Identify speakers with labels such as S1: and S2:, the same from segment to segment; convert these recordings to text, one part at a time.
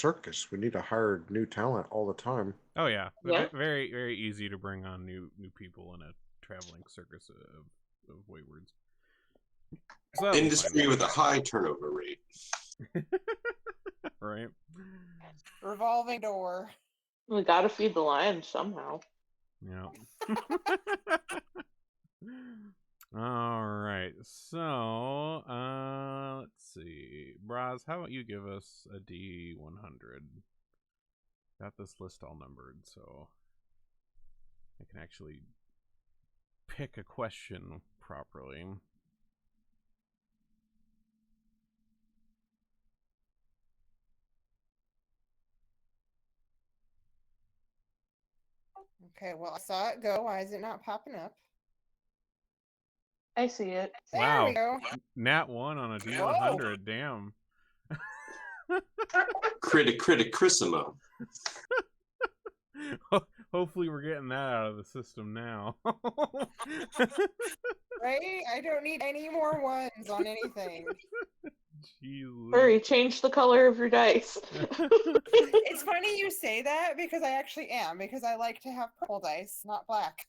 S1: circus. We need to hire new talent all the time.
S2: Oh yeah,
S3: Yeah.
S2: very very easy to bring on new people in a traveling circus of waywards. So
S4: Industry with a high turnover rate.
S2: right.
S5: Revolving door.
S3: We gotta feed the lions somehow.
S2: Yeah. All right. So, let's see. Braz, how about you give us a D100? Got this list all numbered, so I can actually pick a question properly.
S5: Okay, well, I saw it go. Why is it not popping up?
S3: I see it.
S5: There
S2: Wow.
S5: we go.
S2: Nat 1 on a D100. Damn.
S4: Criticissimo.
S2: Hopefully we're getting that out of the system now.
S5: Right? I don't need any more ones on anything.
S2: Jeez.
S3: Hurry, change the color of your dice.
S5: It's funny you say that because I actually am, because I like to have purple dice, not black.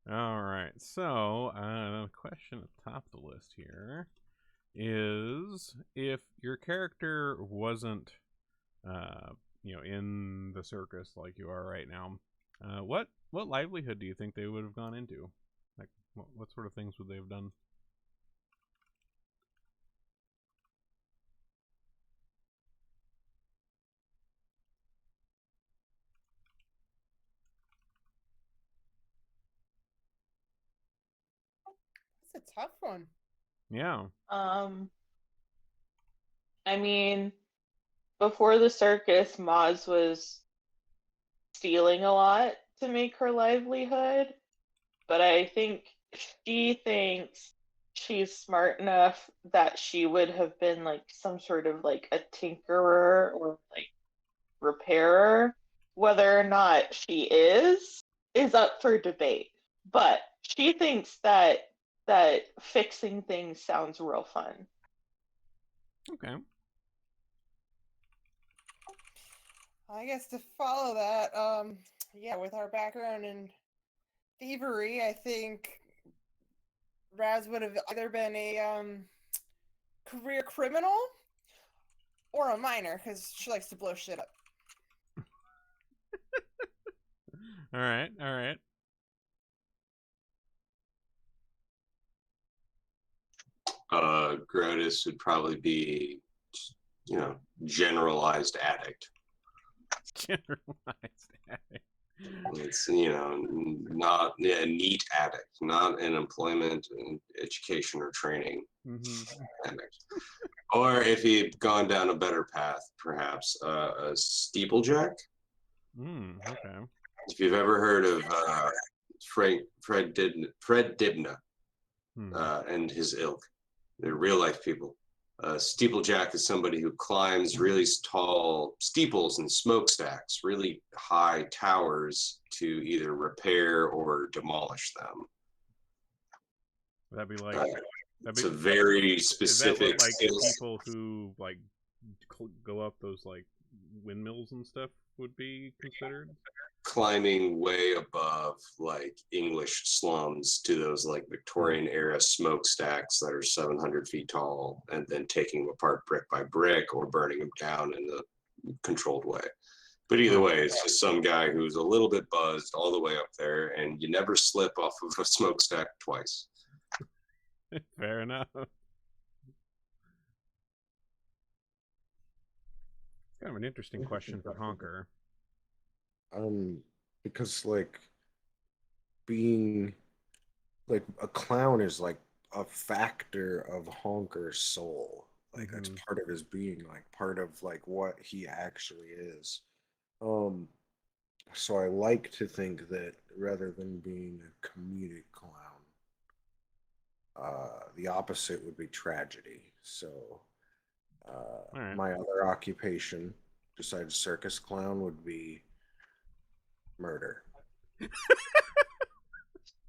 S2: All right. So, the question at the top of the list here is if your character wasn't, in the circus like you are right now, what livelihood do you think they would have gone into? Like, what sort of things would they have done?
S5: It's a tough one.
S2: Yeah.
S3: I mean, before the circus, Maz was stealing a lot to make her livelihood, but I think she thinks she's smart enough that she would have been like some sort of like a tinkerer or like repairer. Whether or not she is up for debate. But she thinks that fixing things sounds real fun.
S2: Okay.
S5: I guess to follow that, with our background in thievery, I think Raz would have either been a career criminal or a miner, because she likes to blow shit up.
S2: All right. All right.
S4: Grotus would probably be, generalized addict.
S2: Generalized addict.
S4: It's, not a neat addict, not an employment and education or training addict. Or if he'd gone down a better path, perhaps a steeplejack.
S2: Okay.
S4: If you've ever heard of Fred Dibna and his ilk, they're real life people. Steeplejack is somebody who climbs really tall steeples and smokestacks, really high towers to either repair or demolish them.
S2: That'd be like
S4: it's a very specific
S2: is that what, like people who like go up those like windmills and stuff would be considered?
S4: Climbing way above like English slums to those like Victorian era smokestacks that are 700 feet tall, and then taking them apart brick by brick or burning them down in a controlled way. But either way, it's just some guy who's a little bit buzzed all the way up there, and you never slip off of a smokestack twice.
S2: Fair enough. It's kind of an interesting question for Honker.
S1: Because like being like a clown is like a factor of Honker's soul. Like that's part of his being, like part of like what he actually is. So I like to think that rather than being a comedic clown, the opposite would be tragedy. So my other occupation besides circus clown would be murder.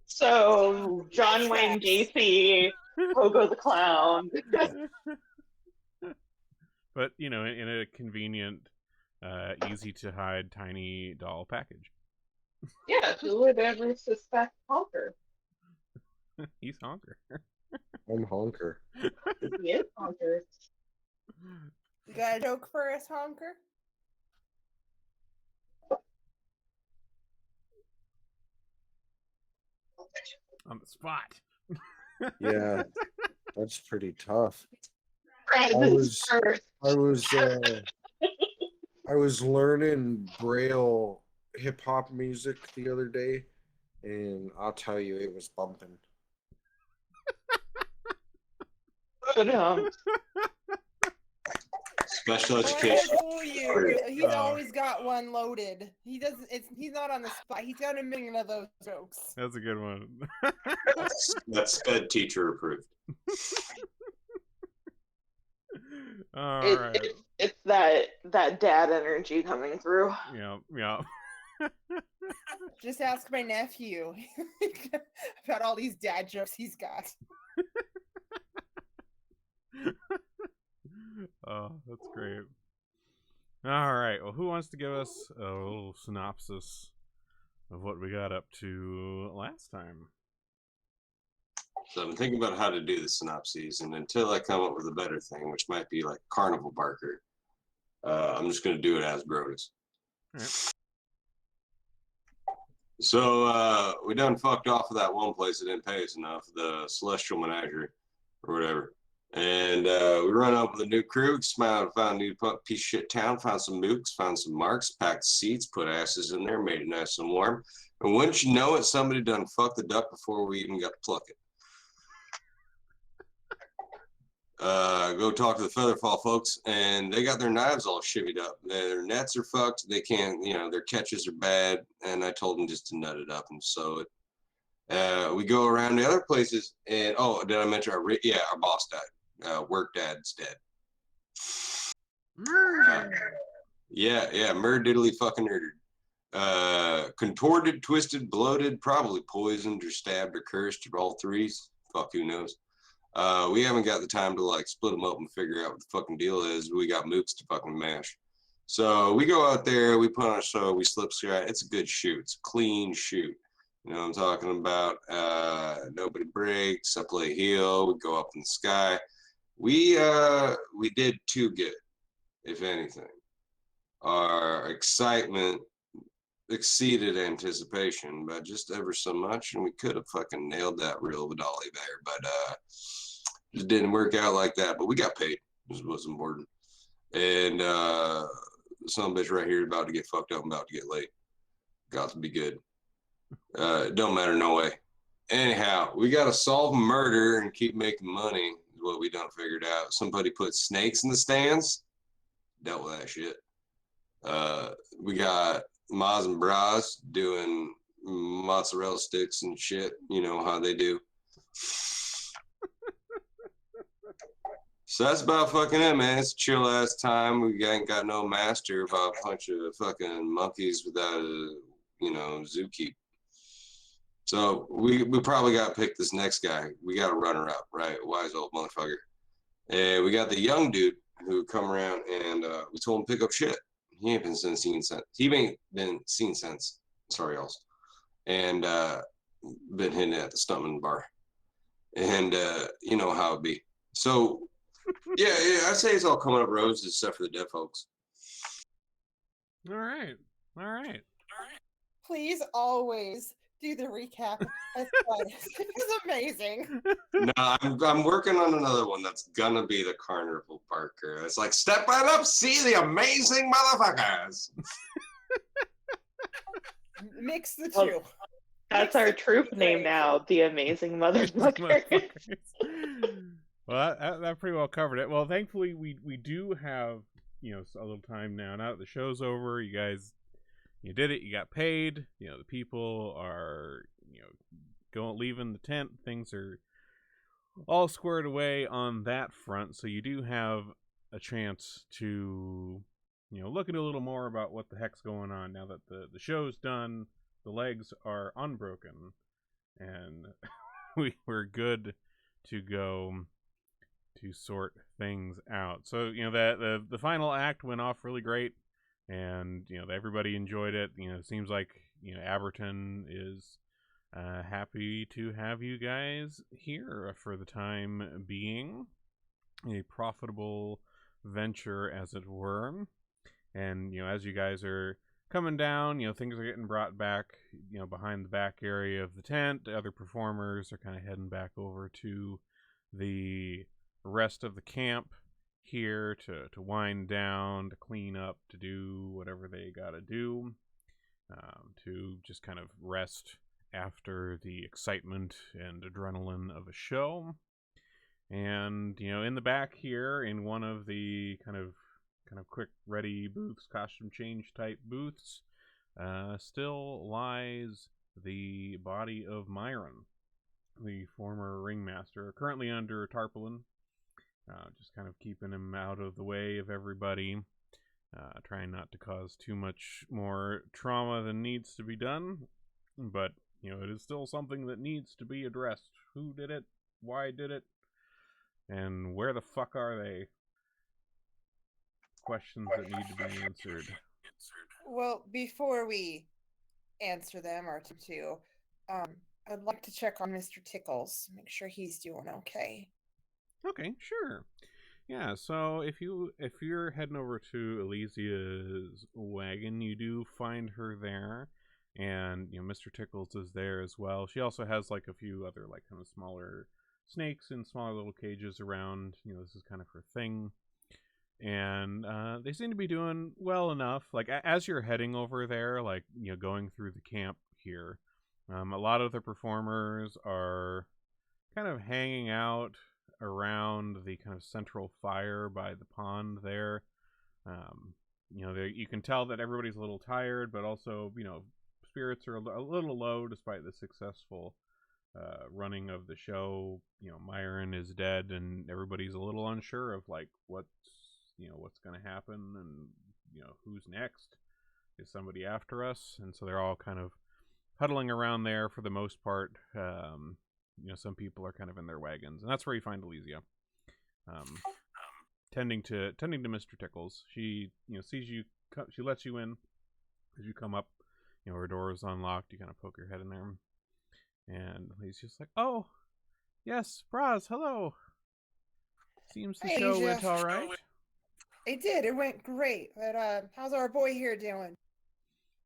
S3: So John Wayne Gacy, Pogo the Clown.
S2: but in a convenient, easy to hide tiny doll package.
S3: Yeah, who would ever suspect Honker?
S2: He's Honker.
S1: I'm Honker.
S3: He is Honker.
S5: You got a joke for us, Honker?
S2: On the spot.
S1: Yeah, that's pretty tough.
S3: Brad,
S1: I
S3: this
S1: was,
S3: first.
S1: I was learning Braille hip hop music the other day, and I'll tell you, it was bumping.
S3: But,
S4: Special
S5: I
S4: education.
S5: won't fool you. He's always got one loaded. He doesn't. He's not on the spot. He's got a million of those jokes.
S2: That's a good one.
S4: That's sped teacher approved.
S2: All right.
S3: it's that dad energy coming through.
S2: Yeah.
S5: Just ask my nephew about all these dad jokes he's got.
S2: Oh, that's great. All right. Well, who wants to give us a little synopsis of what we got up to last time?
S4: So I'm thinking about how to do the synopses, and until I come up with a better thing, which might be like Carnival Barker, I'm just going to do it as Brodus.
S2: All right.
S4: So we done fucked off of that one place that didn't pay us enough, the Celestial Menagerie or whatever. And we run up with a new crew, smiled, found a new piece of shit town, found some mooks, found some marks, packed seats, put asses in there, made it nice and warm. And wouldn't you know it, somebody done fucked the duck before we even got to pluck it. Go talk to the Featherfall folks, and they got their knives all shivvied up. Their nets are fucked. They can't, their catches are bad. And I told them just to nut it up and sew it. We go around the other places, and did I mention our boss died. Work dad's dead. Murder diddly fucking murdered. Contorted, twisted, bloated, probably poisoned or stabbed or cursed, or all threes. Fuck, who knows? We haven't got the time to like split them up and figure out what the fucking deal is. We got mooks to fucking mash. So we go out there, we put on a show, we slip straight. It's a good shoot. It's a clean shoot. You know what I'm talking about? Nobody breaks. I play heel. We go up in the sky. We did too good, if anything. Our excitement exceeded anticipation by just ever so much, and we could have fucking nailed that reel of a dolly there, but it didn't work out like that. But we got paid. This was important. And some bitch right here is about to get fucked up and about to get late. Got to be good. It don't matter no way. Anyhow, we got to solve murder and keep making money is what we done figured out. Somebody put snakes in the stands. Dealt with that shit. We got Maz and Braz doing mozzarella sticks and shit. You know how they do. So that's about fucking it, man. It's a chill ass time. We ain't got no master about a bunch of fucking monkeys without a, zookeeper. So we probably got to pick this next guy. We got a runner up, right? Wise old motherfucker. And we got the young dude who come around, and we told him to pick up shit. He ain't been seen since. He ain't been seen since. Sorry, y'all. And been hitting at the Stuntman bar. And you know how it be. So yeah, I'd say it's all coming up roses except for the dead folks.
S2: All right.
S5: Please always do the recap. It's amazing.
S4: No, I'm working on another one that's gonna be the Carnival Barker. It's like, step right up, see the amazing motherfuckers.
S5: Mix the two.
S3: That's our troop name now, the Amazing Motherfuckers.
S2: Well, that pretty well covered it. Well, thankfully we do have a little time now. Now that the show's over, you guys, you did it. You got paid. The people are leaving the tent. Things are all squared away on that front. So you do have a chance to look into a little more about what the heck's going on now that the show's done. The legs are unbroken, and we're good to go to sort things out. So that the final act went off really great, and everybody enjoyed it. It seems like Aberton is happy to have you guys here for the time being. A profitable venture, as it were. And as you guys are coming down, things are getting brought back, behind the back area of the tent. The other performers are kind of heading back over to the rest of the camp here to wind down, to clean up, to do whatever they gotta do, to just kind of rest after the excitement and adrenaline of a show. And in the back here, in one of the kind of quick ready booths, costume change type booths, still lies the body of Myron, the former ringmaster, currently under tarpaulin, just kind of keeping him out of the way of everybody, trying not to cause too much more trauma than needs to be done. But it is still something that needs to be addressed. Who did it? Why did it? And where the fuck are they? Questions that need to be answered.
S5: Well, before we answer them, or to, I'd like to check on Mr. Tickles, make sure he's doing okay.
S2: Okay, sure. Yeah, so if you're heading over to Elysia's wagon, you do find her there, and Mr. Tickles is there as well. She also has like a few other like kind of smaller snakes in smaller little cages around. This is kind of her thing. And they seem to be doing well enough. Like as you're heading over there, like going through the camp here, a lot of the performers are kind of hanging out around the kind of central fire by the pond there. You can tell that everybody's a little tired, but also spirits are a little low despite the successful running of the show. Myron is dead, and everybody's a little unsure of like what's going to happen, and who's next. Is somebody after us? And so they're all kind of huddling around there for the most part. Some people are kind of in their wagons, and that's where you find Elysia, tending to Mr. Tickles. She sees you. She lets you in as you come up. Her door is unlocked. You kind of poke your head in there, and he's just like, "Oh, yes, Braz, hello. Seems the show went all right."
S5: It did. It went great. But how's our boy here doing?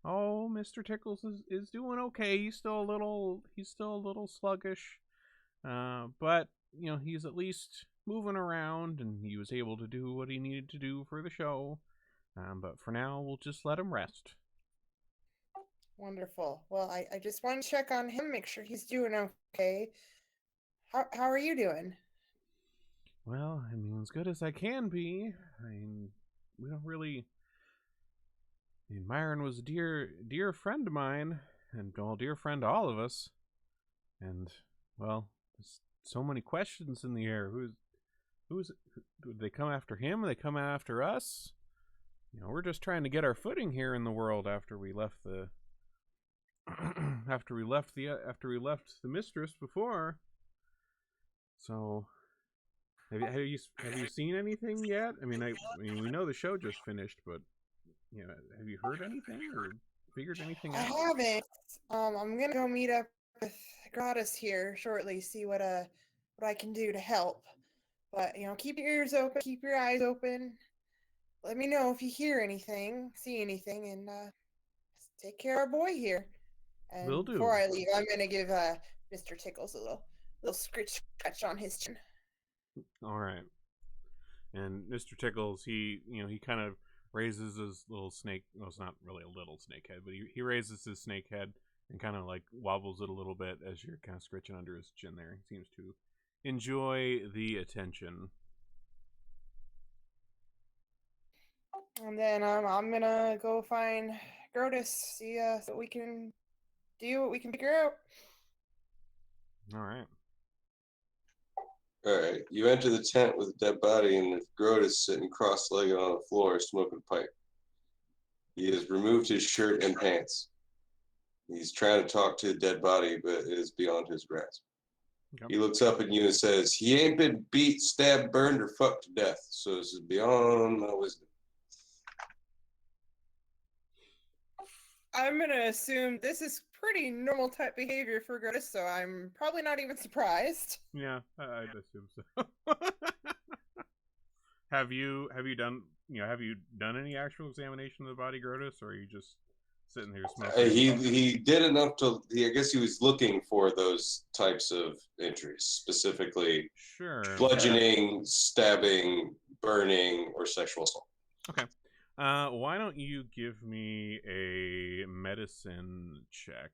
S2: Oh, Mr. Tickles is doing okay. He's still a little sluggish, but he's at least moving around, and he was able to do what he needed to do for the show. But for now, we'll just let him rest.
S5: Wonderful. Well, I just want to check on him, make sure he's doing okay. How are you doing?
S2: Well, I mean, as good as I can be. I mean, we don't really... I mean, Myron was a dear friend of mine, and well, dear friend to all of us. And, well, there's so many questions in the air. Did they come after him? Or they come after us? We're just trying to get our footing here in the world after we left the... after we left the mistress before. So... Have you seen anything yet? I mean, we know the show just finished, but have you heard anything or figured anything out?
S5: I haven't. I'm gonna go meet up with Gratis here shortly, see what I can do to help. But keep your ears open, keep your eyes open. Let me know if you hear anything, see anything, and take care of our boy here. And
S2: Will do.
S5: Before I leave, I'm gonna give Mr. Tickles a little scratch on his chin.
S2: All right. And Mr. Tickles, he kind of raises his little snake. Well, it's not really a little snake head, but he raises his snake head and kind of like wobbles it a little bit as you're kind of scratching under his chin there. He seems to enjoy the attention.
S5: And then I'm gonna go find Grotus, see what we can do, what we can figure out.
S2: All right.
S4: All right. You enter the tent with a dead body and Grotus sitting cross-legged on the floor smoking a pipe. He has removed his shirt and pants. He's trying to talk to the dead body, but it is beyond his grasp.
S2: Okay.
S4: He looks up at you and says, "He ain't been beat, stabbed, burned, or fucked to death. So this is beyond my wisdom."
S5: I'm gonna assume this is pretty normal type behavior for Grotus, so I'm probably not even surprised.
S2: Yeah, I'd assume so. Have you done any actual examination of the body, Grotus, or are you just sitting here smoking?
S4: He did enough to. I guess he was looking for those types of injuries, specifically
S2: Sure.
S4: bludgeoning, stabbing, burning, or sexual assault.
S2: Okay. Why don't you give me a medicine check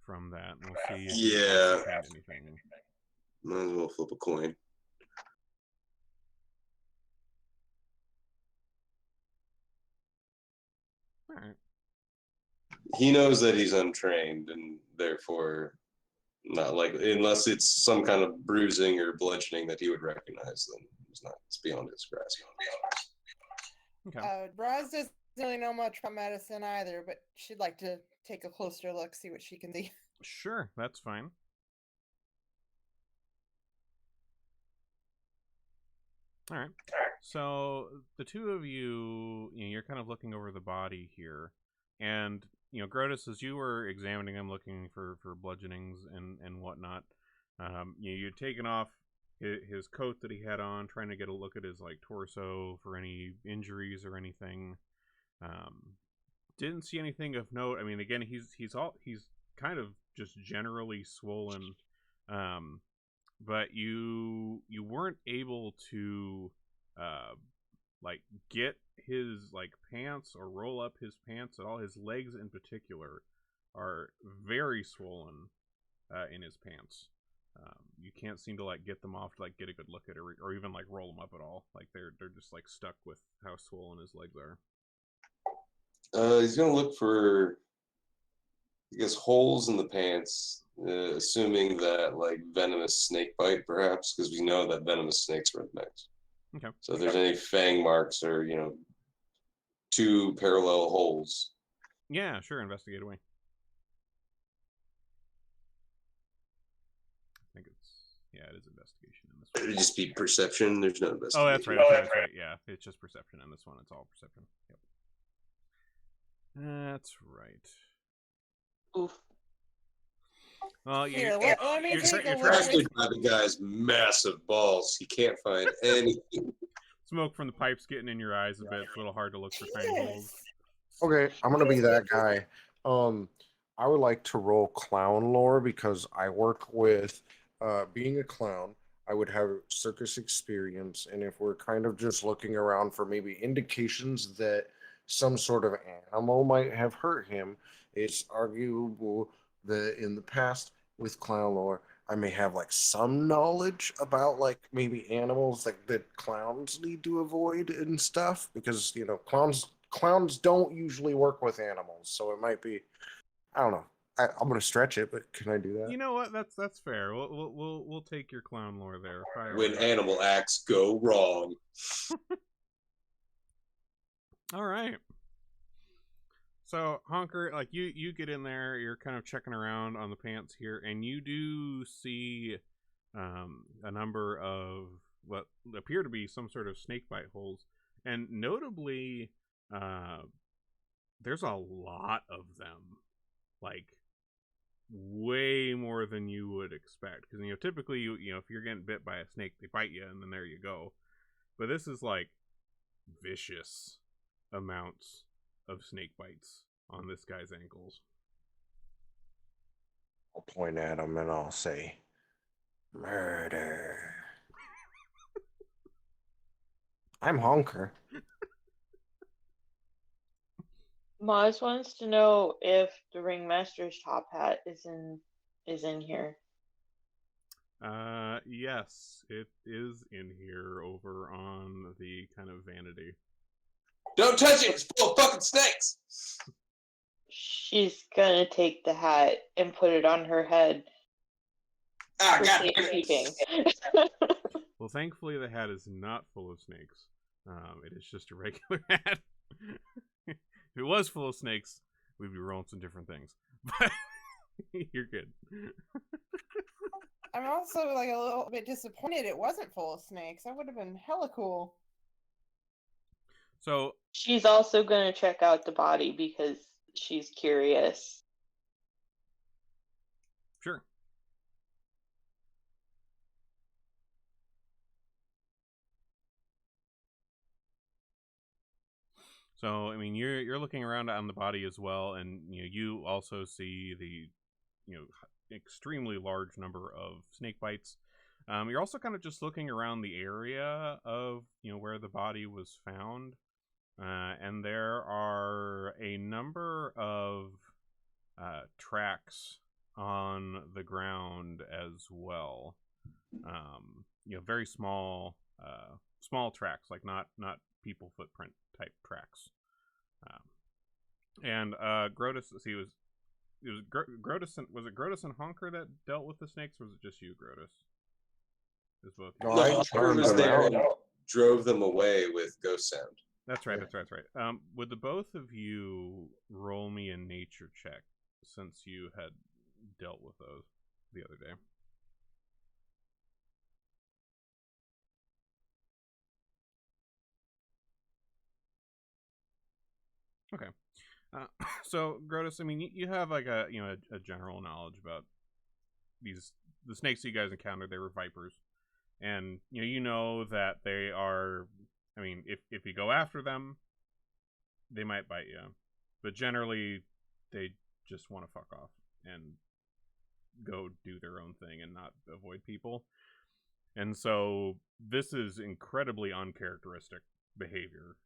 S2: from that, and we'll see if you ascertained anything.
S4: Might as well flip a coin.
S2: All right.
S4: He knows that he's untrained, and therefore not likely, unless it's some kind of bruising or bludgeoning that he would recognize. Then it's beyond his grasp.
S2: Okay.
S5: Roz doesn't really know much about medicine either, but she'd like to take a closer look, see what she can see.
S2: Sure, that's fine. All right. So the two of you, you're kind of looking over the body here, and Grotus, as you were examining him, looking for bludgeonings and whatnot, you'd taken off his coat that he had on, trying to get a look at his torso for any injuries or anything. Didn't see anything of note. I mean, again, he's kind of just generally swollen, but you weren't able to get his pants or roll up his pants at all. His legs in particular are very swollen in his pants. You can't seem to get them off to get a good look at it, or even roll them up at all. They're just stuck with how swollen his legs are.
S4: He's gonna look for, I guess, holes in the pants, assuming that venomous snake bite, perhaps, because we know that venomous snakes are venomous.
S2: Okay.
S4: So if there's any fang marks or two parallel holes.
S2: Yeah, sure. Investigate away. I think it is investigation in this one.
S4: It'd just be perception. There's no investigation.
S2: Oh, that's right. That's right. Yeah, it's just perception in this one. It's all perception. Yep. That's right.
S3: Oof.
S2: Well,
S5: Here, let me take a look.
S4: Attracted by the guy's massive balls. He can't find anything.
S2: Smoke from the pipes getting in your eyes a bit. It's a little hard to look for tiny holes.
S1: Okay, I'm gonna be that guy. I would like to roll clown lore because I work with being a clown. I would have circus experience, and if we're kind of just looking around for maybe indications that some sort of animal might have hurt him, it's arguable that in the past with clown lore, I may have some knowledge about maybe animals that clowns need to avoid and stuff because clowns don't usually work with animals, so it might be, I don't know. I'm gonna stretch it, but can I do that?
S2: You know what? That's fair. We'll take your clown lore there.
S4: When animal acts go wrong.
S2: All right. So Honker, you get in there. You're kind of checking around on the pants here, and you do see a number of what appear to be some sort of snake bite holes, and notably, there's a lot of them, way more than you would expect. Because typically if you're getting bit by a snake, they bite you, and then there you go. But this is vicious amounts of snake bites on this guy's ankles.
S1: I'll point at him and I'll say, "Murder." I'm Honker.
S3: Maz wants to know if the ringmaster's top hat is in here.
S2: Yes, it is in here over on the kind of vanity.
S4: Don't touch it! It's full of fucking snakes!
S3: She's gonna take the hat and put it on her head for safekeeping.
S2: Well, thankfully the hat is not full of snakes. It is just a regular hat. If it was full of snakes, we'd be rolling some different things. You're good.
S5: I'm also like a little bit disappointed it wasn't full of snakes. That would have been hella cool.
S2: So
S3: she's also going to check out the body because she's curious.
S2: sure. So I mean, you're looking around on the body as well, and you also see the extremely large number of snake bites. You're also kind of just looking around the area of where the body was found, and there are a number of tracks on the ground as well. Very small tracks, like not people footprint type tracks. And Grotus, see, it was Grotus. Was it Grotus and Honker that dealt with the snakes, or was it just you, Grotus? It was both.
S1: No,
S4: No,
S1: I
S4: Hunter
S1: charmed
S4: was
S1: them
S4: there
S1: out.
S4: and drove them away with ghost sound.
S2: That's right. That's right. Would the both of you roll me a nature check since you had dealt with those the other day? Okay. So Grotus, I mean, you have like a general knowledge about the snakes you guys encountered. They were vipers, and you know that they are. I mean, if you go after them, they might bite you, but generally, they just want to fuck off and go do their own thing and not avoid people. And so this is incredibly uncharacteristic behavior.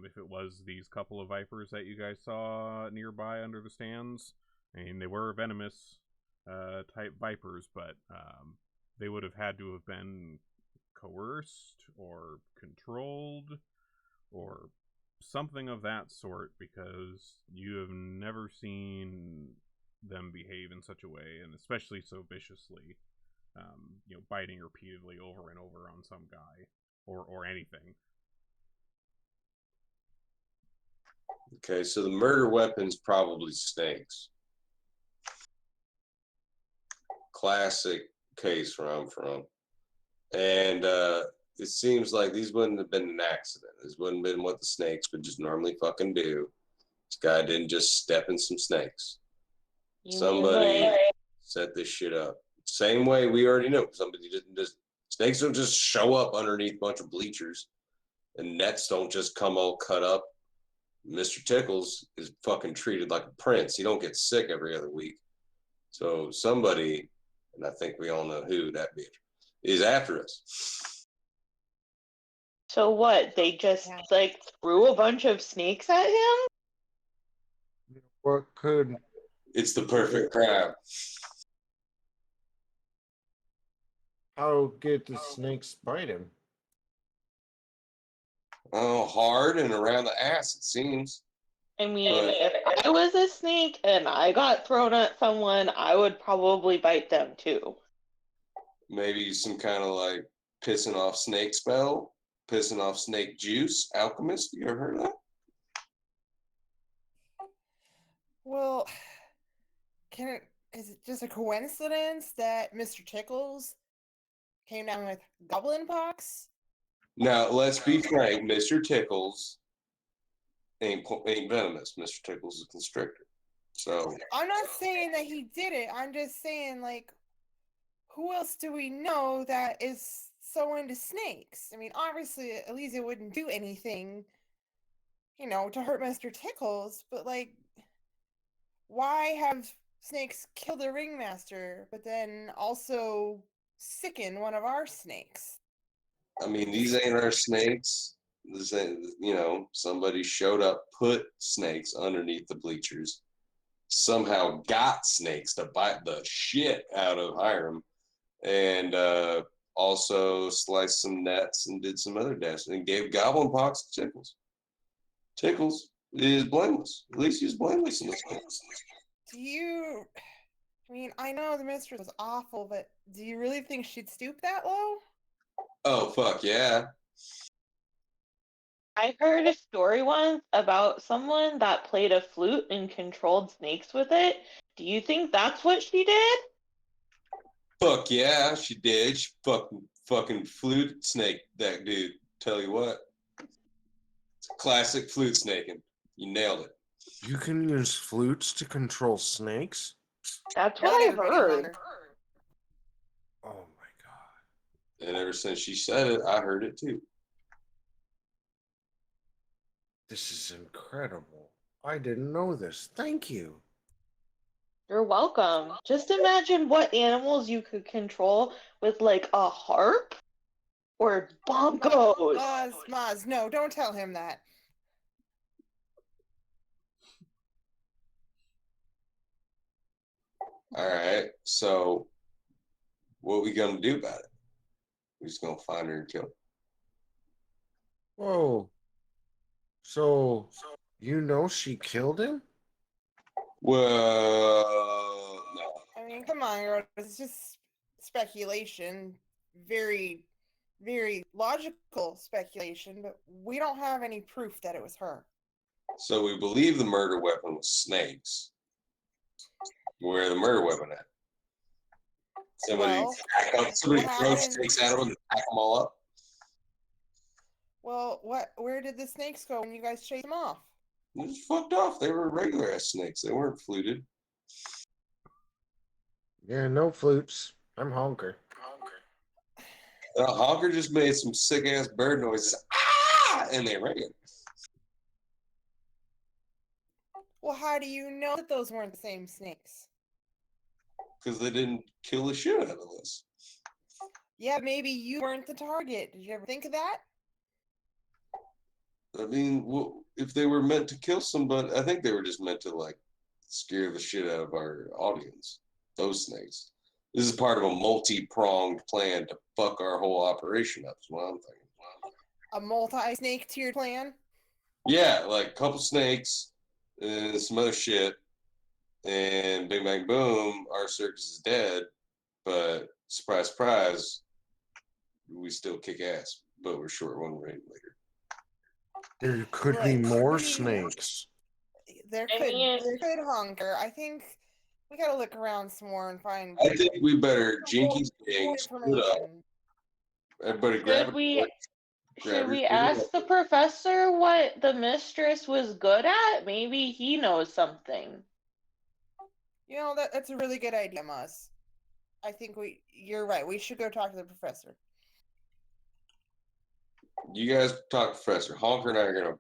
S2: If it was these couple of vipers that you guys saw nearby under the stands, I mean, they were venomous type vipers, but they would have had to have been coerced or controlled or something of that sort, because you have never seen them behave in such a way, and especially so viciously. Biting repeatedly over and over on some guy or anything.
S4: Okay, so the murder weapon's probably snakes. Classic case where I'm from. And it seems like these wouldn't have been an accident. This wouldn't have been what the snakes would just normally fucking do. This guy didn't just step in some snakes. Somebody set this shit up. Same way we already know. Somebody didn't just, snakes don't just show up underneath a bunch of bleachers, and nets don't just come all cut up. Mr. Tickles is fucking treated like a prince. He don't get sick every other week. So somebody, and I think we all know who that bitch is, after us.
S3: So what? They just like threw a bunch of snakes at him?
S1: What could?
S4: It's the perfect crowd.
S1: How did the snakes bite him?
S4: Oh, hard and around the ass, it seems.
S3: I mean, if I was a snake and I got thrown at someone, I would probably bite them too.
S4: Maybe some kind of like pissing off snake spell, pissing off snake juice, alchemist. You ever heard of that?
S5: Well, is it just a coincidence that Mr. Tickles came down with goblin pox?
S4: Now, let's be frank, Mr. Tickles ain't venomous. Mr. Tickles is a constrictor. So
S5: I'm not saying that he did it. I'm just saying, like, who else do we know that is so into snakes? I mean, obviously, Elysia wouldn't do anything, to hurt Mr. Tickles, but, like, why have snakes kill the ringmaster, but then also sicken one of our snakes?
S4: I mean, these ain't our snakes. This ain't, somebody showed up, put snakes underneath the bleachers, somehow got snakes to bite the shit out of Hiram, and also sliced some nets and did some other dashes and gave goblin pox to Tickles. Tickles is blameless. At least he's blameless in this case.
S5: I mean, I know the mistress was awful, but do you really think she'd stoop that low?
S4: Oh, fuck yeah.
S3: I heard a story once about someone that played a flute and controlled snakes with it, Do you think that's what she did?
S4: Fuck yeah, she did. She fucking flute snake that dude. Tell you what. It's a classic flute snaking. You nailed it.
S1: You can use flutes to control snakes?
S3: That's what
S5: Not
S3: I've
S5: everybody,
S3: heard.
S5: Hunter.
S1: Oh my god.
S4: And ever since she said it, I heard it too.
S1: This is incredible. I didn't know this. Thank you.
S3: You're welcome. Just imagine what animals you could control with like a harp or bongos.
S5: Maz, no, don't tell him that.
S4: All right. So what we gonna do about it? We're just gonna find her and kill her.
S1: Whoa. So, you know she killed him?
S4: Well, no.
S5: I mean, come on, girl. It's just speculation. Very, very logical speculation, but we don't have any proof that it was her.
S4: So we believe the murder weapon was snakes. Where the murder weapon at? Somebody throw snakes at them and pack them all up.
S5: Well, where did the snakes go when you guys chased them off?
S4: They just fucked off. They were regular ass snakes. They weren't fluted.
S1: Yeah, no flutes. I'm Honker.
S4: Honker just made some sick ass bird noises. Ah! And they ran.
S5: Well, how do you know that those weren't the same snakes?
S4: Because they didn't kill the shit out of us.
S5: Yeah, maybe you weren't the target. Did you ever think of that?
S4: I mean, well, if they were meant to kill somebody, I think they were just meant to like scare the shit out of our audience. Those snakes. This is part of a multi-pronged plan to fuck our whole operation up. Is what I'm thinking.
S5: A multi-snake tiered plan?
S4: Yeah, like a couple snakes and some other shit, and bing bang boom, our circus is dead. But surprise, surprise, we still kick ass, but we're short one rate later.
S1: There could be more snakes.
S5: There could, Honker. I think we gotta look around some more and find.
S4: I think we better jinkies gang split up. Everybody grab it.
S3: Should we ask the professor what the mistress was good at? Maybe he knows something.
S5: You know, that's a really good idea, Maz. I think you're right. We should go talk to the professor.
S4: You guys talk to Professor. Honker and I are gonna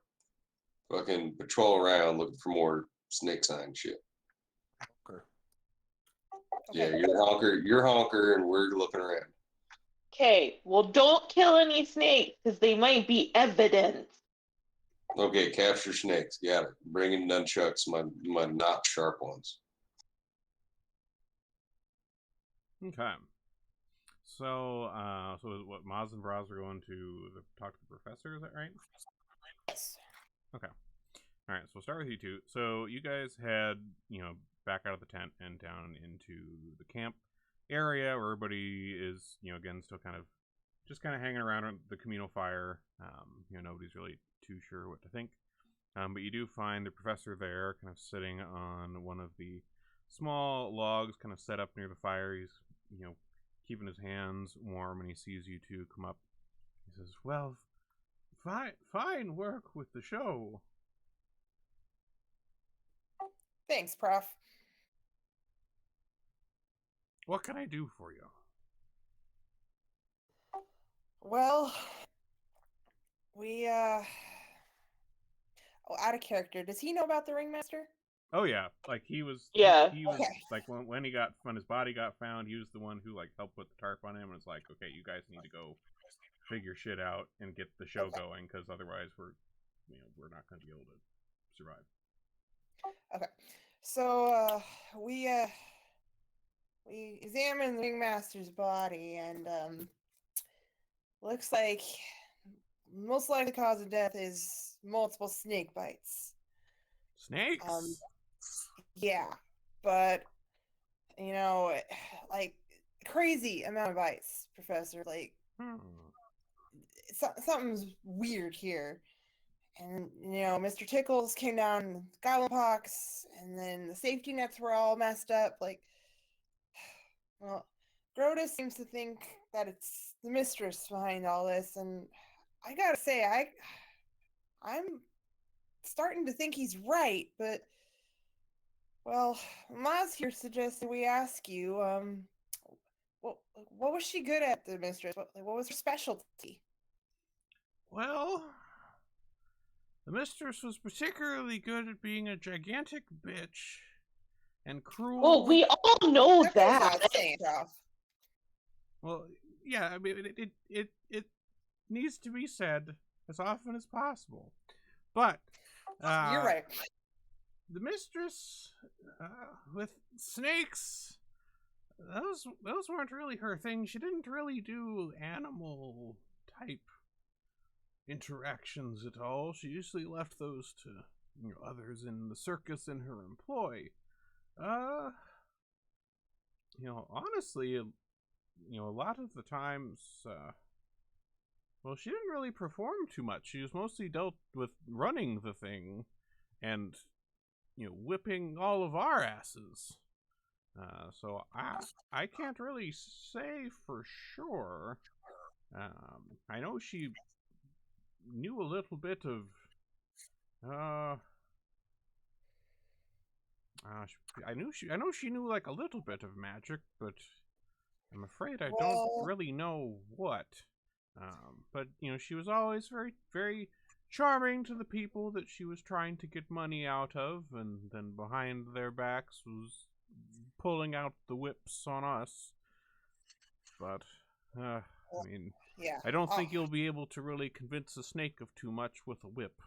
S4: fucking patrol around looking for more snake sign shit.
S1: Okay.
S4: Yeah, you're Honker, and we're looking around.
S3: Okay, well, don't kill any snakes because they might be evidence.
S4: Okay, capture snakes. Got it. Bring in nunchucks, my not sharp ones.
S2: Okay. So, what Maz and Braz are going to talk to the professor? Is that right?
S5: Yes.
S2: Okay. All right. So we'll start with you two. So you guys head, back out of the tent and down into the camp area where everybody is, again, still kind of hanging around the communal fire. Nobody's really too sure what to think. But you do find the professor there, kind of sitting on one of the small logs, kind of set up near the fire. He's, keeping his hands warm, and he sees you two come up. He says, "Well, fine work with the show."
S5: Thanks, Prof.
S2: What can I do for you?
S5: Well, we out of character. Does he know about the ringmaster?
S2: Oh yeah, like he was.
S3: Yeah.
S2: He was like when his body got found, he was the one who like helped put the tarp on him, and was like, okay, you guys need to go figure shit out and get the show going, because otherwise we're not going to be able to survive.
S5: Okay, so we examined the ringmaster's body, and looks like most likely cause of death is multiple snake bites.
S2: Snakes?
S5: Yeah, but like crazy amount of bites, Professor. Like something's weird here. And, Mr. Tickles came down with goblin pox, and then the safety nets were all messed up. Well, Grotus seems to think that it's the mistress behind all this, and I gotta say, I'm starting to think he's right, but, well, Maz here suggested we ask you, what was she good at, the mistress? What was her specialty?
S2: Well, the mistress was particularly good at being a gigantic bitch and cruel.
S3: Well, we all know
S5: That goes
S3: that.
S5: without saying, Ralph.
S2: Well, yeah, I mean, it needs to be said as often as possible. But
S5: You're right.
S2: the mistress with snakes, those weren't really her thing. She didn't really do animal type interactions at all. She usually left those to others in the circus in her employ. Honestly, a lot of the times, well, she didn't really perform too much. She was mostly dealt with running the thing and, whipping all of our asses. So I can't really say for sure. I know she knew a little bit of, I know she knew like a little bit of magic, but I'm afraid I don't really know what. But she was always very, very charming to the people that she was trying to get money out of, and then behind their backs was pulling out the whips on us. But I mean,
S5: yeah.
S2: I don't think you'll be able to really convince a snake of too much with a whip.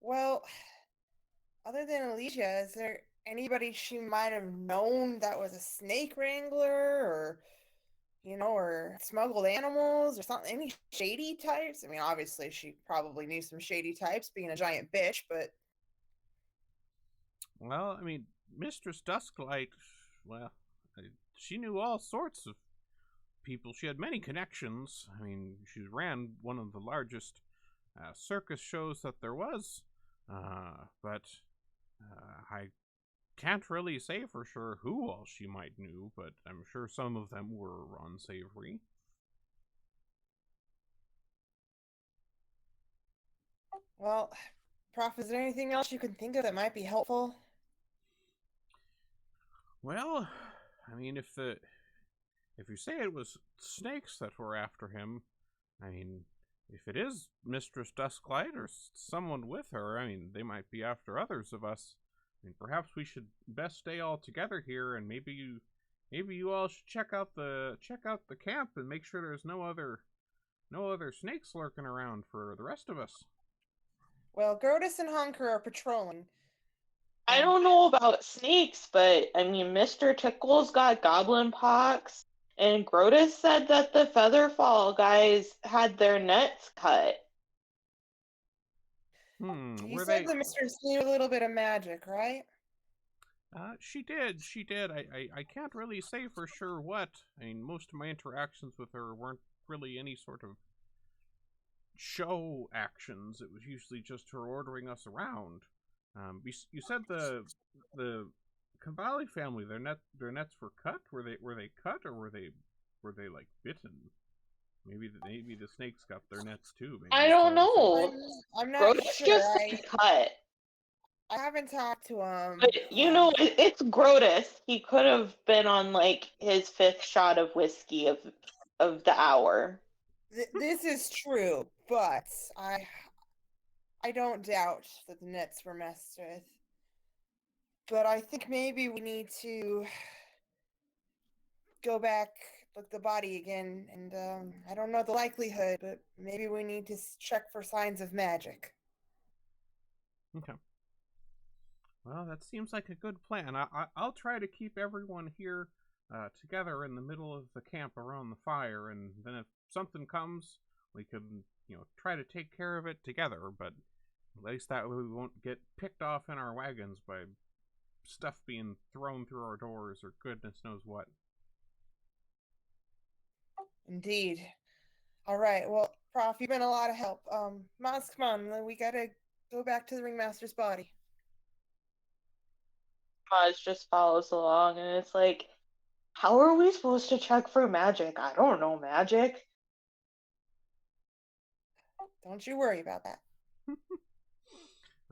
S5: Well, other than Alicia, is there anybody she might have known that was a snake wrangler, or smuggled animals or something? Any shady types? I mean, obviously she probably knew some shady types, being a giant bitch, but...
S2: Well, I mean, Mistress Dusklight, well, she knew all sorts of people. She had many connections. I mean, she ran one of the largest circus shows that there was, but I can't really say for sure who all she might knew, but I'm sure some of them were unsavory.
S5: Well, Prof, is there anything else you can think of that might be helpful?
S2: Well, I mean, if you say it was snakes that were after him, I mean, if it is Mistress Dusklight or someone with her, I mean, they might be after others of us. I mean, perhaps we should best stay all together here, and maybe you all should check out the camp and make sure there's no other snakes lurking around for the rest of us.
S5: Well, Grotus and Honker are patrolling.
S3: I don't know about snakes, but I mean, Mr. Tickles got goblin pox, and Grotus said that the Featherfall guys had their nets cut.
S5: You said the mistress knew a little bit of magic, right?
S2: She did. I can't really say for sure what. I mean, most of my interactions with her weren't really any sort of show actions. It was usually just her ordering us around. You said the Cavalli family, their nets were cut. Were they cut, or were they like bitten? Maybe the snakes got their nets too. Maybe
S3: I don't know.
S5: I'm not
S3: Grotus
S5: sure.
S3: just said cut.
S5: I haven't talked to him.
S3: But it's Grotus. He could have been on like his 5th shot of whiskey of the hour.
S5: This is true, but I don't doubt that the nets were messed with. But I think maybe we need to go back, look the body again, and I don't know the likelihood, but maybe we need to check for signs of magic.
S2: Okay. Well, that seems like a good plan. I'll try to keep everyone here together in the middle of the camp around the fire, and then if something comes, we can, try to take care of it together, but at least that way we won't get picked off in our wagons by stuff being thrown through our doors or goodness knows what.
S5: Indeed. All right. Well, Prof, you've been a lot of help. Maz, come on. We gotta go back to the ringmaster's body.
S3: Maz just follows along, and it's like, how are we supposed to check for magic? I don't know magic.
S5: Don't you worry about that.
S2: All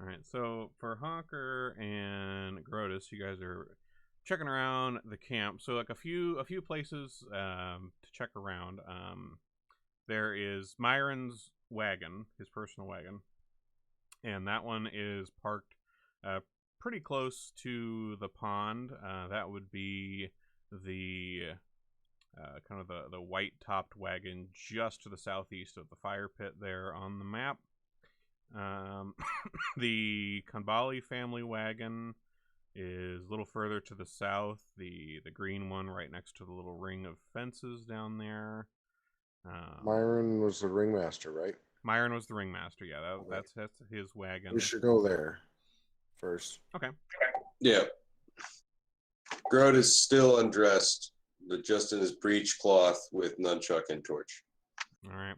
S2: right, so for Honker and Grotus, you guys are checking around the camp. So like a few places to check around. There is Myron's wagon, his personal wagon, and that one is parked pretty close to the pond. That would be the kind of the white topped wagon just to the southeast of the fire pit there on the map. The Kanbali family wagon is a little further to the south. The green one right next to the little ring of fences down there.
S1: Myron was the ringmaster, right?
S2: Myron was the ringmaster. Yeah,
S1: Okay.
S2: that's his wagon.
S1: We should go there first.
S2: Okay.
S4: Yeah. Groot is still undressed, but just in his breechcloth with nunchuck and torch.
S2: All right.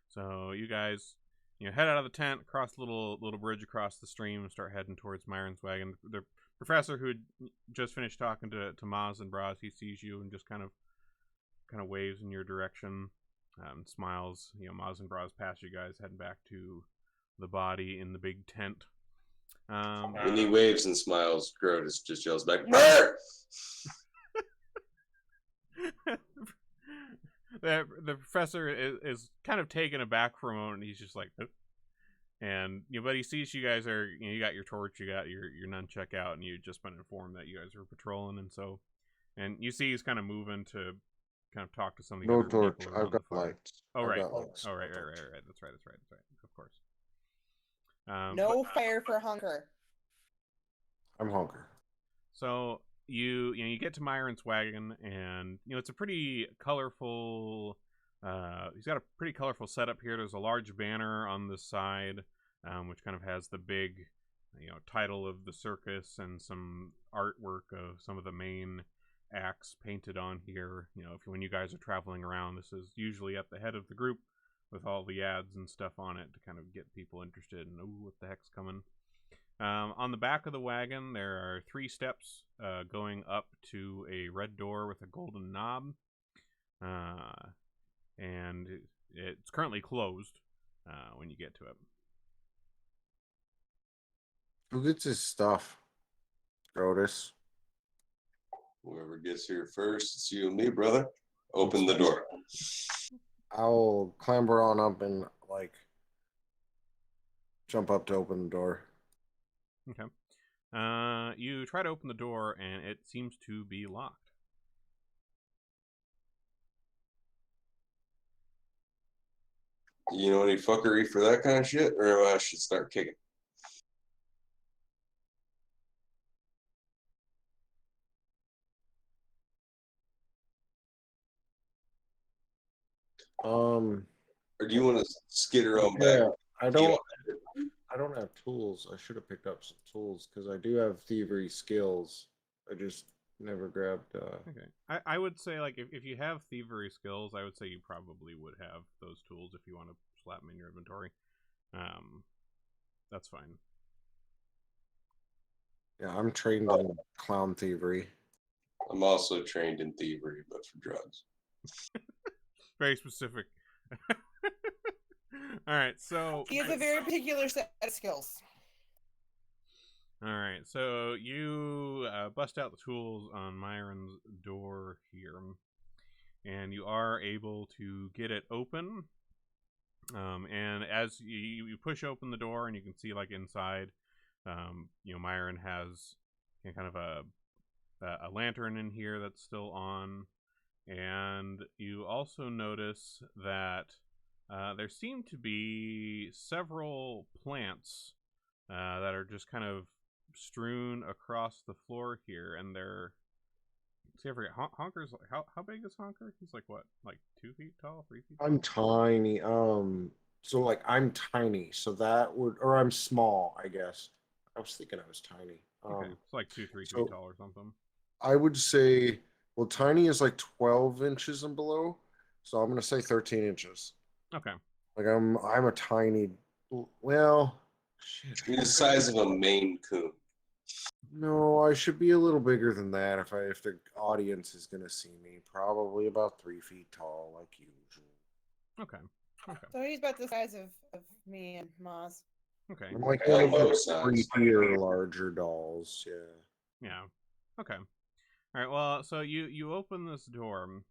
S2: So you guys, head out of the tent, cross the little bridge across the stream, and start heading towards Myron's wagon. The professor, who had just finished talking to Maz and Braz, he sees you and just kind of waves in your direction, smiles. Maz and Braz pass you guys, heading back to the body in the big tent.
S4: When he waves and smiles, Groot just yells back, "Brr!"
S2: The professor is kind of taken aback for a moment. He's just like, "Huh?" And but he sees you guys are, you got your torch, you got your nunchuck out, and you've just been informed that you guys are patrolling, and you see he's kind of moving to kind of talk to some of the
S1: No
S2: other
S1: torch.
S2: people
S1: I've
S2: around the
S1: got
S2: fire.
S1: lights.
S2: Oh
S1: I've
S2: right.
S1: got lights.
S2: Oh right. That's right. Of course.
S5: No fire for Honker.
S1: I'm Honker.
S2: So you get to Myron's wagon, and it's a pretty colorful. He's got a pretty colorful setup here. There's a large banner on the side, which kind of has the big, title of the circus and some artwork of some of the main acts painted on here. When you guys are traveling around, this is usually at the head of the group with all the ads and stuff on it to kind of get people interested in, what the heck's coming. On the back of the wagon, there are 3 steps going up to a red door with a golden knob. And it's currently closed when you get to it.
S1: Who gets his stuff? Grotus.
S4: Whoever gets here first, it's you and me, brother. Open the door.
S1: I'll clamber on up and jump up to open the door.
S2: Okay. You try to open the door, and it seems to be locked.
S4: You know any fuckery for that kind of shit, or I should start kicking? Or do you want to skitter on back?
S1: Yeah, I don't have tools. I should have picked up some tools because I do have thievery skills. I just never grabbed.
S2: Okay. I would say, if you have thievery skills, I would say you probably would have those tools if you want to slap them in your inventory. That's fine.
S1: Yeah, I'm trained in clown thievery.
S4: I'm also trained in thievery, but for drugs.
S2: Very specific. All right, so
S5: He has a very particular set of skills.
S2: All right, so you bust out the tools on Myron's door here, and you are able to get it open. And as you push open the door, and you can see inside, Myron has kind of a lantern in here that's still on, and you also notice that there seem to be several plants that are just kind of strewn across the floor here, and they're. See, I forget. Honker's how big is Honker? He's what, 2 feet tall, 3 feet tall?
S1: I'm tiny. So I'm tiny. So that would, or I'm small, I guess. I was thinking I was tiny.
S2: Okay, it's 2, 3
S1: so
S2: feet tall or something.
S1: I would say, well, tiny is 12 inches and below. So I'm gonna say 13 inches.
S2: Okay.
S1: Like I'm a tiny. Well, shit.
S4: You're the size of a Maine Coon.
S1: No, I should be a little bigger than that if the audience is gonna see me. Probably about 3 feet tall, like usual.
S2: Okay. Okay.
S5: So he's about the size of me and Maz.
S2: Okay.
S1: I'm like
S4: Yeah,
S1: one of the
S4: both sides.
S1: creepier, larger dolls. Yeah.
S2: Yeah. Okay. All right. Well, so you open this door,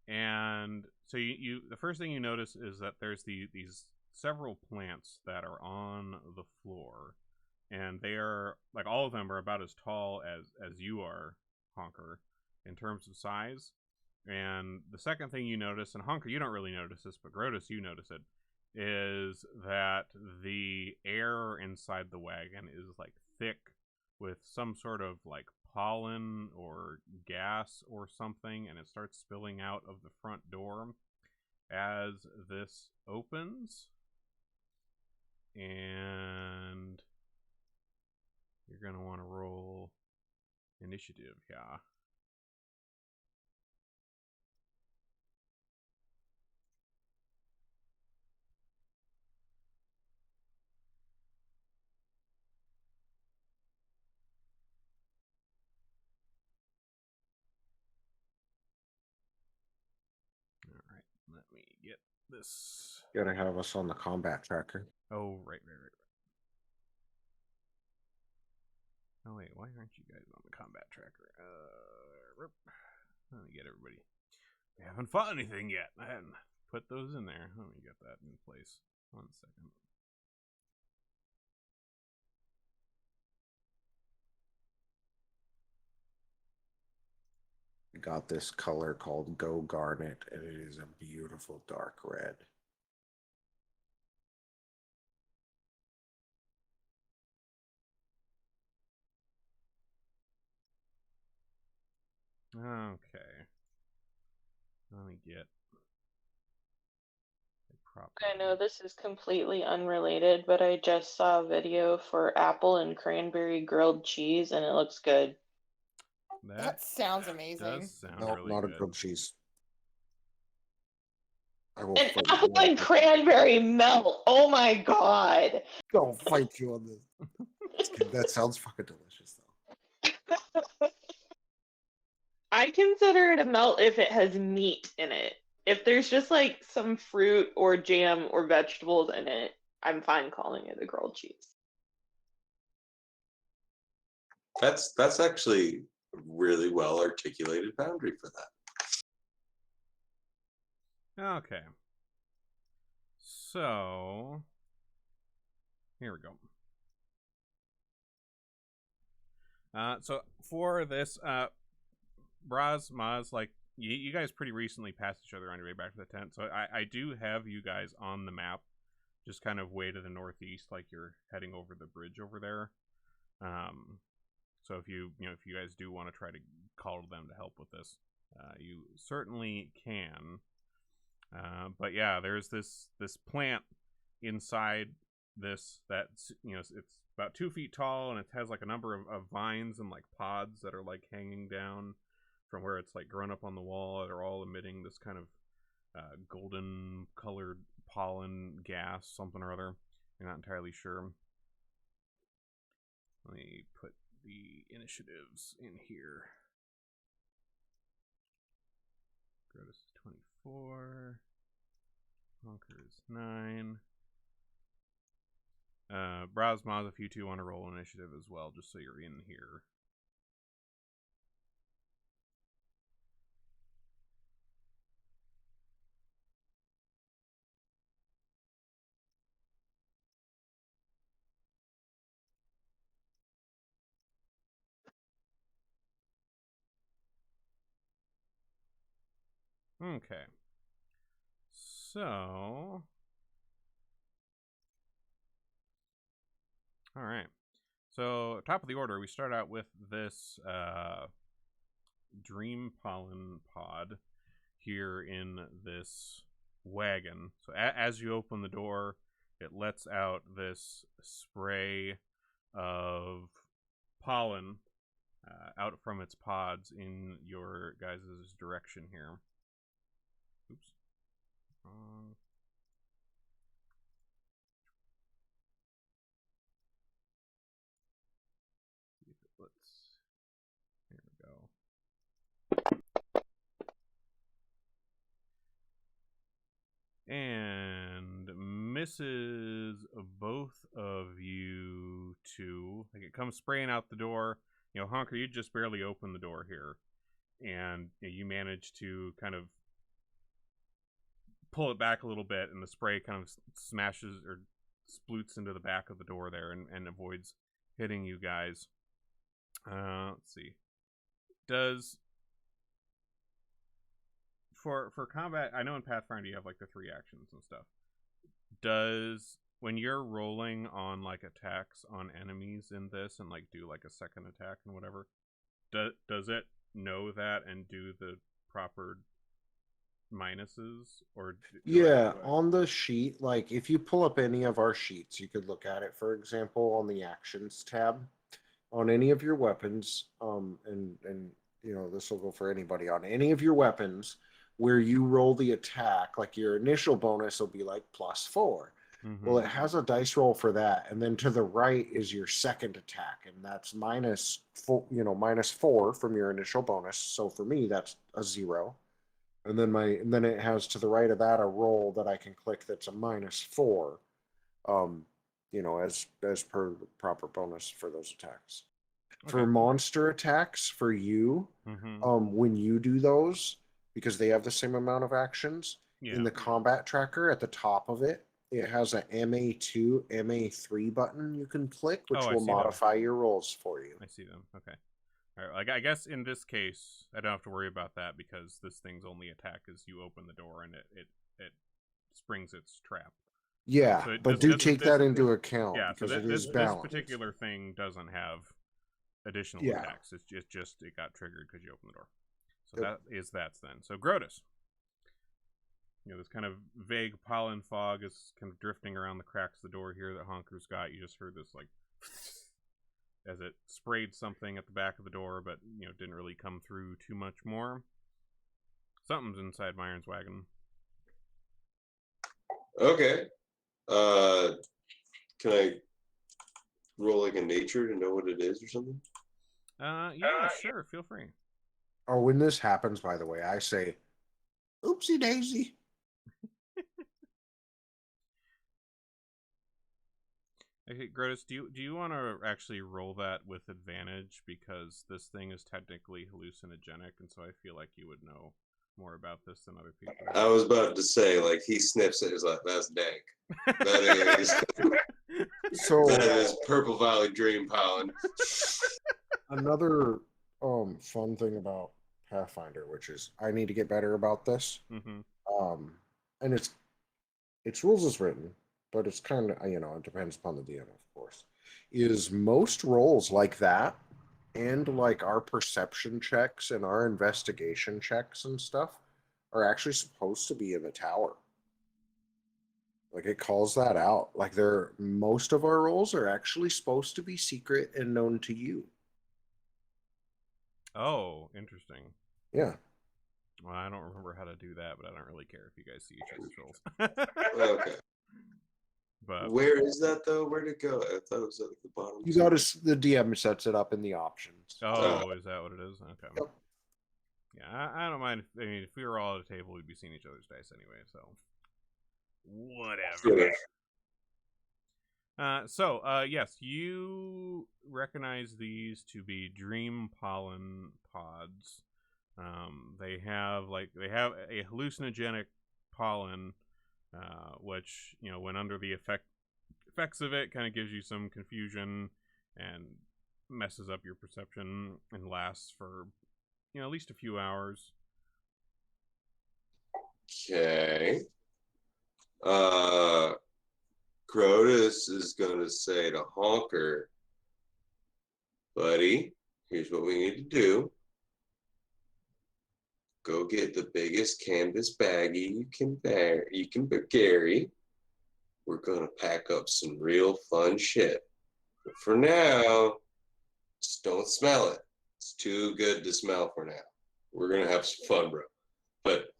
S2: and so you the first thing you notice is that there's these several plants that are on the floor, and they are like all of them are about as tall as you are, Honker, in terms of size. And the second thing you notice, and Honker, you don't really notice this, but Grotus, you notice it, is that the air inside the wagon is like thick with some sort of like pollen or gas or something, and it starts spilling out of the front door as this opens. And you're going to want to roll initiative, yeah. All right, let me get this.
S1: Gotta have us on the combat tracker.
S2: Oh, right. Oh, wait, why aren't you guys on the combat tracker? Let me get everybody. We haven't fought anything yet. I hadn't put those in there. Let me get that in place. 1 second.
S1: Got this color called Go Garnet, and it is a beautiful dark red.
S2: Okay. Let me get a prop.
S3: I know this is completely unrelated, but I just saw a video for apple and cranberry grilled cheese, and it looks good.
S5: That sounds
S2: does
S5: amazing.
S2: sound
S1: No,
S2: really
S1: not a
S2: good.
S1: grilled cheese. I will
S3: An
S1: fight
S3: apple
S1: you.
S3: and cranberry melt. Oh my god.
S1: I'll fight you on this. That sounds fucking delicious, though.
S3: I consider it a melt if it has meat in it. If there's just like some fruit or jam or vegetables in it, I'm fine calling it a grilled cheese.
S4: That's actually a really well articulated boundary for that.
S2: Okay. So, here we go. So for this, Braz, Maz, like you guys pretty recently passed each other on your way back to the tent, so I do have you guys on the map, just kind of way to the northeast, like you're heading over the bridge over there. So if you guys do want to try to call them to help with this, you certainly can. But yeah, there's this plant inside this that's it's about 2 feet tall, and it has like a number of vines and like pods that are like hanging down from where it's like grown up on the wall that are all emitting this kind of golden colored pollen gas, something or other. I'm not entirely sure. Let me put the initiatives in here. Grotus is 24. Honker is 9. Brasmaz, if you two want to roll initiative as well, just so you're in here. Okay. So, all right. So, top of the order, we start out with this dream pollen pod here in this wagon. So, as you open the door, it lets out this spray of pollen out from its pods in your guys' direction here. Oops. Wrong. misses both of you two. Like it comes spraying out the door. Honker, you just barely open the door here, and you manage to kind of pull it back a little bit, and the spray kind of smashes or sploots into the back of the door there and avoids hitting you guys. Let's see. Does for combat, I know in Pathfinder you have like the 3 actions and stuff. Does when you're rolling on like attacks on enemies in this and like do like a second attack and whatever, does it know that and do the proper minuses or
S1: yeah, on the sheet, like if you pull up any of our sheets, you could look at it, for example, on the actions tab on any of your weapons, and this will go for anybody on any of your weapons where you roll the attack, like your initial bonus will be like +4. Well, it has a dice roll for that, and then to the right is your second attack, and that's -4 from your initial bonus. So for me, that's a 0. And then it has to the right of that a roll that I can click that's a -4, as per the proper bonus for those attacks. Okay. For monster attacks, for you, when you do those, because they have the same amount of actions, in the combat tracker at the top of it, it has a MA2, MA3 button you can click, which will modify your rolls for you.
S2: I see them. Okay. All right. Like I guess in this case, I don't have to worry about that because this thing's only attack is you open the door and it springs its trap.
S1: Yeah, so but do take that into account because it is balanced.
S2: This particular thing doesn't have additional attacks. It's just it got triggered because you opened the door. So that's then. So Grotus. This kind of vague pollen fog is kind of drifting around the cracks of the door here that Honker's got. You just heard this like as it sprayed something at the back of the door, but didn't really come through too much more. Something's inside Myron's wagon.
S4: Okay. Can I roll like a nature to know what it is or something?
S2: Yeah, sure. Feel free.
S1: Oh, when this happens, by the way, I say, "Oopsie daisy."
S2: Okay, Grotus, do you want to actually roll that with advantage because this thing is technically hallucinogenic, and so I feel like you would know more about this than other people.
S4: I was about to say, like, he sniffs it, is like, that's dank. That is that is Purple Valley Dream pollen.
S1: Another fun thing about Pathfinder, which is I need to get better about this. And it's rules as written, but it's kind of it depends upon the DM, of course. Is most rolls like that, and like our perception checks and our investigation checks and stuff, are actually supposed to be in the tower. Like it calls that out. Like most of our rolls are actually supposed to be secret and known to you.
S2: Oh, interesting.
S1: Yeah.
S2: Well, I don't remember how to do that, but I don't really care if you guys see each other's rolls.
S4: Okay. But where is that though? Where'd it go? I thought it was at the bottom.
S1: You got the DM sets it up in the options.
S2: Oh, is that what it is? Okay. Yep. Yeah, I don't mind. I mean, if we were all at a table, we'd be seeing each other's dice anyway, so whatever. Yes, you recognize these to be dream pollen pods. They have a hallucinogenic pollen, which when under the effects of it, kind of gives you some confusion and messes up your perception and lasts for at least a few hours.
S4: Okay. Crotus is going to say to Honker, buddy, here's what we need to do. Go get the biggest canvas baggie you can carry. We're going to pack up some real fun shit. But for now, just don't smell it. It's too good to smell for now. We're going to have some fun, bro. But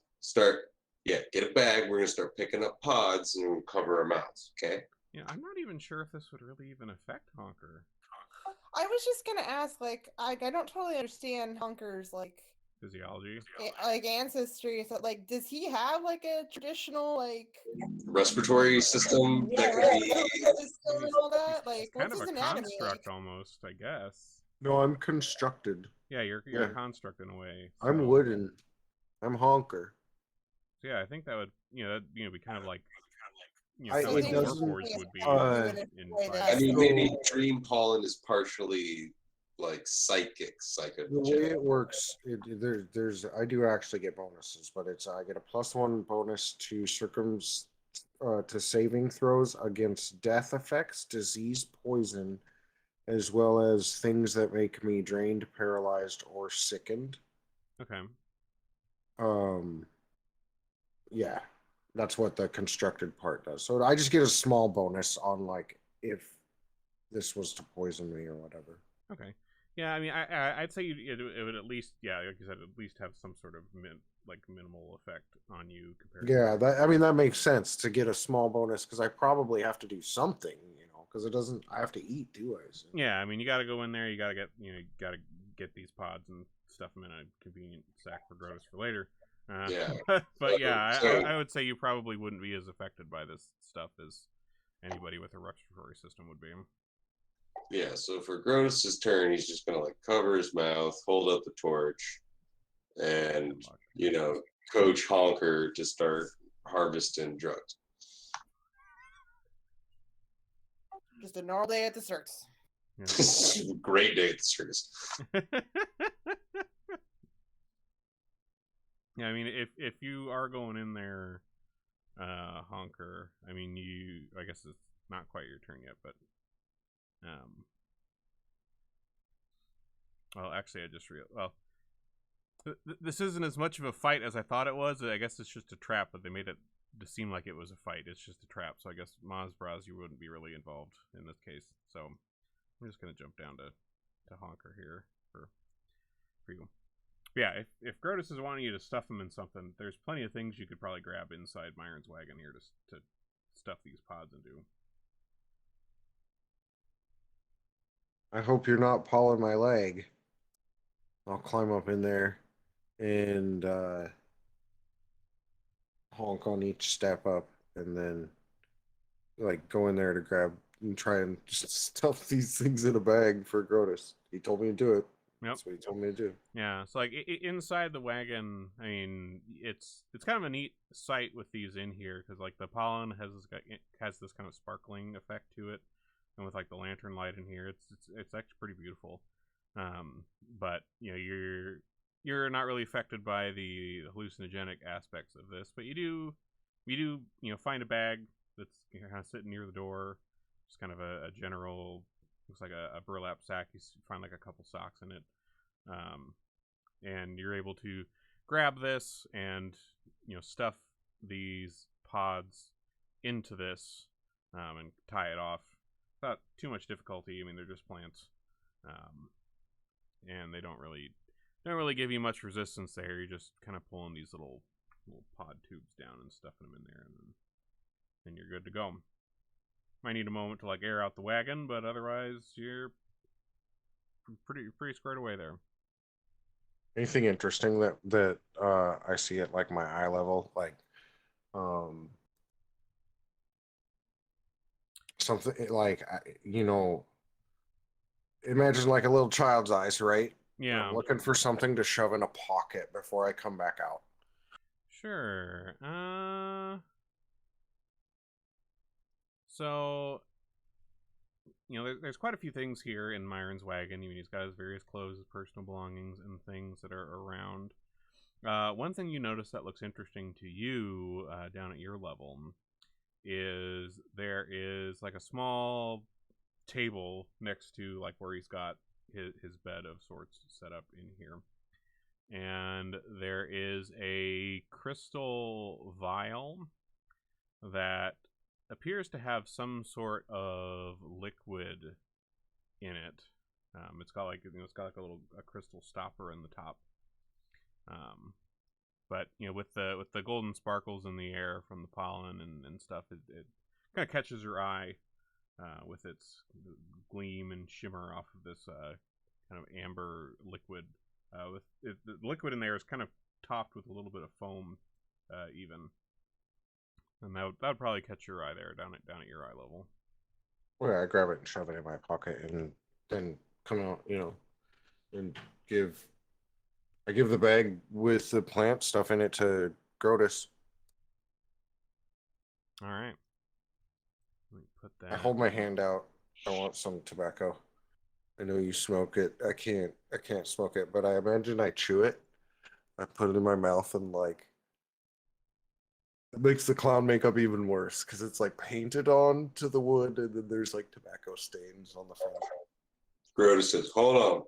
S4: get a bag. We're going to start picking up pods and we'll cover our mouths, okay?
S2: Yeah, I'm not even sure if this would really even affect Honker.
S5: I was just going to ask, I don't totally understand Honker's,
S2: physiology.
S5: Like ancestry. So, like, does he have like a traditional like
S4: Respiratory system that could be.
S5: system and all that? Like,
S2: Kind
S5: what's
S2: of
S5: his
S2: a
S5: anatomy
S2: construct
S5: like?
S2: almost, I guess.
S1: No, I'm constructed.
S2: Yeah, you're
S1: Yeah.
S2: a construct in a way.
S1: I'm
S2: so-
S1: wooden. I'm honker.
S2: So yeah, I think that would be kind of like
S1: I-
S2: kind of
S1: it
S2: like
S1: doesn't-
S2: Warforged would be in
S5: way
S2: Fire.
S5: that-
S4: I mean,
S1: So-
S4: maybe dream pollen is partially like
S1: The way
S4: psychogenic.
S1: it works, there's I do actually get bonuses, but it's I get a +1 bonus to to saving throws against death effects, disease, poison, as well as things that make me drained, paralyzed, or sickened.
S2: Okay.
S1: Yeah, that's what the constructed part does. So I just get a small bonus on like if this was to poison me or whatever.
S2: Okay. Yeah, I mean, I'd say it would at least, like you said, at least have some sort of minimal effect on you compared.
S1: Yeah, that makes sense to get a small bonus because I probably have to do something, because it doesn't. I have to eat, do I? So.
S2: Yeah, I mean, you got to go in there. You got to get, get these pods and stuff them in a convenient sack for Grotus for later.
S4: Yeah.
S2: But yeah,
S4: So-
S2: I would say you probably wouldn't be as affected by this stuff as anybody with a respiratory system would be.
S4: Yeah, so for Grotus's turn, he's just gonna like cover his mouth, hold up the torch, and coach Honker to start harvesting drugs.
S5: Just a normal day at the circus.
S2: Yeah.
S4: Great day at the circus.
S2: Yeah, I mean, if you are going in there, Honker, I mean, I guess it's not quite your turn yet, but, well, actually, I just this isn't as much of a fight as I thought it was. I guess it's just a trap, but they made it to seem like it was a fight. It's just a trap, so I guess Mazbraz, you wouldn't be really involved in this case. So I'm just gonna jump down to Honker here for you. Yeah, if Grotus is wanting you to stuff him in something, there's plenty of things you could probably grab inside Myron's wagon here to stuff these pods into.
S1: I hope you're not pawing my leg. I'll climb up in there and honk on each step up, and then like go in there to grab and try and just stuff these things in a bag for Grotus. He told me to do it.
S2: Yep.
S1: That's what he told me to do.
S2: Yeah, so like inside the wagon, I mean, it's kind of a neat sight with these in here because like the pollen has this kind of sparkling effect to it, and with like the lantern light in here, it's actually pretty beautiful. But you're not really affected by the hallucinogenic aspects of this, but you do find a bag that's kind of sitting near the door, just kind of a general. Looks like a burlap sack. You find like a couple socks in it. And you're able to grab this and, stuff these pods into this and tie it off without too much difficulty. I mean, they're just plants. And they don't really give you much resistance there. You're just kind of pulling these little pod tubes down and stuffing them in there, and then you're good to go. Might need a moment to like air out the wagon, but otherwise you're pretty squared away there.
S1: Anything interesting that I see at like my eye level, like something like imagine like a little child's eyes, right?
S2: Yeah.
S1: I'm looking for something to shove in a pocket before I come back out.
S2: Sure. So, there's quite a few things here in Myron's wagon. I mean, he's got his various clothes, his personal belongings, and things that are around. One thing you notice that looks interesting to you down at your level is there is like a small table next to like where he's got his bed of sorts set up in here. And there is a crystal vial that appears to have some sort of liquid in it. It's got like a crystal stopper in the top. But with the golden sparkles in the air from the pollen and stuff, it kind of catches your eye with its gleam and shimmer off of this kind of amber liquid the liquid in there is kind of topped with a little bit of foam, even, and that would probably catch your eye there, down at your eye level.
S1: Well, I grab it and shove it in my pocket, and then come out, and I give the bag with the plant stuff in it to Grotus.
S2: All right. Let me put that.
S1: I hold my hand out. I want some tobacco. I know you smoke it. I can't smoke it, but I imagine I chew it. I put it in my mouth, and like it makes the clown makeup even worse because it's like painted on to the wood, and then there's like tobacco stains on the front.
S4: Grotus says, "Hold on,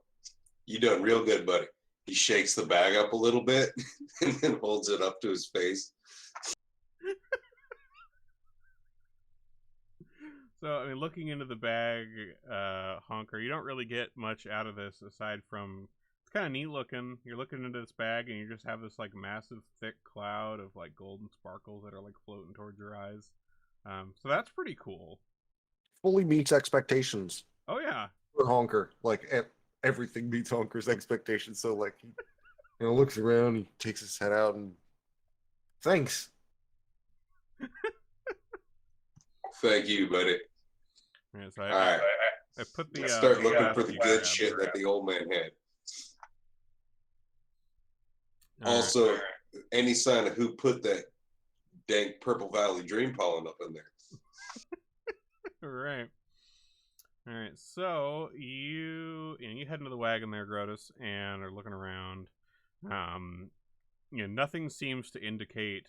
S4: you done real good, buddy." He shakes the bag up a little bit and then holds it up to his face.
S2: So, I mean, looking into the bag, Honker, you don't really get much out of this aside from it's kind of neat looking. You're looking into this bag and you just have this like massive thick cloud of like golden sparkles that are like floating towards your eyes. So that's pretty cool.
S1: Fully meets expectations.
S2: Oh yeah,
S1: for Honker, like everything meets Honker's expectations. So like he looks around, he takes his head out, and thanks.
S4: Thank you, buddy.
S2: Yeah, so
S4: All right.
S2: I put the
S4: Start looking for the good
S2: grab.
S4: shit that the old man had.
S2: All
S4: Also, any sign of who put that dank Purple Valley dream pollen up in there?
S2: Right. All right. So you head into the wagon there, Grotus, and are looking around. Nothing seems to indicate,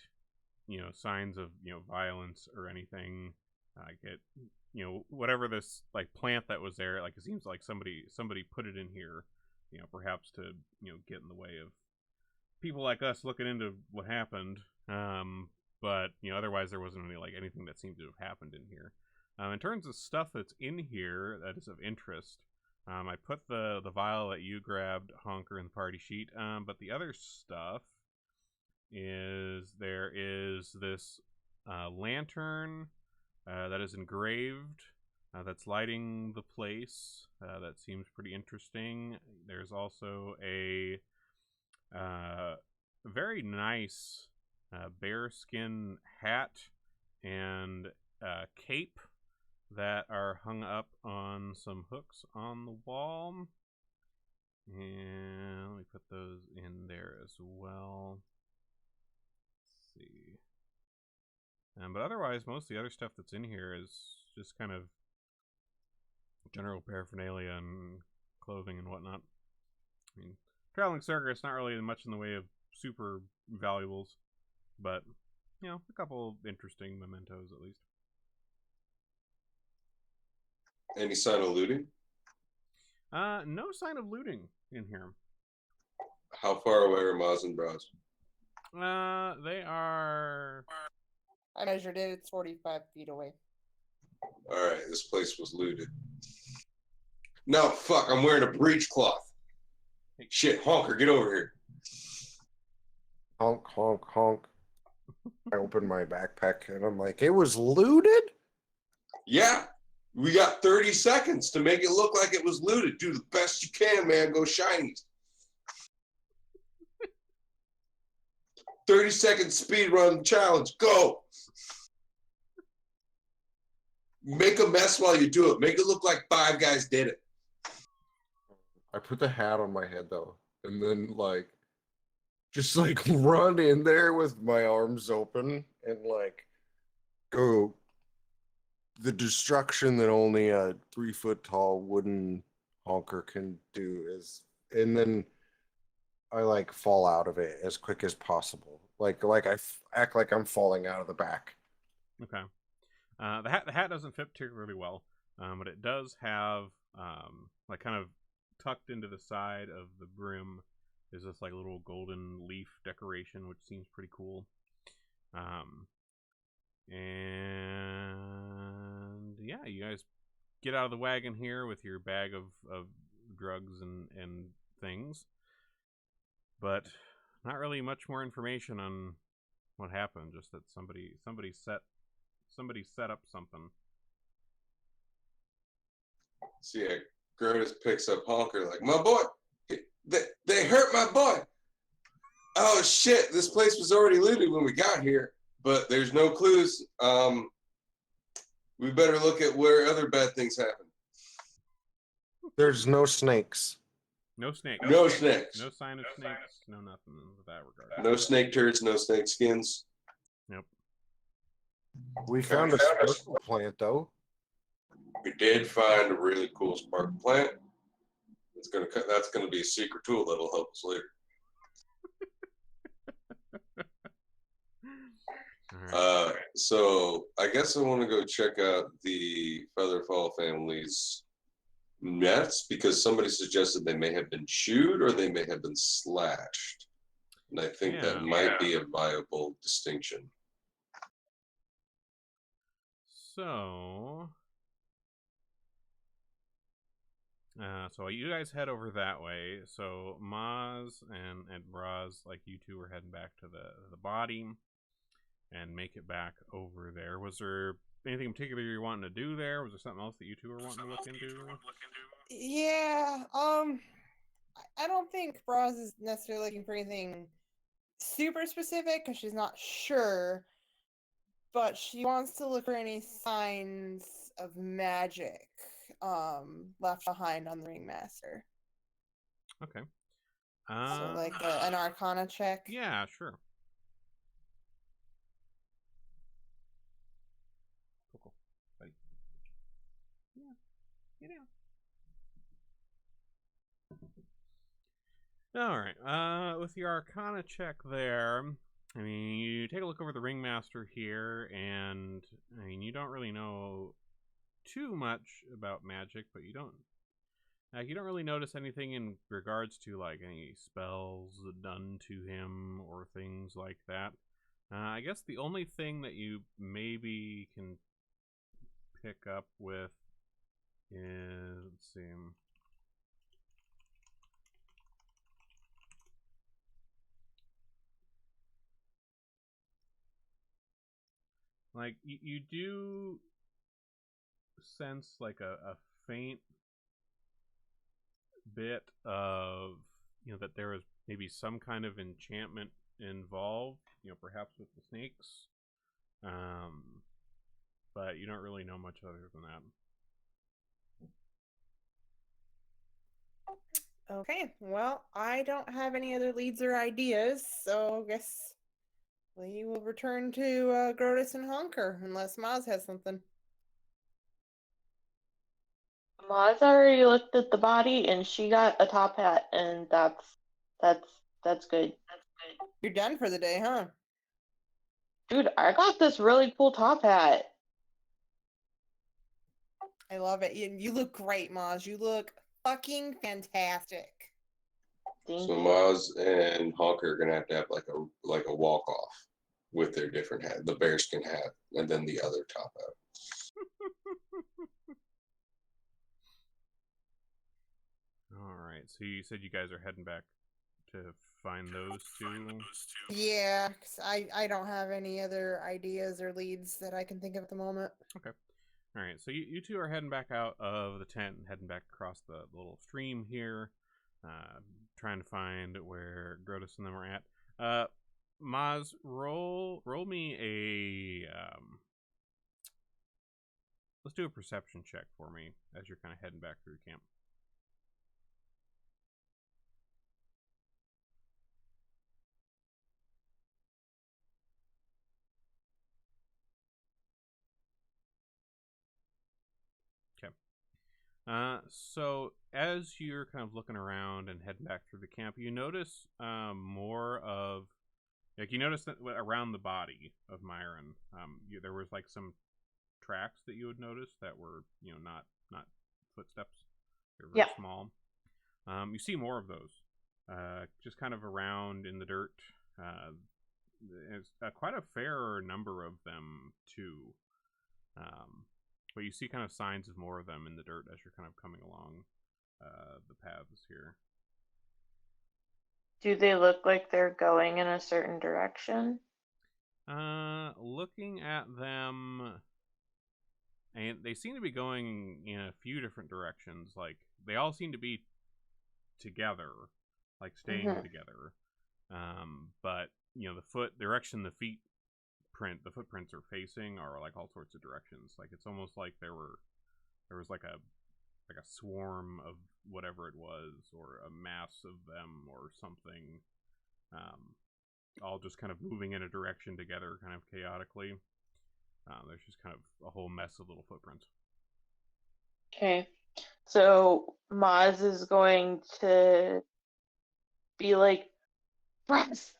S2: signs of violence or anything. Whatever this like plant that was there, like it seems like somebody put it in here, perhaps to get in the way of people like us looking into what happened. But otherwise there wasn't anything that seemed to have happened in here. In terms of stuff that's in here that is of interest, I put the vial that you grabbed, Honker, in the party sheet. But the other stuff is there is this lantern that is engraved that's lighting the place. That seems pretty interesting. There's also a very nice bearskin hat and cape that are hung up on some hooks on the wall. And let me put those in there as well. Let's see. But otherwise, most of the other stuff that's in here is just kind of general paraphernalia and clothing and whatnot. I mean, traveling circus, not really much in the way of super valuables, but, a couple of interesting mementos at least.
S4: Any sign of looting?
S2: No sign of looting in here.
S4: How far away are Maz and Braz?
S2: They are...
S5: I measured it. It's 45 feet away.
S4: All right, this place was looted. No, fuck, I'm wearing a breechcloth. Shit, Honker, get over here.
S1: Honk, honk, honk. I open my backpack and I'm like, it was looted?
S4: Yeah, we got 30 seconds to make it look like it was looted. Do the best you can, man. Go shinies. 30-second speed run challenge. Go. Make a mess while you do it. Make it look like 5 guys did it.
S1: I put the hat on my head though, and then just run in there with my arms open and go the destruction that only a 3-foot tall wooden honker can do is, and then I fall out of it as quick as possible. I act like I'm falling out of the back.
S2: Okay. The hat doesn't fit particularly well, but it does have kind of tucked into the side of the brim is this little golden leaf decoration, which seems pretty cool. And yeah, you guys get out of the wagon here with your bag of drugs and things, but not really much more information on what happened. Just that somebody set up something.
S4: So yeah, Grotus picks up Honker like, my boy, They hurt my boy. Oh shit! This place was already looted when we got here, but there's no clues. We better look at where other bad things happen.
S1: There's no snakes.
S2: No snakes.
S4: No snakes.
S2: No sign of snakes. No nothing in that regard.
S4: No snake turds. No snake skins.
S2: Nope.
S1: We found a sparkle plant, though.
S4: We did find a really cool spark plant. That's gonna be a secret tool that'll help us later.
S2: All right.
S4: So I guess I want to go check out the Featherfall family's nets because somebody suggested they may have been chewed or they may have been slashed, and I think that might be a viable distinction.
S2: So you guys head over that way. So Maz and Braz, like you two, were heading back to the body and make it back over there. Was there anything in particular you're wanting to do there? Was there something else that you two were wanting to look into?
S5: Yeah. I don't think Braz is necessarily looking for anything super specific because she's not sure, but she wants to look for any signs of magic left behind on the Ringmaster.
S2: Okay.
S5: So like an Arcana check.
S2: Yeah, sure. Cool. Buddy. Yeah. Get out. All right. With your Arcana check there, I mean, you take a look over the Ringmaster here, and I mean, you don't really know too much about magic, but you don't really notice anything in regards to like any spells done to him or things like that. I guess the only thing that you maybe can pick up with is, let's see. Like, you do sense like a faint bit of, that there is maybe some kind of enchantment involved, perhaps with the snakes. But you don't really know much other than that.
S5: Okay, well, I don't have any other leads or ideas, so I guess we will return to Grotus and Honker, unless Maz has something.
S3: Maz already looked at the body, and she got a top hat, and that's good.
S5: You're done for the day, huh?
S3: Dude, I got this really cool top hat.
S5: I love it. You look great, Maz. You look fucking fantastic.
S3: Thank
S4: So
S3: you.
S4: Maz and Honker are gonna have to have like a walk off with their different hat, the bearskin hat, and then the other top hat.
S2: All right. So you said you guys are heading back to find those two?
S5: Yeah, 'cause I don't have any other ideas or leads that I can think of at the moment.
S2: Okay. All right. So you two are heading back out of the tent and heading back across the little stream here, trying to find where Grotus and them are at. Maz, roll me a let's do a perception check for me as you're kind of heading back through camp. So as you're kind of looking around and heading back through the camp, you notice more of, like, you notice that around the body of Myron, there was like some tracks that you would notice that were, not footsteps. They're very small. You see more of those, just kind of around in the dirt. There's quite a fair number of them too. But you see kind of signs of more of them in the dirt as you're kind of coming along the paths here.
S3: Do they look like they're going in a certain direction?
S2: Looking at them, and they seem to be going in a few different directions. Like, they all seem to be together, like staying together. But the direction the footprints are facing are like all sorts of directions. Like it's almost like there was like a swarm of whatever it was, or a mass of them, or something, all just kind of moving in a direction together, kind of chaotically. There's just kind of a whole mess of little footprints.
S3: Okay, so Maz is going to be like, Bryce,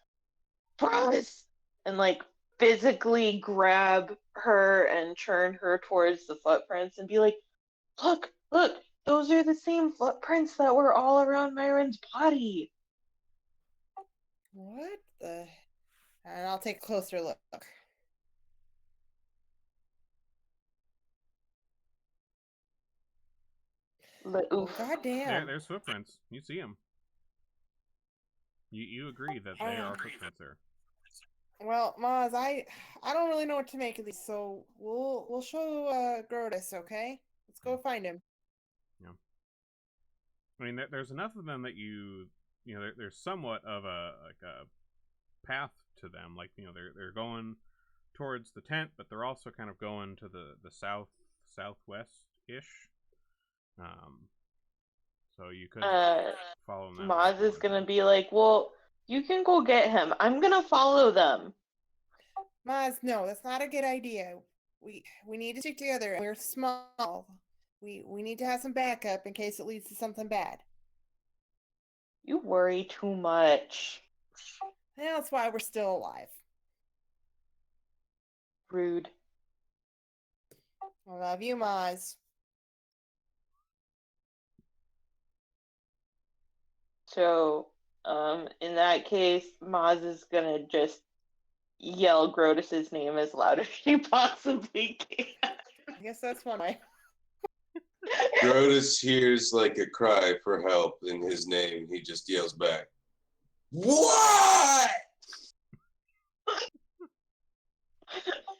S3: and like physically grab her and turn her towards the footprints and be like, look, those are the same footprints that were all around Myron's body.
S5: What the? And I'll take a closer look. Oh, goddamn.
S2: There's footprints. You see them. You agree that there are footprints there.
S5: Well, Maz, I don't really know what to make of these, so we'll show Grotus, okay? Let's go find him.
S2: Yeah. I mean, there's enough of them that there's somewhat of a path to them. Like they're going towards the tent, but they're also kind of going to the southwest ish. So you could follow them.
S3: Maz is gonna be like, well, you can go get him. I'm gonna follow them.
S5: Maz, no, that's not a good idea. We need to stick together. We're small. We need to have some backup in case it leads to something bad.
S3: You worry too much.
S5: That's why we're still alive.
S3: Rude.
S5: I love you, Maz.
S3: So, in that case, Maz is gonna just yell Grotus's name as loud as she possibly can.
S5: I guess that's one way.
S4: Grotus hears like a cry for help in his name. He just yells back, "What?"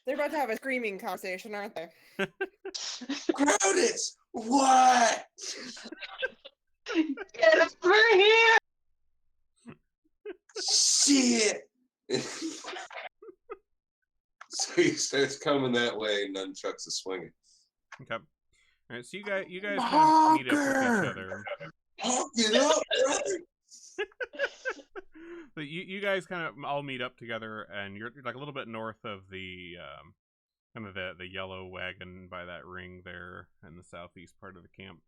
S5: They're about to have a screaming conversation, aren't they?
S4: Grotus, what?
S3: Get over here!
S4: Shit! So he starts coming that way, and nunchucks are swinging.
S2: Okay. All right. So you guys kind of meet up with each other.
S4: Get up, brother!
S2: So you guys kind of all meet up together, and you're like a little bit north of the kind of the yellow wagon by that ring there in the southeast part of the camp.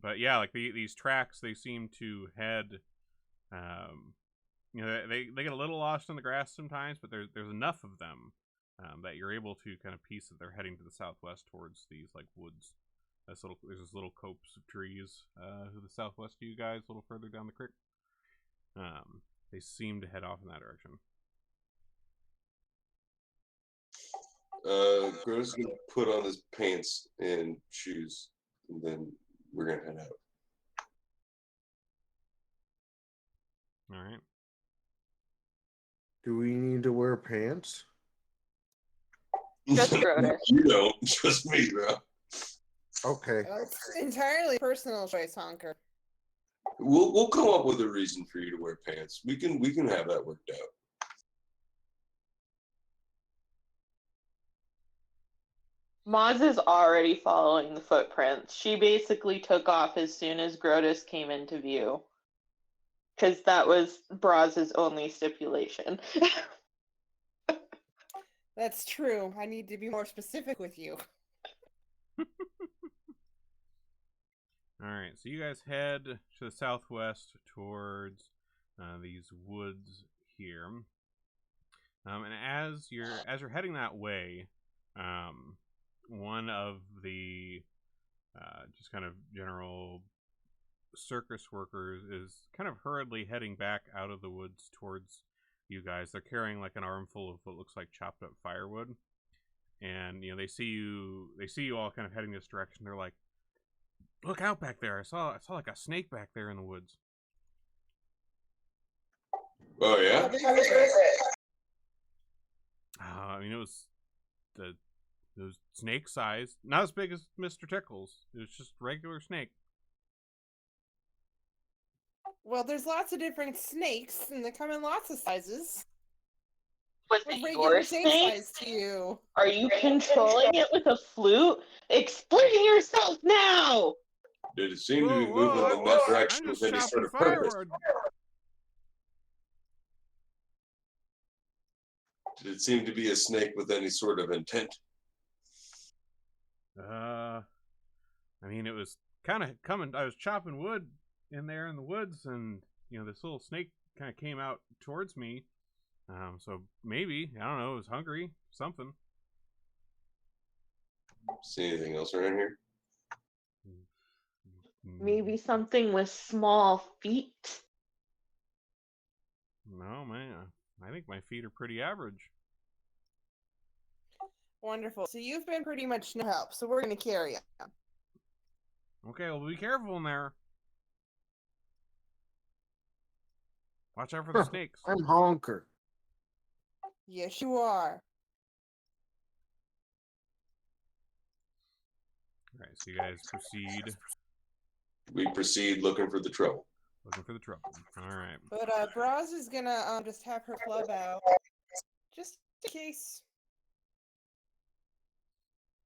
S2: But yeah, like these tracks, they seem to head. They get a little lost in the grass sometimes, but there's enough of them that you're able to kind of piece that they're heading to the southwest towards these like woods. There's this little copse of trees to the southwest of you guys, a little further down the creek. They seem to head off in that direction.
S4: Grotus is gonna put on his pants and shoes, and then we're gonna head out.
S2: All right.
S1: Do we need to wear pants?
S3: Just Grotus.
S4: You don't, just me, bro.
S1: Okay.
S5: It's entirely personal choice, Honker.
S4: We'll come up with a reason for you to wear pants. We can have that worked out.
S3: Maz is already following the footprints. She basically took off as soon as Grotus came into view. Because that was Braz's only stipulation.
S5: That's true. I need to be more specific with you.
S2: Alright, so you guys head to the southwest towards these woods here. And as you're heading that way, one of the just kind of general circus workers is kind of hurriedly heading back out of the woods towards you guys. They're carrying like an armful of what looks like chopped up firewood, and they see you all kind of heading this direction. They're like, "Look out back there! I saw like a snake back there in the woods."
S4: Oh yeah.
S2: I mean, it was snake size, not as big as Mr. Tickles. It was just regular snake.
S5: Well, there's lots of different snakes, and they come in lots of sizes.
S3: Was
S5: What's
S3: it
S5: regular
S3: your
S5: snake
S3: snake?
S5: size to you?
S3: Are you controlling it with a flute? Explain yourself now!
S4: Did it seem to
S2: Whoa,
S4: be moving
S2: whoa!
S4: in that
S2: I'm
S4: direction
S2: just
S4: with any sort
S2: chopping
S4: of purpose?
S2: firewood.
S4: Did it seem to be a snake with any sort of intent?
S2: I mean, it was kind of coming. I was chopping wood in there in the woods, and this little snake kind of came out towards me. So maybe, I don't know, it was hungry, something.
S4: See anything else around here?
S3: Maybe something with small feet?
S2: No, man. I think my feet are pretty average.
S5: Wonderful. So you've been pretty much no help, so we're going to carry you.
S2: Okay, well, be careful in there. Watch out for the snakes.
S1: I'm Honker.
S5: Yes, you are.
S2: Alright, so you guys proceed.
S4: We proceed looking for the trouble.
S2: Looking for the trouble. Alright.
S5: But Braz is going to just have her club out. Just in case.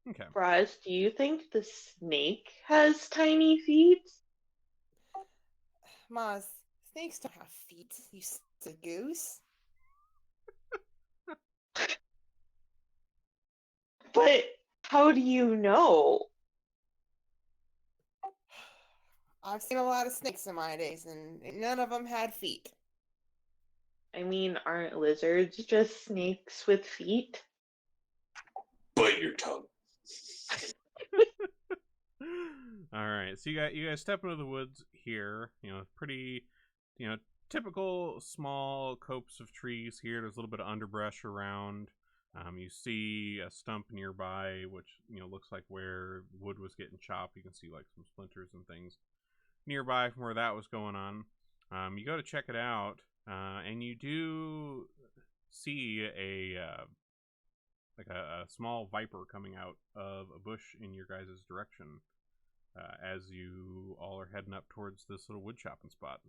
S2: Okay.
S3: Braz, do you think the snake has tiny feet?
S5: Maz, snakes don't have feet, you silly goose.
S3: But how do you know?
S5: I've seen a lot of snakes in my days, and none of them had feet.
S3: I mean, aren't lizards just snakes with feet?
S4: Bite your tongue.
S2: All right, so you guys step into the woods here. Pretty, typical small copse of trees here. There's a little bit of underbrush around. You see a stump nearby, which looks like where wood was getting chopped. You can see like some splinters and things nearby from where that was going on. You go to check it out, and you do see a small viper coming out of a bush in your guys' direction as you all are heading up towards this little wood chopping spot.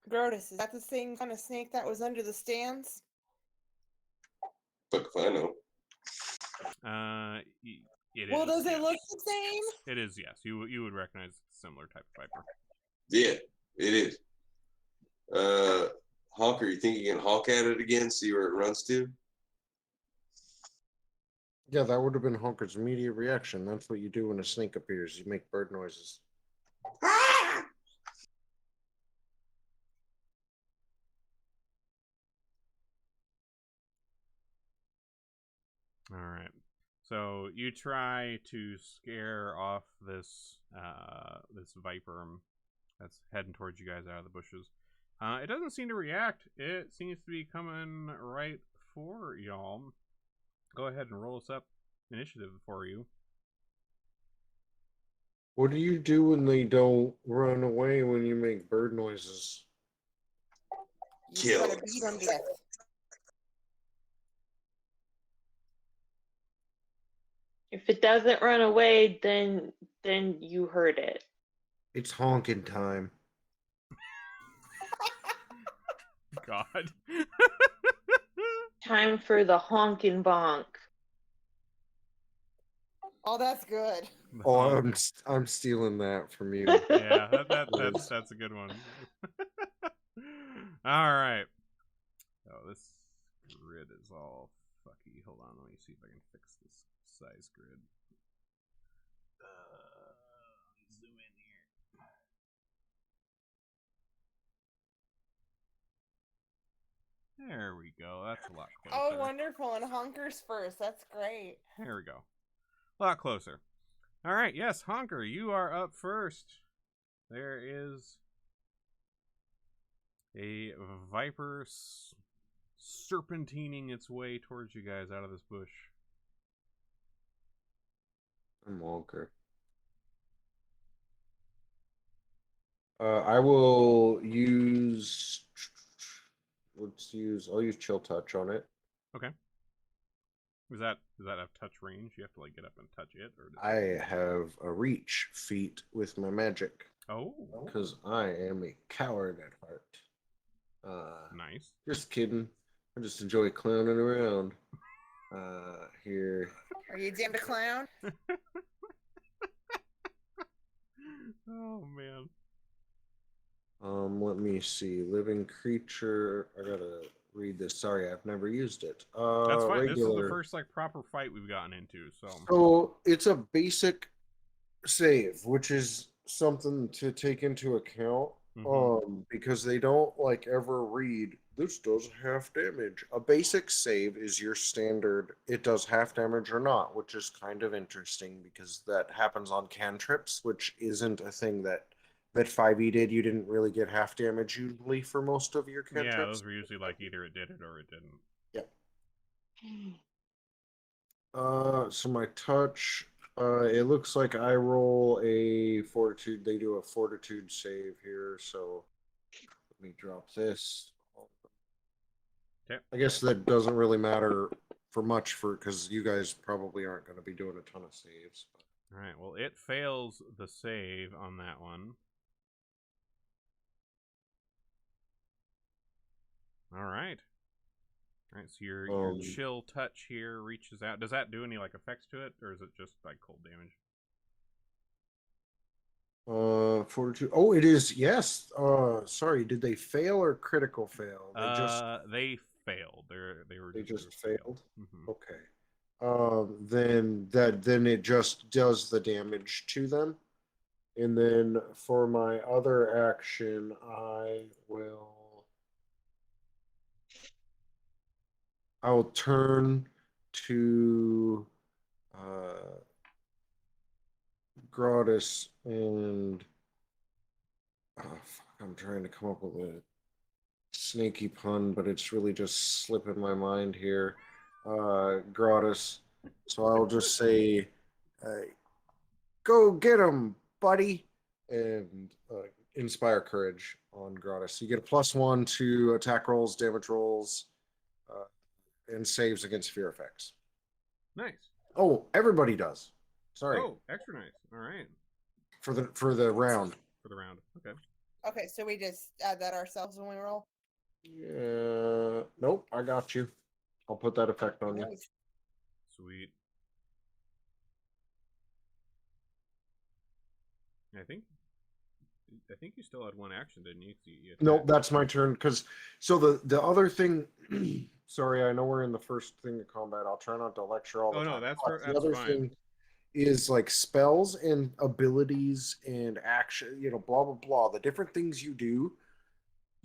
S5: Grotus, is that the same kind of snake that was under the stands?
S4: Fuck if I know.
S2: It
S5: Well,
S2: is,
S5: does it
S2: yes.
S5: look the same?
S2: It is, yes. You would recognize a similar type of viper.
S4: Yeah, it is. Honker, you think you can honk at it again, see where it runs to?
S1: Yeah, that would have been Honker's immediate reaction. That's what you do when a snake appears. You make bird noises.
S2: All right. So you try to scare off this this viper that's heading towards you guys out of the bushes. It doesn't seem to react. It seems to be coming right for y'all. Go ahead and roll us up initiative for you.
S1: What do you do when they don't run away when you make bird noises?
S5: You
S4: Kill.
S5: gotta beat them to death.
S3: If it doesn't run away, then you heard it.
S1: It's honking time.
S2: God.
S3: Time for the honkin' bonk.
S5: Oh, that's good.
S1: Oh, I'm stealing that from you.
S2: Yeah, that's a good one. All right. Oh, this grid is all fucky. Hold on, let me see if I can fix this size grid. Zoom in here. There we go. That's a lot closer.
S5: Oh, wonderful. And Honker's first. That's great.
S2: There we go. A lot closer. All right. Yes, Honker, you are up first. There is a viper serpentining its way towards you guys out of this bush.
S1: I'm Honker. I will use. I'll use chill touch on it.
S2: Okay. Does that have touch range? You have to like get up and touch it, or does
S1: I have a reach feat with my magic
S2: Oh,
S1: because I am a coward at heart.
S2: nice.
S1: Just kidding. I just enjoy clowning around. Here.
S5: Are you damned a clown?
S2: Oh man.
S1: Let me see. Living creature. I gotta read this. Sorry, I've never used it.
S2: That's fine.
S1: Regular.
S2: This is the first like proper fight we've gotten into, so.
S1: So it's a basic save, which is something to take into account. Because they don't like ever read this does half damage. A basic save is your standard, it does half damage or not, which is kind of interesting because that happens on cantrips, which isn't a thing that 5e did. You didn't really get half damage usually for most of your cantrips.
S2: Yeah, those were usually like either it did it or it didn't.
S1: Yep. So my touch, it looks like I roll a fortitude. They do a fortitude save here, so let me drop this.
S2: Okay.
S1: I guess that doesn't really matter for much because you guys probably aren't going to be doing a ton of saves.
S2: All right. Well, it fails the save on that one. All right. All right. So your chill touch here reaches out. Does that do any like effects to it, or is it just like cold damage?
S1: Fortitude. Oh, it is. Yes. Sorry. Did they fail or critical fail?
S2: They failed. They
S1: just failed.
S2: Mm-hmm.
S1: Okay. Then it just does the damage to them. And then for my other action, I'll turn to Gratis and I'm trying to come up with a snaky pun, but it's really just slipping my mind here. Gratis. So I'll just say, go get him, buddy, and inspire courage on Gratis. You get a +1 to attack rolls, damage rolls, and saves against fear effects.
S2: Nice.
S1: Oh, everybody does. Sorry.
S2: Oh, extra nice. All right.
S1: For the round.
S2: For the round. Okay.
S5: Okay, so we just add that ourselves when we roll?
S1: Yeah. Nope, I got you. I'll put that effect on you.
S2: Sweet. I think you still had one action, didn't you?
S1: Nope, that's my turn. So the other thing, sorry, I know we're in the first thing of combat. I'll try not to lecture all the time.
S2: No, that's
S1: the other
S2: fine.
S1: thing is like spells and abilities and action, blah blah blah. The different things you do.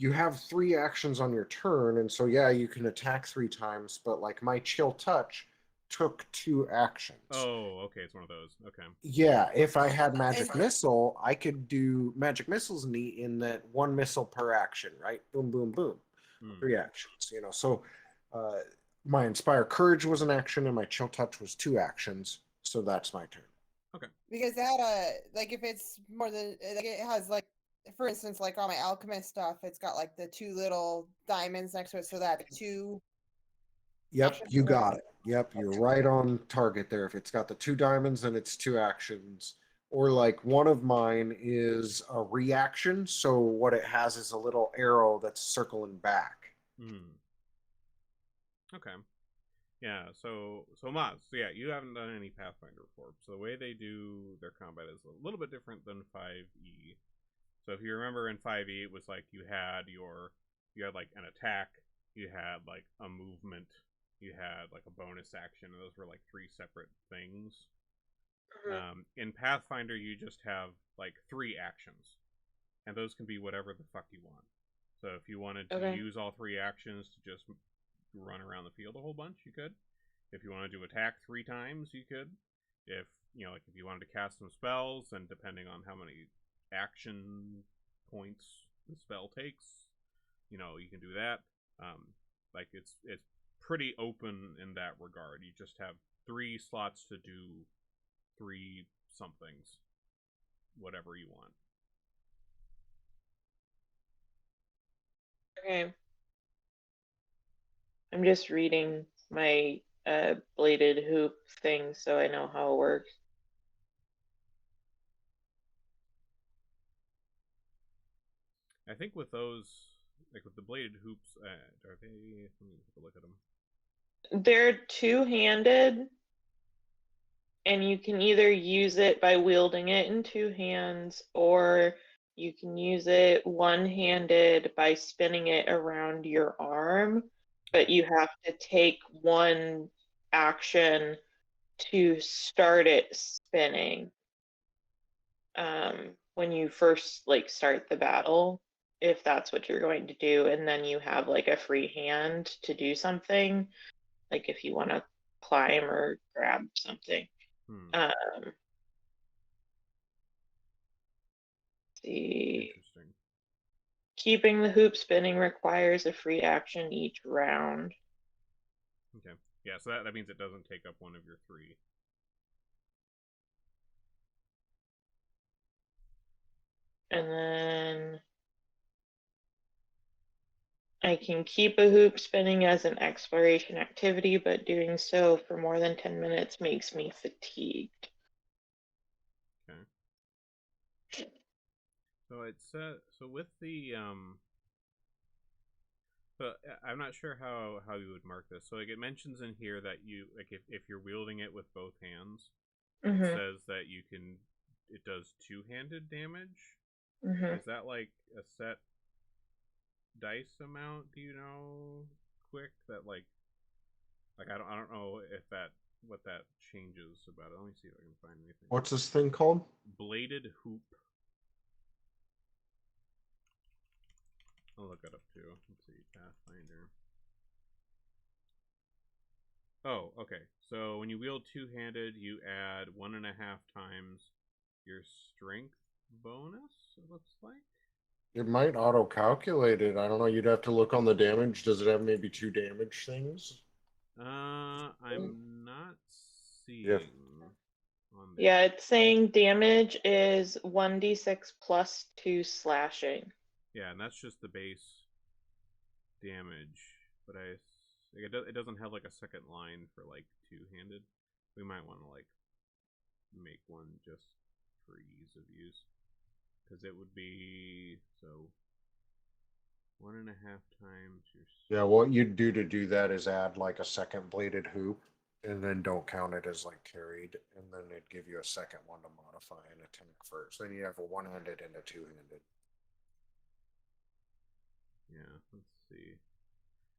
S1: You have 3 actions on your turn, and so yeah, you can attack 3 times, but like my chill touch took 2 actions.
S2: Oh, okay, it's one of those. Okay.
S1: Yeah, if I had magic missile, I could do magic missiles neat in that 1 missile per action, right? Boom, boom, boom. 3 actions, So my inspire courage was an action, and my chill touch was 2 actions. So that's my turn.
S2: Okay.
S5: Because that like if it's more than like it has like, for instance, like on my alchemist stuff, it's got like the 2 little diamonds next to it, so that 2.
S1: Yep, you got it. Yep, you're right on target there. If it's got the 2 diamonds, then it's 2 actions. Or like one of mine is a reaction, so what it has is a little arrow that's circling back.
S2: Okay. Yeah, so Maz, yeah, you haven't done any Pathfinder before. So the way they do their combat is a little bit different than 5e. So if you remember in 5e, it was like you had like an attack, you had like a movement, you had like a bonus action, and those were like 3 separate things. In Pathfinder, you just have like 3 actions, and those can be whatever the fuck you want. So if you wanted to use all 3 actions to just run around the field a whole bunch, you could. If you wanted to attack 3 times, you could. If like if you wanted to cast some spells, and depending on how many action points the spell takes, you can do that. Like it's pretty open in that regard. You just have 3 slots to do 3 somethings, whatever you want.
S3: Okay. I'm just reading my a bladed hoop thing, so I know how it works.
S2: I think with those, like with the bladed hoops, are they? Let me take a look at them.
S3: They're two-handed, and you can either use it by wielding it in two hands, or you can use it one-handed by spinning it around your arm, but you have to take one action to start it spinning. When you first like start the battle, if that's what you're going to do, and then you have like a free hand to do something, like if you want to climb or grab something.
S2: Interesting.
S3: Keeping the hoop spinning requires a free action each round.
S2: Okay. Yeah, so that means it doesn't take up one of your 3.
S3: And then I can keep a hoop spinning as an exploration activity, but doing so for more than 10 minutes makes me fatigued.
S2: Okay. So it's so with the so I'm not sure how you would mark this. So like it mentions in here that you like if you're wielding it with both hands, it says that it does two-handed damage. Is that like a set dice amount? Do you know quick that like I don't know if what that changes about it. Let me see if I can find anything.
S1: What's this thing called?
S2: Bladed hoop. I'll look it up too. Let's see, Pathfinder. Oh, okay. So when you wield two-handed, you add 1.5 times your strength bonus, it looks like.
S1: It might auto-calculate it. I don't know. You'd have to look on the damage. Does it have maybe 2 damage things?
S2: I'm not seeing
S1: Yeah.
S2: on there.
S3: Yeah, it's saying damage is 1d6 plus 2 slashing.
S2: Yeah, and that's just the base damage. But it doesn't have like a second line for like two-handed. We might want to like make one just for ease of use, because it would be so 1.5 times your.
S1: Yeah, what you'd do to do that is add like a second bladed hoop, and then don't count it as like carried, and then it'd give you a second one to modify and attack first. Then you have a one-handed and a two-handed.
S2: Yeah, let's see.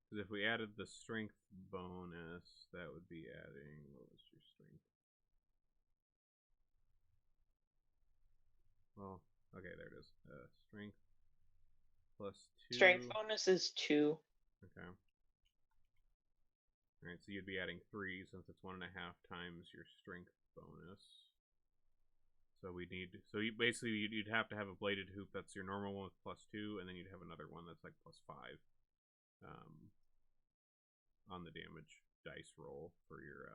S2: Because if we added the strength bonus, that would be adding. What was your strength? Well, okay, there it is. Strength plus 2.
S3: Strength bonus is 2.
S2: Okay. Alright, so you'd be adding 3 since it's 1.5 times your strength bonus. So you'd have to have a bladed hoop that's your normal one with plus 2, and then you'd have another one that's like plus 5 on the damage dice roll for your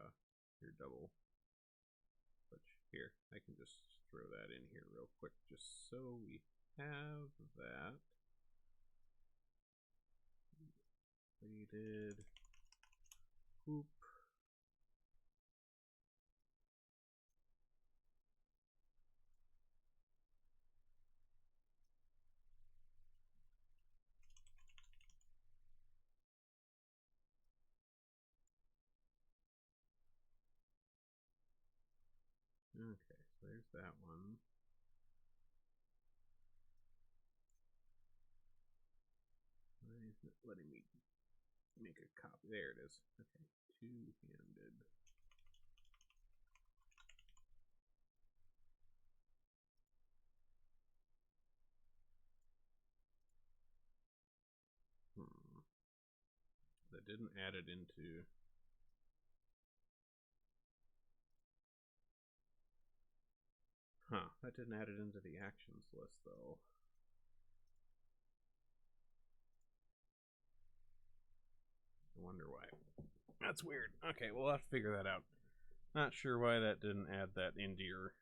S2: double. Which here, I can just throw that in here real quick just so we have that. Bladed hoop. Okay, so there's that one. Why isn't it letting me make a copy? There it is. Okay, two-handed. That didn't add it into. Huh, that didn't add it into the actions list, though. I wonder why. That's weird. Okay, we'll have to figure that out. Not sure why that didn't add that into your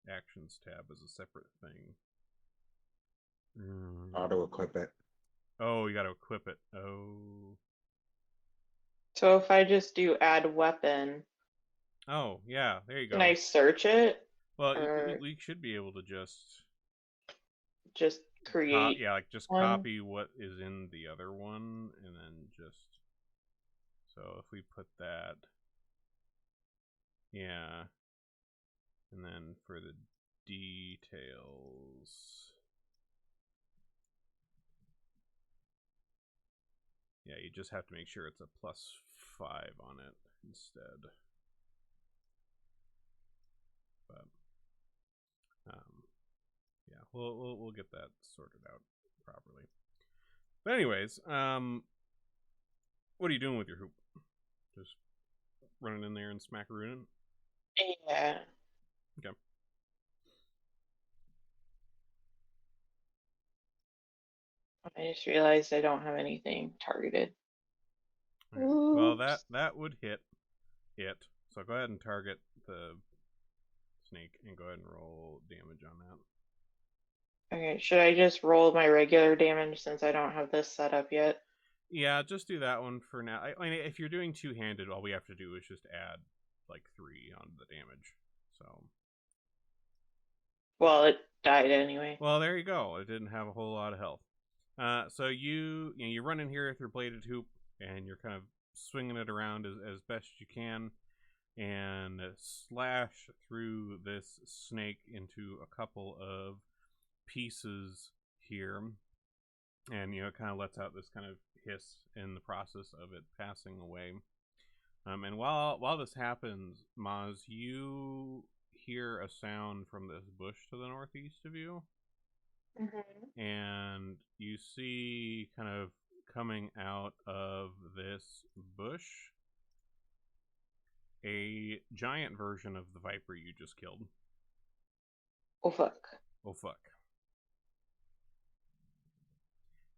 S2: actions tab as a separate thing.
S1: Auto-equip it.
S2: Oh, you gotta equip it. Oh.
S3: So if I just do add weapon,
S2: Oh, yeah, there you go.
S3: can I search it?
S2: Well,
S3: Or
S2: you should be able to just
S3: create
S2: just
S3: one?
S2: copy what is in the other one, and then just, so if we put that, yeah, and then for the details, yeah, you just have to make sure it's a +5 on it instead. But yeah, we'll get that sorted out properly. But anyways, what are you doing with your hoop? Just running in there and smackarooning?
S3: Yeah.
S2: Okay.
S3: I just realized I don't have anything targeted.
S2: Right. Well, that would hit. So go ahead and target the snake and go ahead and roll damage on that.
S3: Okay, should I just roll my regular damage since I don't have this set up yet?
S2: Yeah, just do that one for now. I mean, if you're doing two-handed, all we have to do is just add like 3 on the damage. So.
S3: Well, it died anyway.
S2: Well, there you go. It didn't have a whole lot of health. So you run in here with your bladed hoop, and you're kind of swinging it around as best you can, and slash through this snake into a couple of pieces here, and it kind of lets out this kind of hiss in the process of it passing away. And while this happens, Maz, you hear a sound from this bush to the northeast of you.
S3: Mm-hmm.
S2: And you see kind of coming out of this bush a giant version of the viper you just killed.
S3: Oh fuck.
S2: Oh fuck.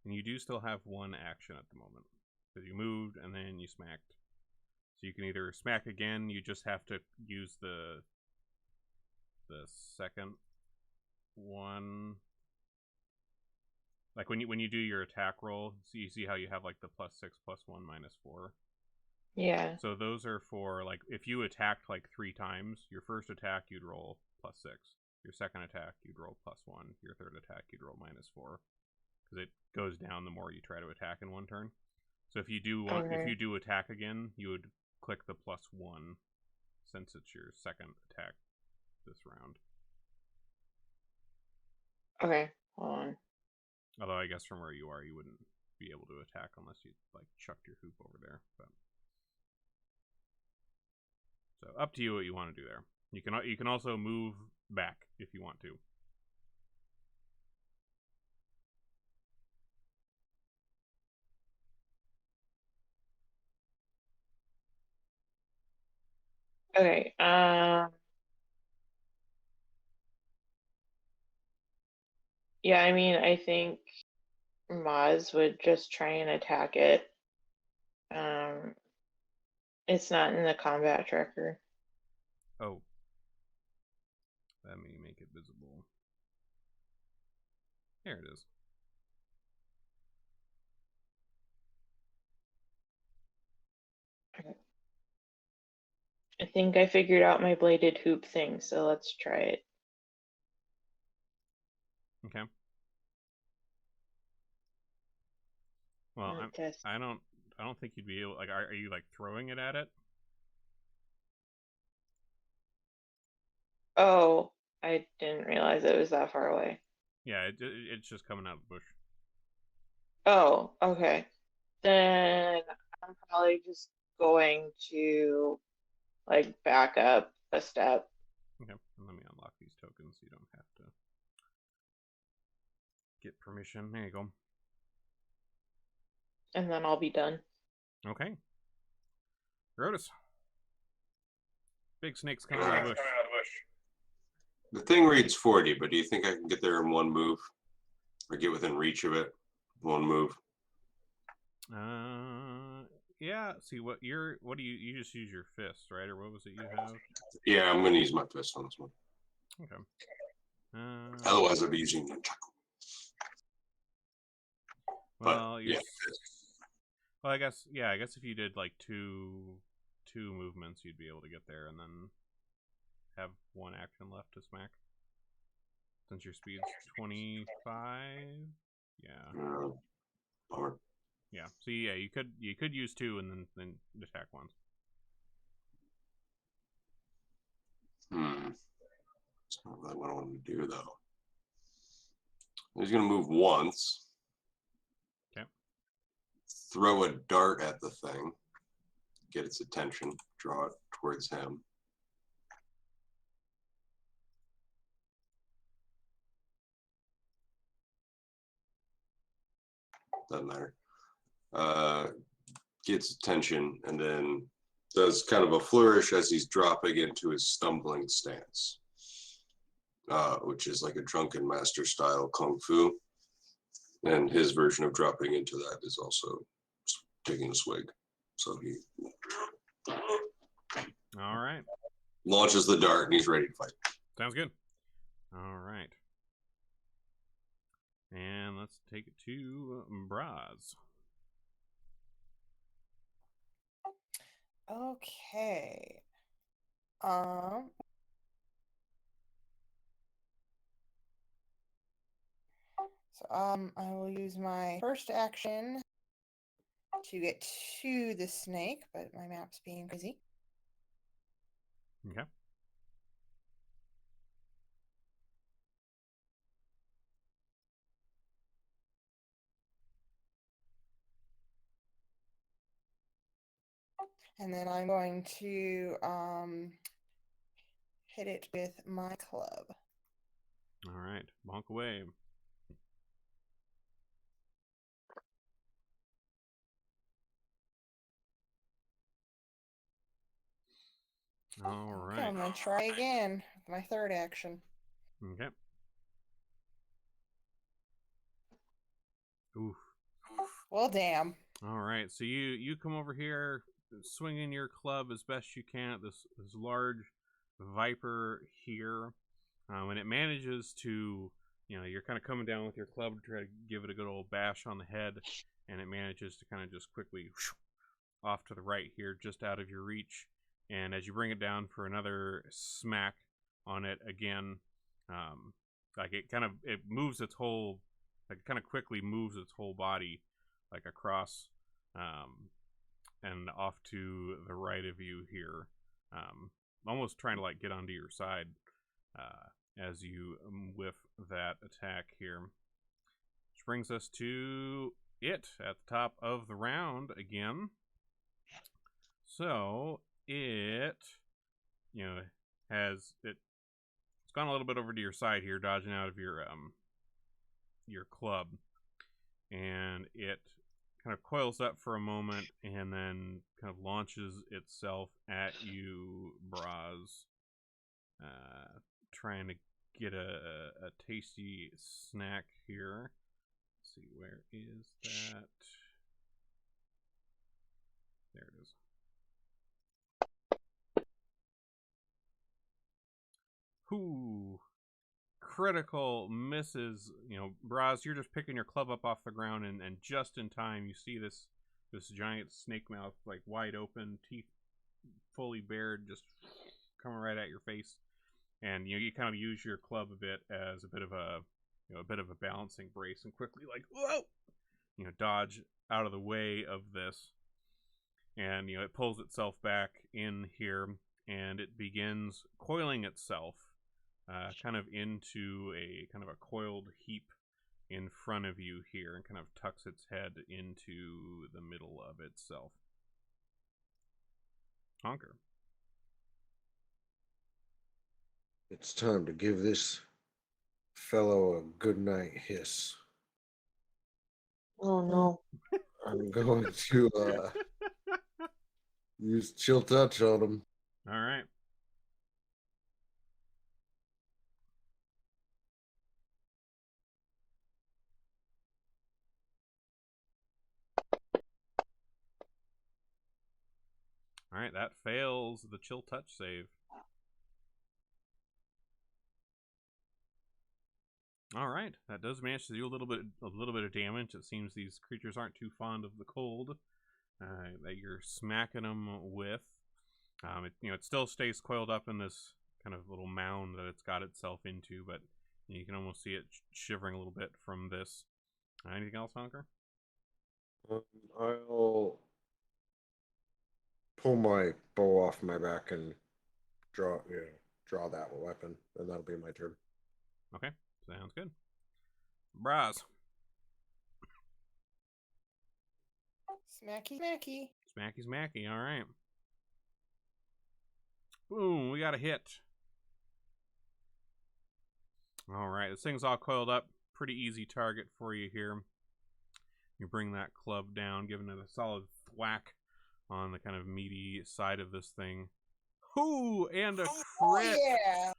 S2: And you do still have one action at the moment, because you moved and then you smacked. So you can either smack again, you just have to use the second one. Like when you do your attack roll, so you see how you have like the +6, +1, -4.
S3: Yeah.
S2: So those are for like if you attacked like 3 times, your first attack you'd roll +6, your second attack you'd roll +1, your third attack you'd roll -4, because it goes down the more you try to attack in one turn. So if you do attack again, you would click the +1 since it's your second attack this round.
S3: Okay, hold on.
S2: Although I guess from where you are, you wouldn't be able to attack unless you like chucked your hoop over there. But so up to you what you want to do there. You can also move back if you want to.
S3: Okay. Yeah, I mean, I think Maz would just try and attack it. It's not in the combat tracker.
S2: Oh. Let me make it visible. There it is.
S3: Okay. I think I figured out my bladed hoop thing, so let's try it.
S2: Okay. Well, I don't think you'd be able. Like, are you like throwing it at it?
S3: Oh, I didn't realize it was that far away.
S2: Yeah, it's just coming out of the bush.
S3: Oh, okay. Then I'm probably just going to like back up a step.
S2: Okay, and let me unlock these tokens so you don't have to get permission. There you go.
S3: And then I'll be done.
S2: Okay. Rotus. Big snake's coming out of the bush.
S4: The thing reads 40, but do you think I can get there in one move? Or get within reach of it? One move?
S2: Yeah. See, what do you just use your fist, right? Or what was it you have?
S4: Yeah, I'm going to use my fist on this one.
S2: Okay.
S4: Otherwise, I'll be using nunchaku.
S2: Well,
S4: yeah.
S2: Well, I guess if you did like two movements, you'd be able to get there, and then have one action left to smack. Since your speed's 25, yeah.
S4: Bummer.
S2: Yeah. So yeah, you could use two and then attack once.
S4: That's not really what I wanted to do though. He's gonna move once.
S2: Okay.
S4: Throw a dart at the thing. Get its attention. Draw it towards him. Doesn't matter. Gets attention and then does kind of a flourish as he's dropping into his stumbling stance, which is like a drunken master style kung fu. And his version of dropping into that is also taking a swig. So he
S2: All right.
S4: launches the dart and he's ready to fight.
S2: Sounds good. All right. And let's take it to Braz.
S5: Okay. So I will use my first action to get to the snake, but my map's being crazy.
S2: Okay.
S5: And then I'm going to hit it with my club.
S2: All right. Bonk away. All right.
S5: Okay, I'm going to try again with my third action.
S2: Okay. Oof.
S5: Well, damn.
S2: All right. So you come over here, swinging your club as best you can at this large viper here, and it manages to, you're kind of coming down with your club to try to give it a good old bash on the head, and it manages to kind of just quickly off to the right here, just out of your reach. And as you bring it down for another smack on it again, like it moves its whole, like kind of quickly moves its whole body, like across, and off to the right of you here, almost trying to like get onto your side, as you whiff that attack here. Which brings us to it at the top of the round again. So it, it's gone a little bit over to your side here, dodging out of your club, and it kind of coils up for a moment and then kind of launches itself at you, Braz, trying to get a tasty snack here. Let's see, where is that? There it is. Ooh, critical misses. Braz, you're just picking your club up off the ground, and just in time, you see this giant snake mouth, like wide open, teeth fully bared, just coming right at your face. And you kind of use your club a bit as a bit of a balancing brace, and quickly, like, whoa, dodge out of the way of this. And it pulls itself back in here, and it begins coiling itself, kind of into a kind of a coiled heap in front of you here, and kind of tucks its head into the middle of itself. Honker.
S1: It's time to give this fellow a goodnight hiss.
S3: Oh no.
S1: I'm going to use chill touch on him.
S2: All right. All right, that fails the chill touch save. All right, that does manage to do a little bit of damage. It seems these creatures aren't too fond of the cold, that you're smacking him with. It still stays coiled up in this kind of little mound that it's got itself into, but you can almost see it shivering a little bit from this. Anything else, Honker?
S1: I'll pull my bow off my back and draw that weapon, and that'll be my turn.
S2: Okay, sounds good. Braz.
S5: Smacky, smacky.
S2: Smacky, smacky. All right. Boom, we got a hit. All right, this thing's all coiled up. Pretty easy target for you here. You bring that club down, giving it a solid thwack on the kind of meaty side of this thing. Ooh, and a crit.
S5: Oh, yeah.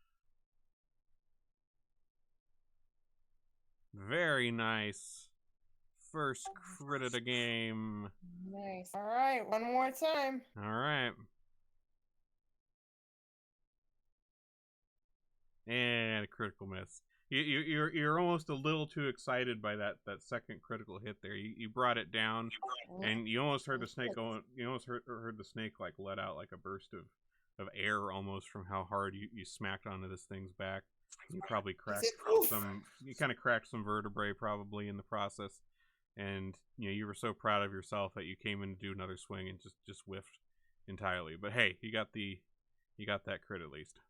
S2: Very nice. First crit of the game.
S5: Nice. All right, one more time.
S2: All right. And a critical miss. You're almost a little too excited by that second critical hit there. You brought it down, and you almost heard the snake going. You almost heard the snake like let out like a burst of air almost from how hard you smacked onto this thing's back. You probably cracked some. You kind of cracked some vertebrae probably in the process, and you were so proud of yourself that you came in to do another swing and just whiffed entirely. But hey, you got that crit at least.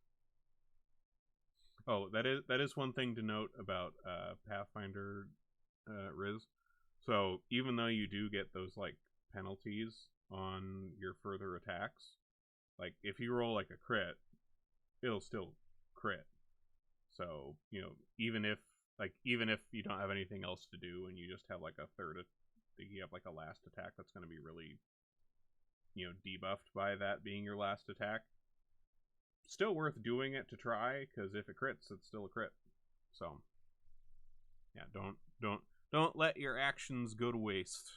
S2: Oh, that is one thing to note about Pathfinder Riz. So even though you do get those like penalties on your further attacks, like if you roll like a crit, it'll still crit. So even if you don't have anything else to do and you just have like you have like a last attack that's going to be really debuffed by that being your last attack. Still worth doing it to try, because if it crits, it's still a crit. So, yeah, don't let your actions go to waste.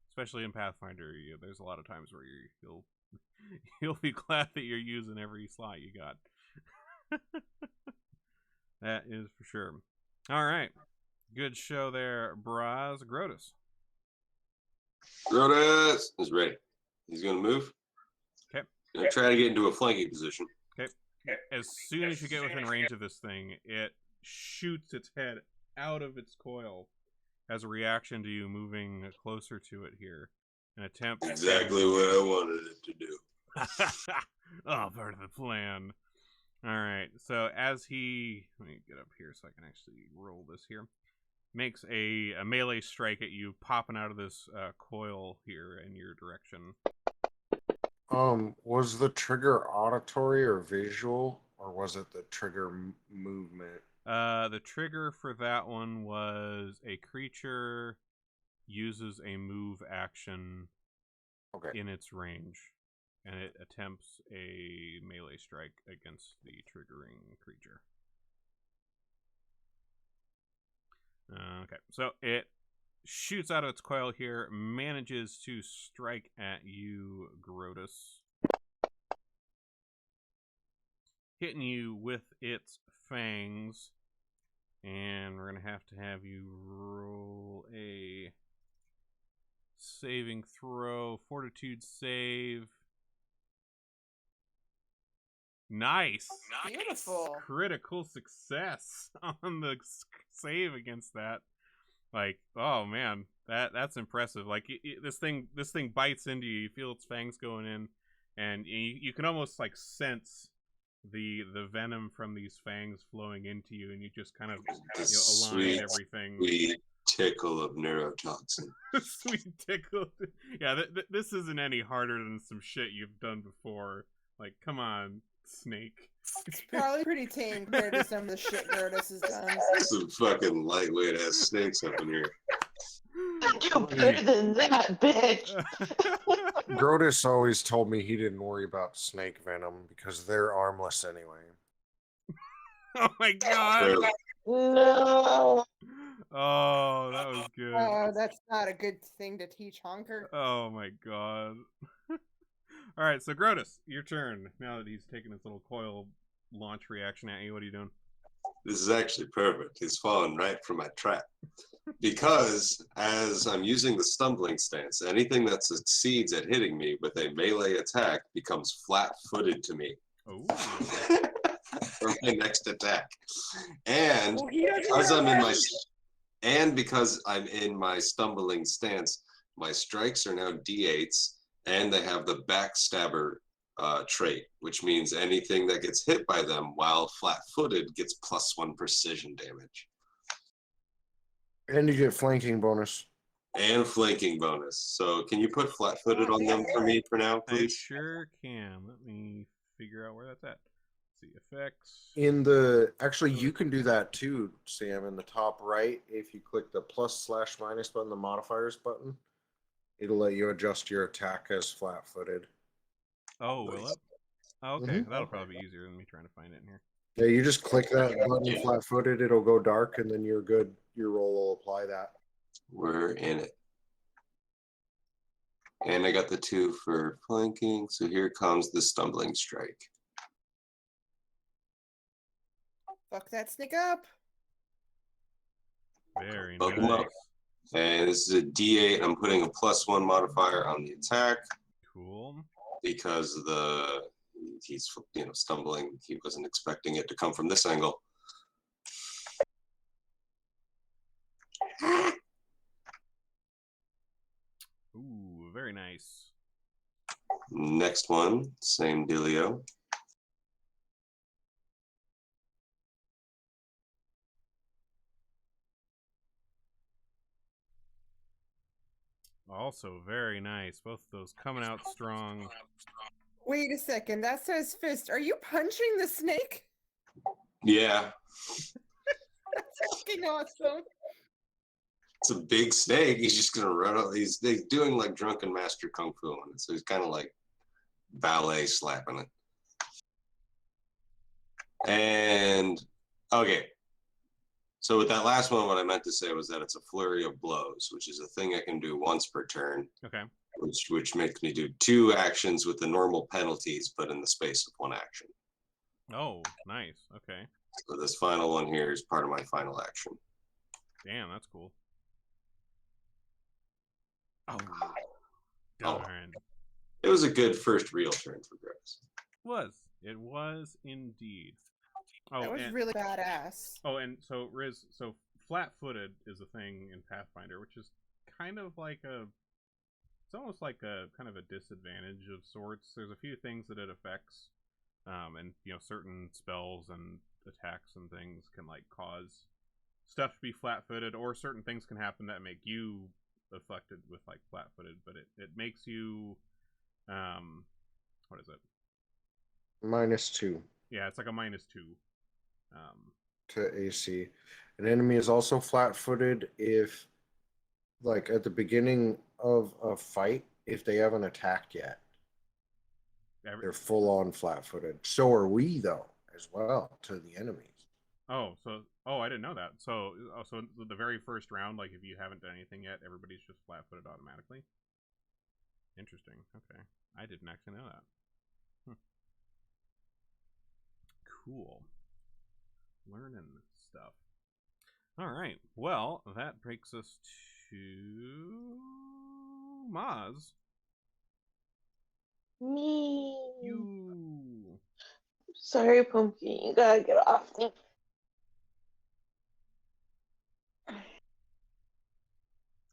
S2: Especially in Pathfinder, there's a lot of times where you'll be glad that you're using every slot you got. That is for sure. All right, good show there, Braz. Grotus.
S4: Grotus is ready. He's gonna move.
S2: Okay.
S4: Gonna try to get into a flanking position.
S2: Okay. As soon as you get within range of this thing, it shoots its head out of its coil as a reaction to you moving closer to it here. An attempt.
S4: Exactly what I wanted it to do.
S2: Oh, part of the plan. All right. So as he, let me get up here so I can actually roll this here. Makes a melee strike at you, popping out of this coil here in your direction.
S1: Was the trigger auditory or visual, or was it the trigger movement?
S2: The trigger for that one was a creature uses a move action in its range, and it attempts a melee strike against the triggering creature. Okay, so it shoots out of its coil here, manages to strike at you, Grotus. Hitting you with its fangs. And we're going to have you roll a saving throw, fortitude save. Nice.
S5: Beautiful.
S2: Critical success on the save against that. Like, oh man, that's impressive. Like this thing bites into you. You feel its fangs going in, and you can almost like sense the venom from these fangs flowing into you, and you just kind of align everything.
S4: Sweet tickle of neurotoxin.
S2: Sweet tickle. Yeah, this isn't any harder than some shit you've done before. Like, come on, Snake.
S5: It's probably pretty tame compared to some of the shit Grotus has done.
S4: Some fucking lightweight ass snakes up in here.
S3: Do better than that, bitch.
S1: Grotus always told me he didn't worry about snake venom because they're armless anyway.
S2: Oh my god.
S3: No.
S2: Oh, that was good.
S5: Oh, that's not a good thing to teach Honker.
S2: Oh my god. All right, so Grotus, your turn. Now that he's taken his little coil launch reaction at you, what are you doing?
S4: This is actually perfect. He's falling right for my trap. because as I'm using the stumbling stance, anything that succeeds at hitting me with a melee attack becomes flat-footed to me.
S2: Oh.
S4: For my next attack. And
S5: Well, he doesn't
S4: because
S5: have
S4: I'm in my
S5: range.
S4: and because I'm in my stumbling stance, my strikes are now D8s, and they have the backstabber trait, which means anything that gets hit by them while flat-footed gets +1 precision damage.
S1: And you get flanking bonus.
S4: And flanking bonus. So can you put flat-footed on them for me for now,
S2: I
S4: please?
S2: sure can. Let me figure out where that's at. Let's see, effects.
S1: In the actually, you can do that too, Sam. In the top right, if you click the +/- button, the modifiers button, it'll let you adjust your attack as flat-footed.
S2: Oh, will it? Oh, okay,
S1: Mhm.
S2: that'll probably be easier than me trying to find it in here.
S1: Yeah, you just click that button
S4: Yeah.
S1: flat-footed, it'll go dark, and then you're good. Your roll will apply that.
S4: We're in it. And I got the 2 for flanking, so here comes the stumbling strike.
S5: Fuck that snake up.
S2: Very
S4: Fuck 'em up.
S2: nice.
S4: And this is a D8. I'm putting a +1 modifier on the attack
S2: Cool.
S4: because he's stumbling. He wasn't expecting it to come from this angle.
S2: Ooh, very nice.
S4: Next one, same dealio.
S2: Also very nice. Both of those coming out strong.
S5: Wait a second. That says fist. Are you punching the snake?
S4: Yeah,
S5: That's fucking awesome.
S4: it's a big snake. He's just gonna run up. He's doing like drunken master kung fu on it, so he's kind of like ballet slapping it. And okay, so with that last one, what I meant to say was that it's a flurry of blows, which is a thing I can do once per turn.
S2: Okay.
S4: Which makes me do 2 actions with the normal penalties, but in the space of 1 action.
S2: Oh, nice. Okay.
S4: So this final one here is part of my final action.
S2: Damn, that's cool. Oh,
S4: Oh.
S2: darn.
S4: It was a good first real turn for Grace.
S2: It was indeed. Oh,
S5: That was
S2: and,
S5: really badass.
S2: oh, and so Riz, so flat-footed is a thing in Pathfinder, which is kind of like it's almost like a kind of a disadvantage of sorts. There's a few things that it affects, and certain spells and attacks and things can like cause stuff to be flat-footed, or certain things can happen that make you afflicted with like flat-footed, but it makes you, what is it?
S1: -2
S2: Yeah, it's like a -2.
S1: to AC. An enemy is also flat-footed if, like, at the beginning of a fight, if they haven't attacked yet. They're full-on flat-footed. So are we, though, as well, to the enemies.
S2: Oh, I didn't know that. So the very first round, like if you haven't done anything yet, everybody's just flat-footed automatically. Interesting. Okay, I didn't actually know that. Cool. Learning stuff. All right. Well, that brings us to Maz.
S3: Me.
S2: You.
S3: Sorry, Pumpkin. You gotta get off me.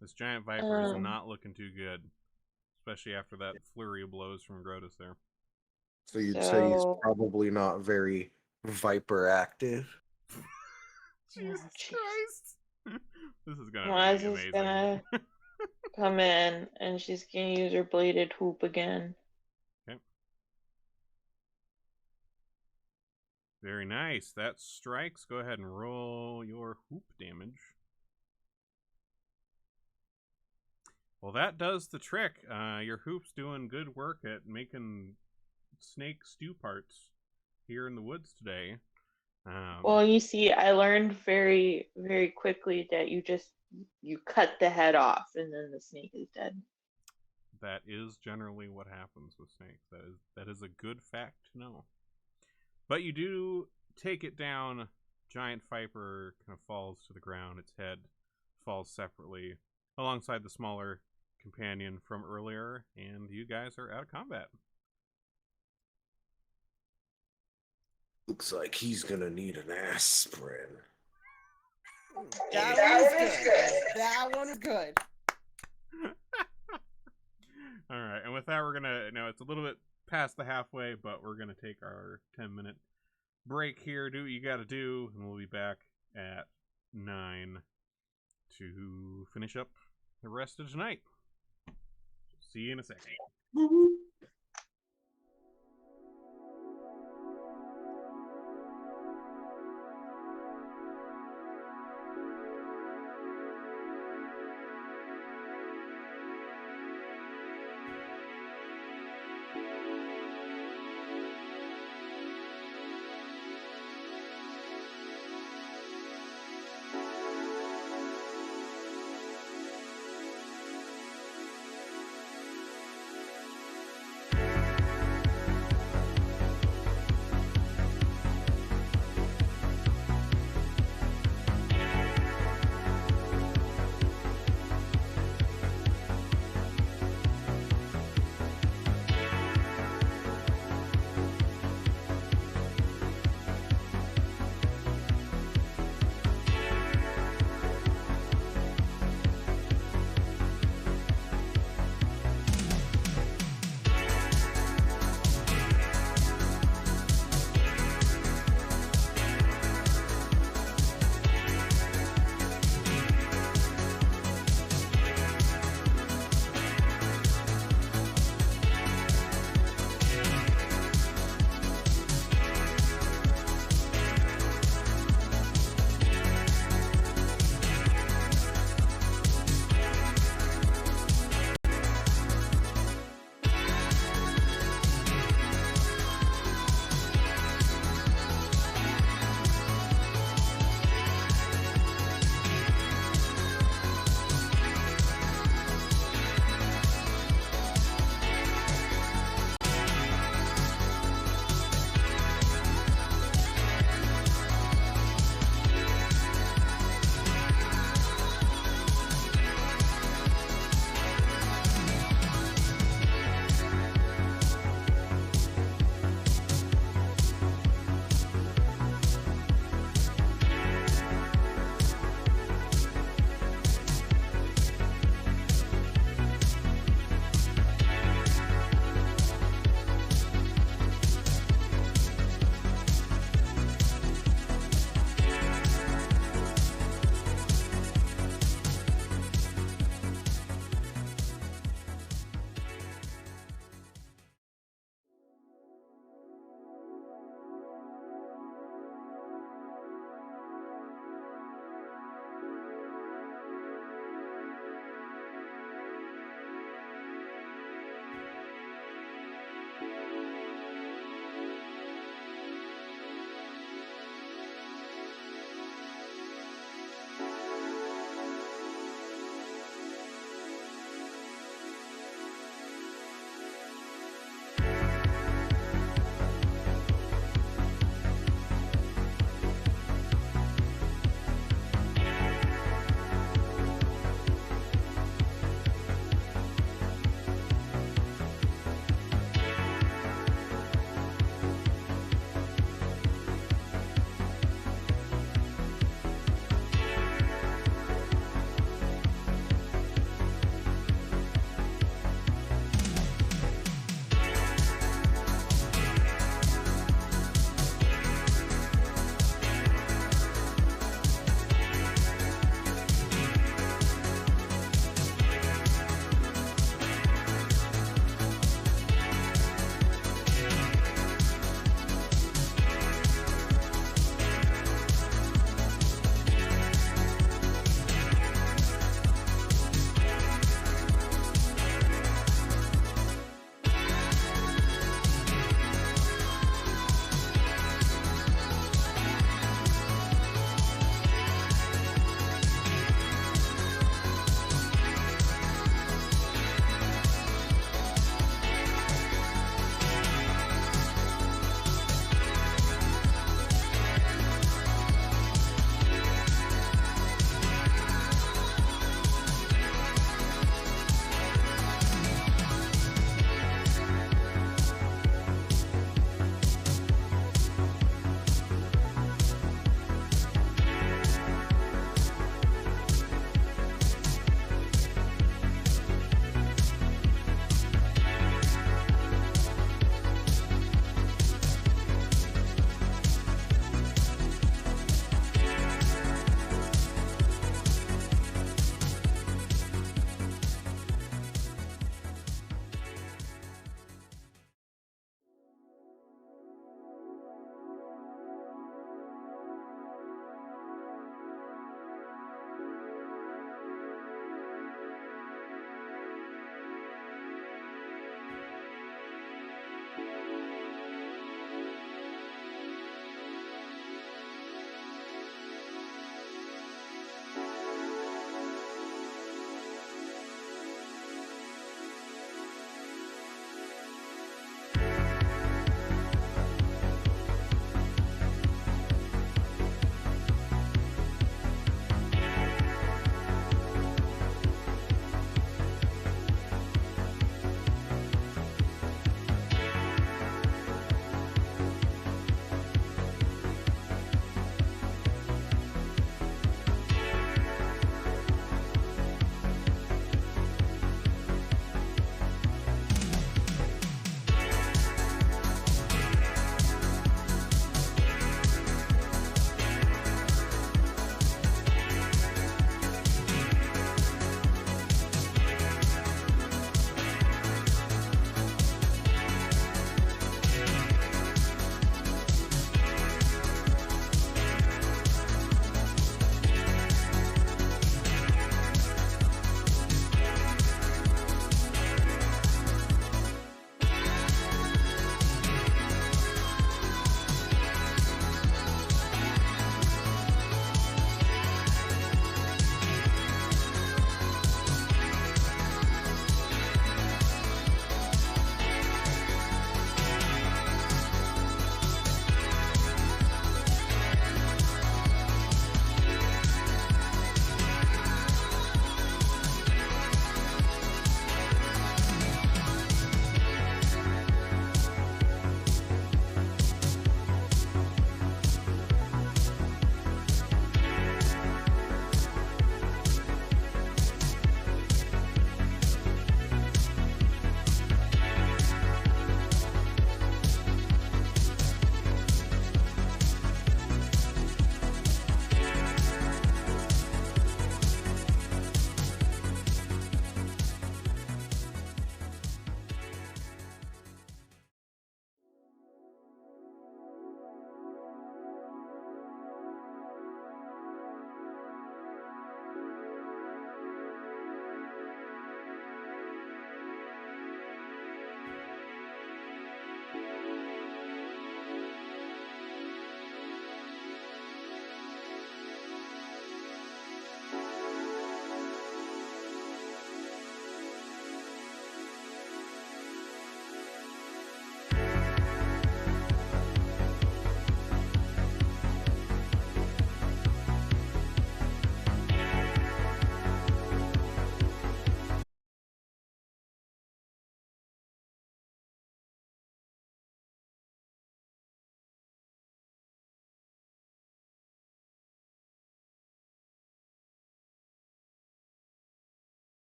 S2: This giant viper is not looking too good, especially after that flurry of blows from Grotus there.
S1: So you'd say he's probably not very viper active.
S2: Jesus Christ! This is gonna
S3: Maz
S2: be
S3: is
S2: amazing.
S3: gonna come in and she's gonna use her bladed hoop again.
S2: Okay. Very nice. That strikes. Go ahead and roll your hoop damage. Well, that does the trick. Your hoop's doing good work at making snake stew parts here in the woods today.
S3: Well, you see, I learned very, very quickly that you cut the head off and then the snake is dead.
S2: That is generally what happens with snakes. That is a good fact to know. But you do take it down. Giant viper kind of falls to the ground. Its head falls separately alongside the smaller companion from earlier, and you guys are out of combat.
S1: Looks like he's gonna need an aspirin.
S5: That one was good. That one was good.
S2: All right, and with that, we're gonna. Now it's a little bit past the halfway, but we're gonna take our 10-minute break here. Do what you got to do, and we'll be back at 9 to finish up the rest of tonight. See you in a second.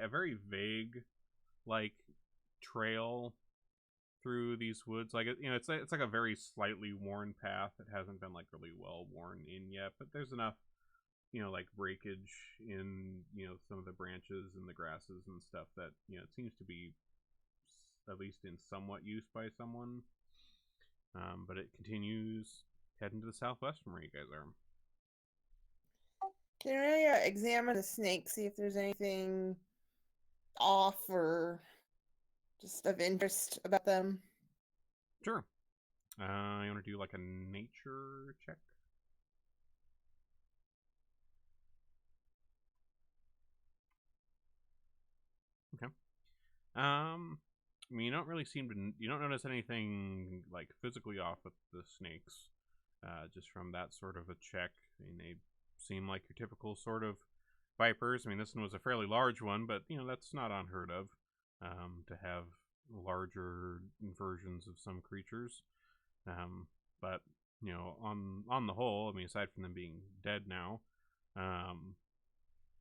S2: a very vague, like, trail through these woods. Like, it's like a very slightly worn path. It hasn't been like really well worn in yet, but there's enough, like breakage in, some of the branches and the grasses and stuff that, it seems to be at least in somewhat use by someone. But it continues heading to the southwest from where you guys are.
S5: Can I examine the snake, see if there's anything off or just of interest about them?
S2: Sure. You want to do like a nature check? Okay. I mean, you don't really you don't notice anything like physically off with the snakes, just from that sort of a check. I mean, they seem like your typical sort of vipers. I mean, this one was a fairly large one, but that's not unheard of, to have larger versions of some creatures. But on the whole, I mean, aside from them being dead now,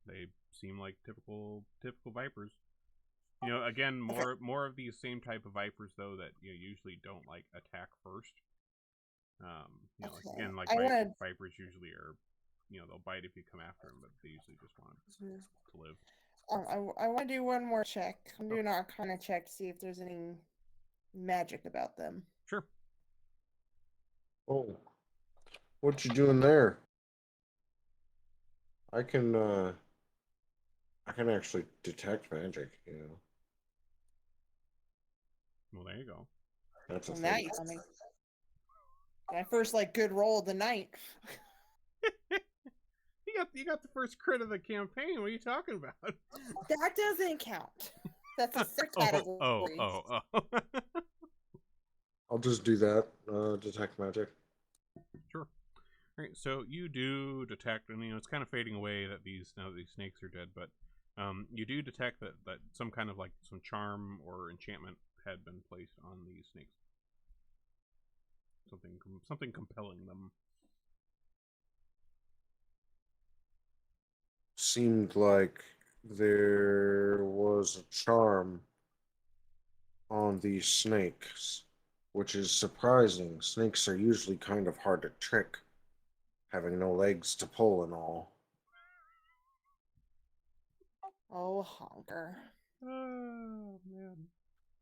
S2: they seem like typical vipers. Again, more of these same type of vipers though that usually don't like attack first. Like again, like vipers usually are, they'll bite if you come after them, but they usually just want to live.
S5: I want to do one more check. I'm doing an Arcana check to see if there's any magic about them.
S2: Sure.
S1: Oh, what you doing there? I can actually detect magic.
S2: Well, there you go.
S1: That's a
S5: Well, now
S1: thing.
S5: you tell me. My first good roll of the night.
S2: You got the first crit of the campaign. What are you talking about?
S5: That doesn't count. That's a third category.
S2: Oh.
S1: I'll just do that. Detect magic.
S2: Sure. All right. So you do detect, and it's kind of fading away that these snakes are dead, but you do detect that some kind of some charm or enchantment had been placed on these snakes. Something compelling them.
S1: Seemed like there was a charm on these snakes, which is surprising. Snakes are usually kind of hard to trick, having no legs to pull and all.
S5: Oh, honker.
S2: Oh, man.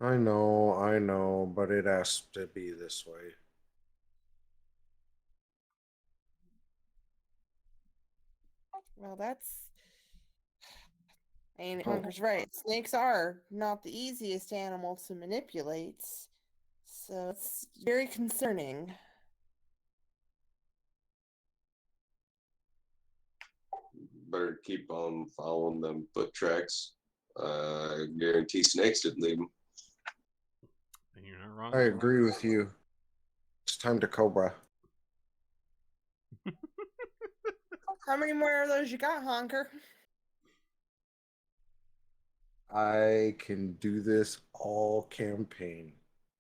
S1: I know, but it has to be this way.
S5: Well, Honker's right. Snakes are not the easiest animal to manipulate, so it's very concerning.
S4: Better keep on following them foot tracks. Guarantee snakes didn't leave them.
S2: You're not wrong.
S1: I agree with you. It's time to Cobra.
S5: How many more of those you got, Honker?
S1: I can do this all campaign.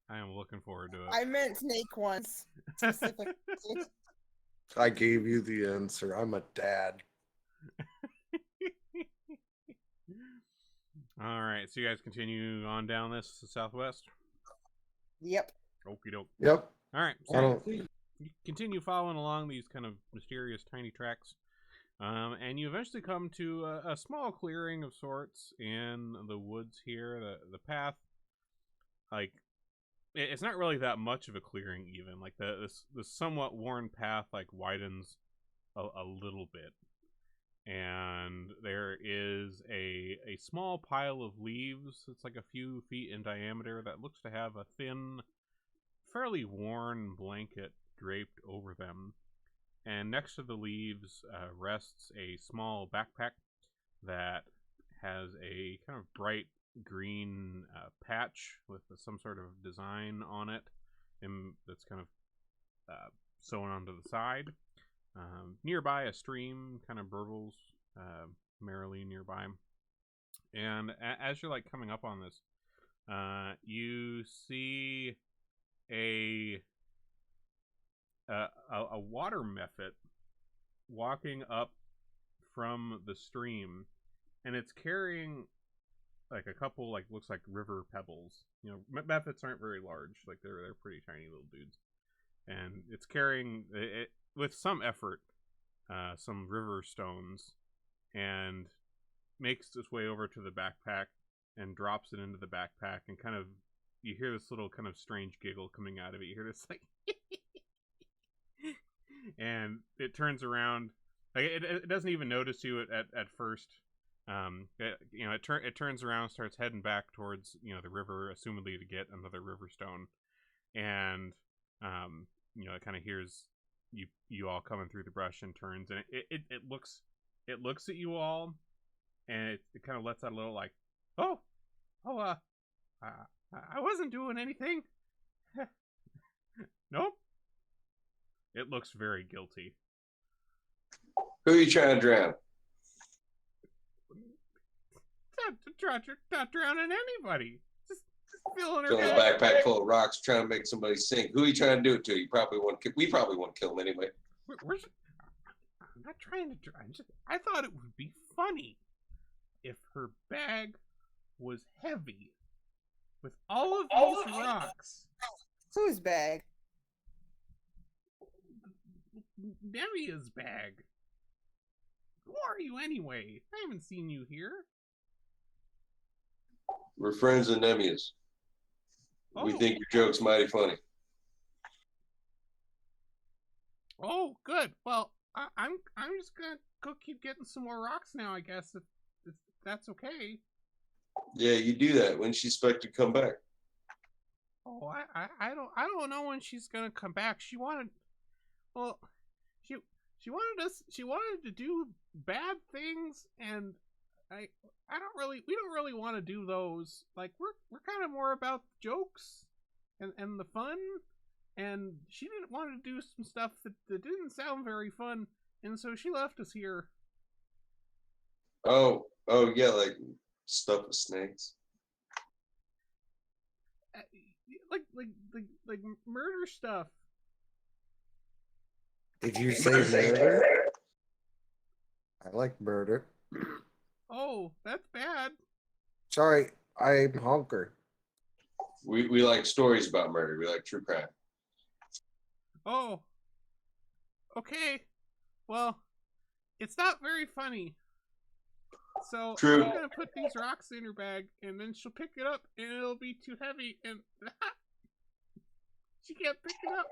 S2: I am looking forward to it.
S5: I meant snake ones specifically.
S1: I gave you the answer. I'm a dad.
S2: All right, so you guys continue on down this southwest?
S5: Yep.
S2: Okie doke.
S1: Yep.
S2: All right, so you continue following along these kind of mysterious tiny tracks, and you eventually come to a small clearing of sorts in the woods here. The path, it's not really that much of a clearing even. Like the somewhat worn path widens a little bit. And there is a small pile of leaves. It's like a few feet in diameter that looks to have a thin, fairly worn blanket draped over them. And next to the leaves rests a small backpack that has a kind of bright green patch with some sort of design on it, and that's kind of sewn onto the side. Nearby, a stream kind of burbles merrily nearby. And as you're coming up on this, you see a water mephit walking up from the stream, and it's carrying like a couple like looks like river pebbles. You know, mephits aren't very large. Like they're pretty tiny little dudes, and it's carrying it with some effort some river stones, and makes its way over to the backpack and drops it into the backpack, and kind of you hear this little kind of strange giggle coming out of it. You hear this like and it turns around, like it doesn't even notice you at first. It turns around, starts heading back towards the river, assumedly to get another river stone, and it kind of hears you all coming through the brush and turns, and it looks at you all, and it kind of lets out a little like, oh, I wasn't doing anything. Nope. It looks very guilty.
S4: Who are you trying to drown?
S2: Not drowning anybody. Just filling her
S4: Filling a
S2: head.
S4: backpack full of rocks, trying to make somebody sink. Who are you trying to do it to? We probably want to kill him anyway.
S2: I'm not trying to drown. I thought it would be funny if her bag was heavy with all of these rocks.
S5: Whose bag?
S2: Nemia's bag. Who are you anyway? I haven't seen you here.
S4: We're friends of Nemia's. We
S2: Oh.
S4: think your joke's mighty funny.
S2: Oh, good. Well, I'm just gonna go keep getting some more rocks now, I guess, if that's okay.
S4: Yeah, you do that. When she expect to come back?
S2: Oh, I don't know when she's gonna come back. She wanted she wanted to do bad things, and we don't really want to do those. Like we're kind of more about jokes and the fun, and she didn't want to do some stuff that didn't sound very fun, and so she left us here.
S4: Oh yeah, like stuff with snakes.
S2: Like murder stuff.
S1: Did you say murder? I like murder.
S2: Oh, that's bad.
S1: Sorry, I'm Honker.
S4: We like stories about murder. We like true crime.
S2: Oh. Okay. Well, it's not very funny. So
S4: True.
S2: I'm gonna put these rocks in her bag, and then she'll pick it up, and it'll be too heavy, and she can't pick it up.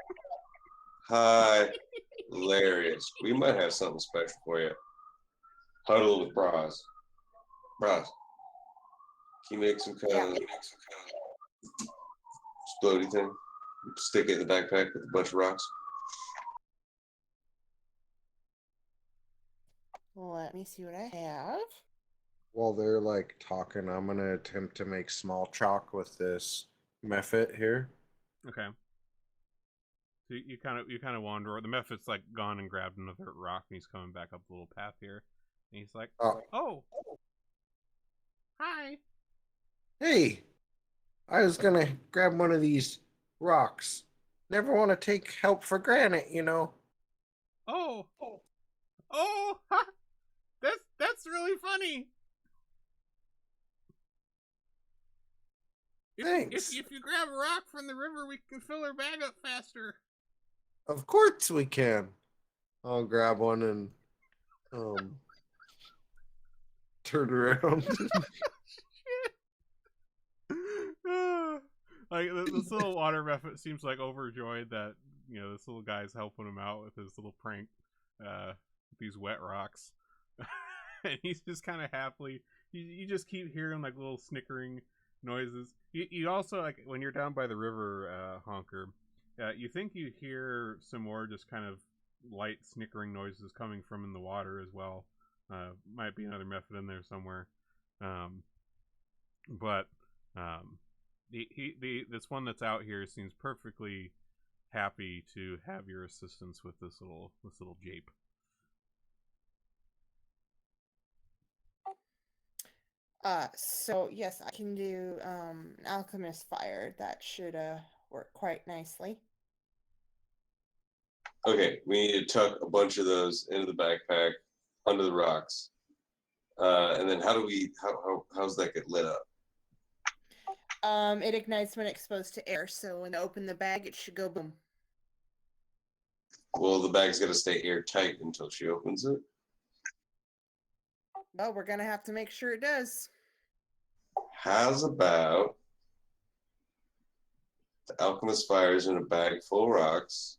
S4: Hi. Hilarious. We might have something special for you. Huddle with bras. Bras. Can you make some kind of explodey thing? Stick it in the backpack with a bunch of rocks.
S5: Let me see what I have.
S1: While they're like talking, I'm gonna attempt to make small chalk with this mephit here.
S2: Okay. So you kind of wander. The mephit's like gone and grabbed another rock, and he's coming back up the little path here, and he's like, "Oh, hi."
S1: Hey, I was gonna grab one of these rocks. Never want to take help for granted, you know.
S2: Oh, that's really funny.
S1: Thanks.
S2: If you grab a rock from the river, we can fill her bag up faster.
S1: Of course we can. I'll grab one and turn around.
S2: Like this little water mephit seems like overjoyed that this little guy's helping him out with his little prank, with these wet rocks, and he's just kind of happily. You just keep hearing like little snickering noises. You also, like, when you're down by the river, Honker, you think you hear some more just kind of light snickering noises coming from in the water as well. Might be another mephit in there somewhere, but this one that's out here seems perfectly happy to have your assistance with this little jape.
S5: So yes, I can do an alchemist fire. That should work quite nicely.
S4: Okay, we need to tuck a bunch of those into the backpack under the rocks. And then how's that get lit up?
S5: It ignites when exposed to air, so when you open the bag, it should go boom.
S4: Well, the bag's got to stay airtight until she opens it.
S5: Well, we're gonna have to make sure it does.
S4: How's about the alchemist fires in a bag full of rocks?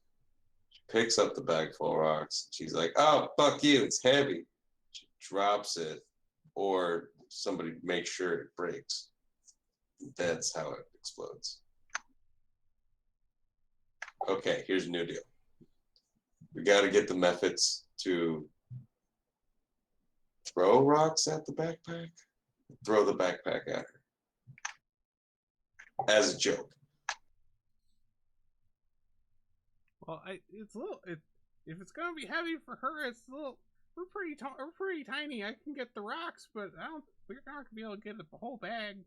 S4: She picks up the bag full of rocks. She's like, "Oh, fuck you! It's heavy." She drops it, or somebody makes sure it breaks. That's how it explodes. Okay, here's a new deal. We got to get the methods to throw rocks at the backpack, throw the backpack at her as a joke.
S2: Well, it's a little. If it's gonna be heavy for her, it's a little. We're pretty tiny. I can get the rocks, but I don't. We're not gonna be able to get the whole bag.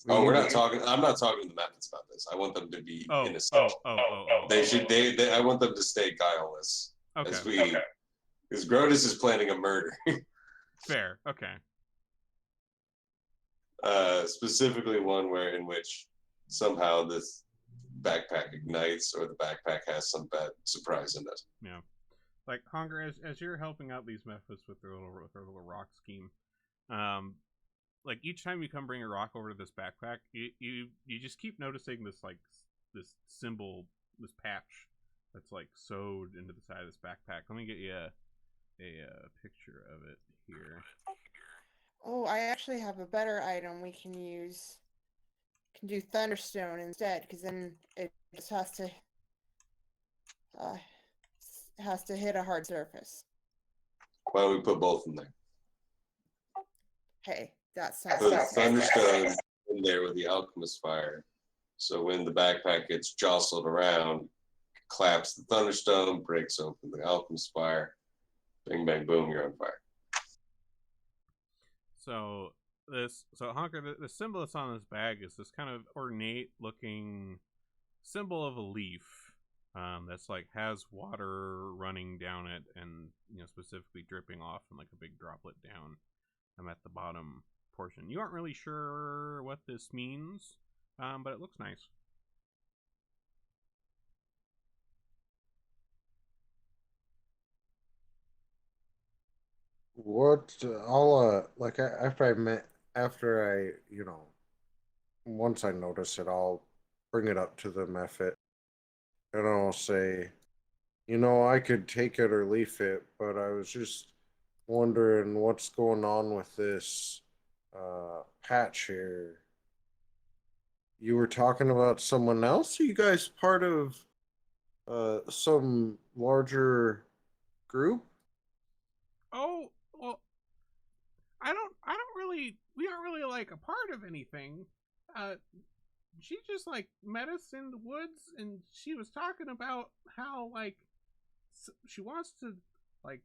S4: Oh, we're not talking. I'm not talking to the methods about this. I want them to be innocent. They should. They. I want them to stay guileless.
S2: Okay.
S4: Because Grodus is planning a murder.
S2: Fair. Okay.
S4: Specifically one in which somehow this backpack ignites, or the backpack has some bad surprise in it.
S2: Yeah. Like Hunger, as you're helping out these methods with their little rock scheme, like each time you come bring a rock over to this backpack, you just keep noticing this this symbol, this patch that's like sewed into the side of this backpack. Let me get you a picture of it here.
S5: Oh, I actually have a better item we can use. Can do Thunderstone instead, because then it just has to hit a hard surface.
S4: Why don't we put both in there?
S5: Hey, that's not
S4: Put Thunderstone in there with the alchemist fire. So when the backpack gets jostled around, claps the Thunderstone, breaks open the alchemist fire, bing bang boom, you're on fire.
S2: So Honker, the symbol that's on this bag is this kind of ornate looking symbol of a leaf that's like has water running down it, and specifically dripping off in like a big droplet down at the bottom portion. You aren't really sure what this means, but it looks nice.
S1: What I'll like after I once I notice it, I'll bring it up to the method and I'll say, I could take it or leave it, but I was just wondering what's going on with this patch here. You were talking about someone else? Are you guys part of some larger group?
S2: Oh, well, we aren't really like a part of anything. She just like met us in the woods, and she was talking about how like she wants to like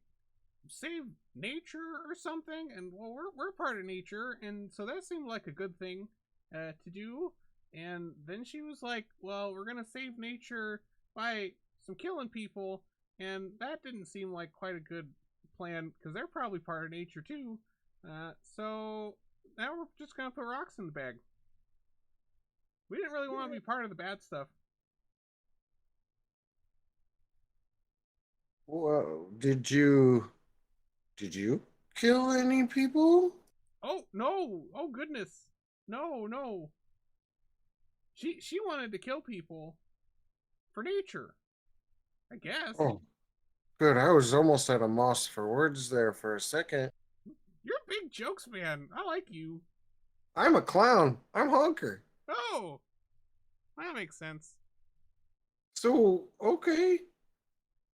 S2: save nature or something, and well, we're part of nature, and so that seemed like a good thing to do. And then she was like, well, we're gonna save nature by some killing people, and that didn't seem like quite a good plan, because they're probably part of nature too. So now we're just gonna put rocks in the bag. We didn't really want to be part of the bad stuff.
S1: Well, did you kill any people?
S2: Oh no! Oh goodness! No! She wanted to kill people for nature, I guess.
S1: Oh, good. I was almost at a loss for words there for a second.
S2: You're a big jokes man. I like you.
S1: I'm a clown. I'm Honker.
S2: Oh, that makes sense.
S1: So, okay.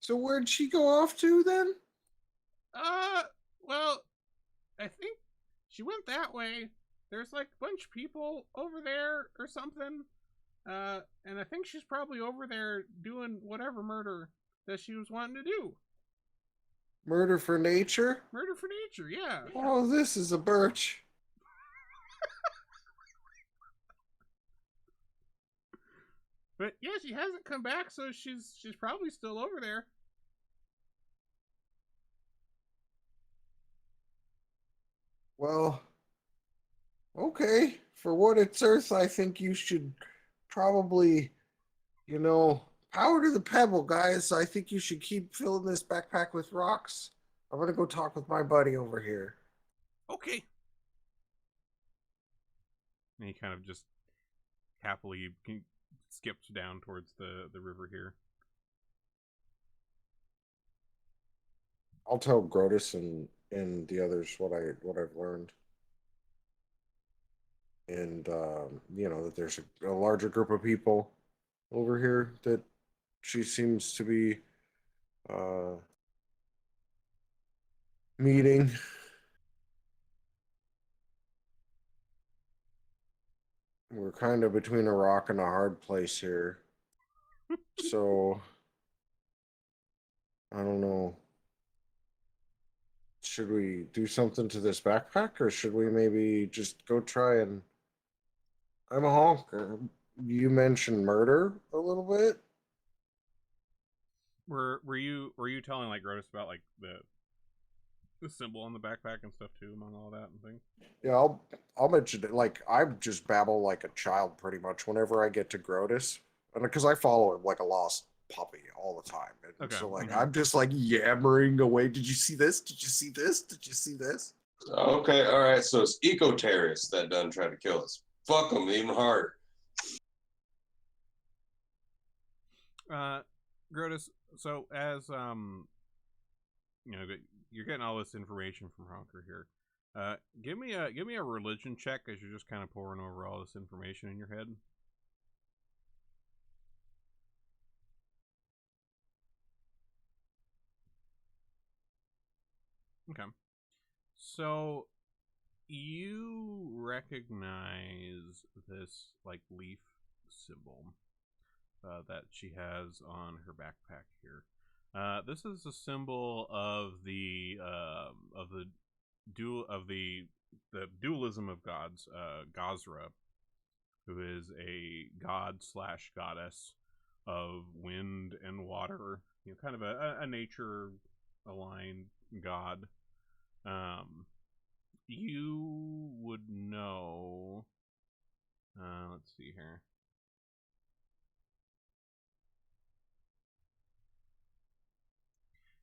S1: So where'd she go off to then?
S2: Well, I think she went that way. There's like a bunch of people over there or something. And I think she's probably over there doing whatever murder that she was wanting to do.
S1: Murder for nature?
S2: Murder for nature, yeah.
S1: Oh, this is a birch.
S2: But yeah, she hasn't come back, so she's probably still over there.
S1: Well, okay. For what it's worth, I think you should probably, power to the pebble, guys. I think you should keep filling this backpack with rocks. I'm gonna go talk with my buddy over here.
S2: Okay. And he kind of just happily skips down towards the river here.
S1: I'll tell Grotus and the others what I've learned, and that there's a larger group of people over here that she seems to be meeting. We're kind of between a rock and a hard place here, so I don't know. Should we do something to this backpack, or should we maybe just go try and? I'm a honker. You mentioned murder a little bit.
S2: Were you telling like Grotus about like the symbol on the backpack and stuff too, among all that and things?
S1: Yeah, I'll mention it. Like I just babble like a child pretty much whenever I get to Grotus, and because I follow him like a lost puppy all the time, and
S2: Okay.
S1: so like I'm just like yammering away. Did you see this? Did you see this? Did you see this?
S4: Okay, all right. So it's eco-terrorists that done try to kill us. Fuck them even harder.
S2: Grotus, so as you're getting all this information from Honker here. Give me a religion check as you're just kind of pouring over all this information in your head. Okay. So you recognize this like leaf symbol that she has on her backpack here. This is a symbol of the dualism of gods. Gazra, who is a god / goddess of wind and water. Kind of a nature aligned god. You would know. Let's see here.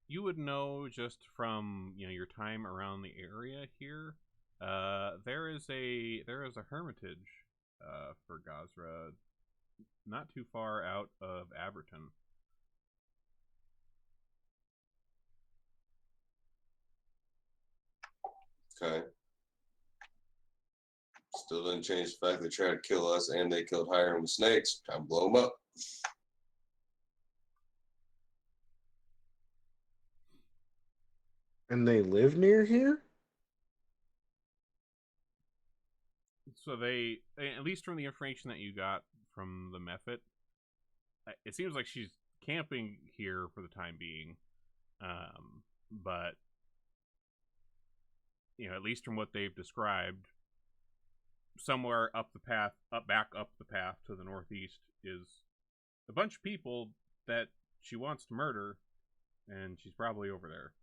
S2: You would know just from your time around the area here. There is a hermitage for Gazra, not too far out of Aberton.
S4: Okay. Still didn't change the fact they tried to kill us and they killed Hiram with snakes. Time to blow them up.
S1: And they live near here?
S2: So they, at least from the information that you got from the Mephit, it seems like she's camping here for the time being. But at least from what they've described, somewhere up the path, back up the path to the northeast is a bunch of people that she wants to murder, and she's probably over there.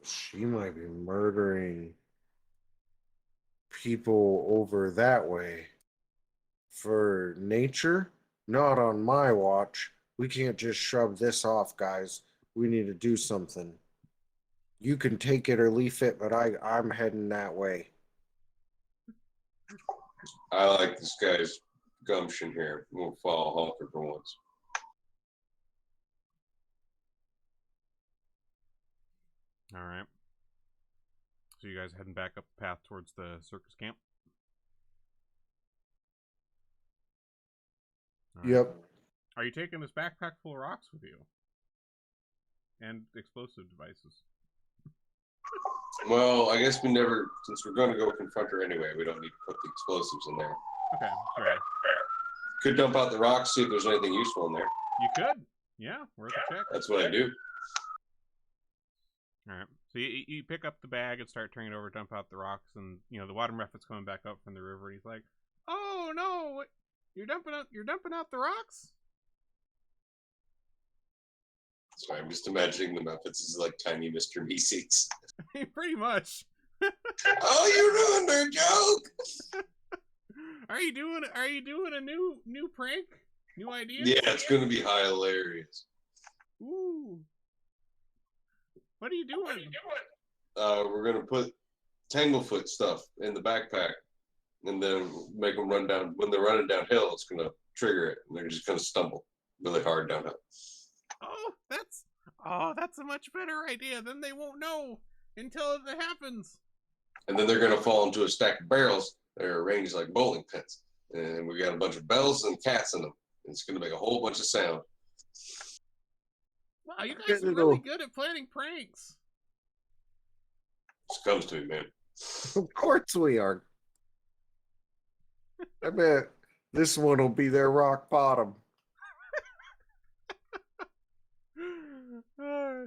S1: She might be murdering people over that way. For nature? Not on my watch. We can't just shrug this off, guys. We need to do something. You can take it or leave it, but I'm heading that way.
S4: I like this guy's gumption here. We'll follow Hulker for once.
S2: All right. So you guys heading back up the path towards the circus camp?
S1: Right. Yep.
S2: Are you taking this backpack full of rocks with you? And explosive devices?
S4: Well, I guess since we're going to go confront her anyway, we don't need to put the explosives in there.
S2: Okay, sorry.
S4: Could dump out the rocks, see if there's anything useful in there.
S2: You could. Yeah, worth a check.
S4: That's what I do.
S2: All right. So you pick up the bag and start turning it over, dump out the rocks, and the water Mephit's coming back up from the river. And he's like, "Oh no, you're dumping out the rocks."
S4: So I'm just imagining the Mephits as like tiny Mr. Meeseeks.
S2: Pretty much.
S4: Oh, you ruined our joke.
S2: Are you doing a new prank? New idea?
S4: Yeah, it's gonna be hilarious.
S2: Ooh. What are you doing?
S4: We're gonna put Tanglefoot stuff in the backpack, and then make them run down. When they're running downhill, it's gonna trigger it, and they're just gonna stumble really hard downhill.
S2: That's a much better idea. Then they won't know until it happens.
S4: And then they're gonna fall into a stack of barrels that are arranged like bowling pins, and we got a bunch of bells and cats in them. It's gonna make a whole bunch of sound.
S2: Wow, you guys are really good at planning pranks.
S4: This comes to me, man.
S1: Of course we are. I bet this one will be their rock bottom.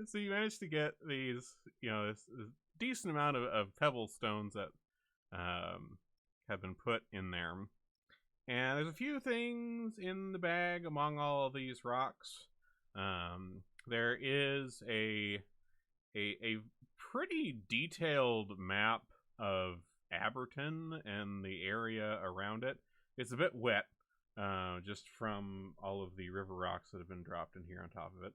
S2: So you managed to get these, this decent amount of pebble stones that have been put in there. And there's a few things in the bag among all of these rocks. There is a pretty detailed map of Aberton and the area around it. It's a bit wet, just from all of the river rocks that have been dropped in here on top of it.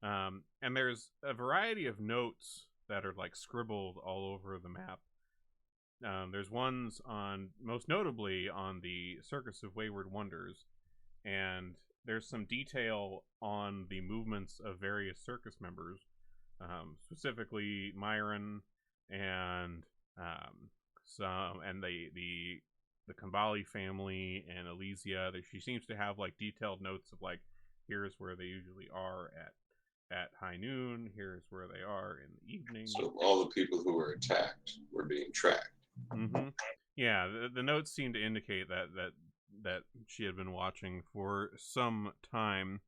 S2: And there's a variety of notes that are like scribbled all over the map. There's ones on, most notably on the Circus of Wayward Wonders, and there's some detail on the movements of various circus members, specifically Myron and the Kambali family and Elysia. She seems to have like detailed notes of like, here's where they usually are at high noon, here's where they are in the evening.
S4: So all the people who were attacked were being tracked.
S2: Mm-hmm. Yeah, the notes seem to indicate that she had been watching for some time.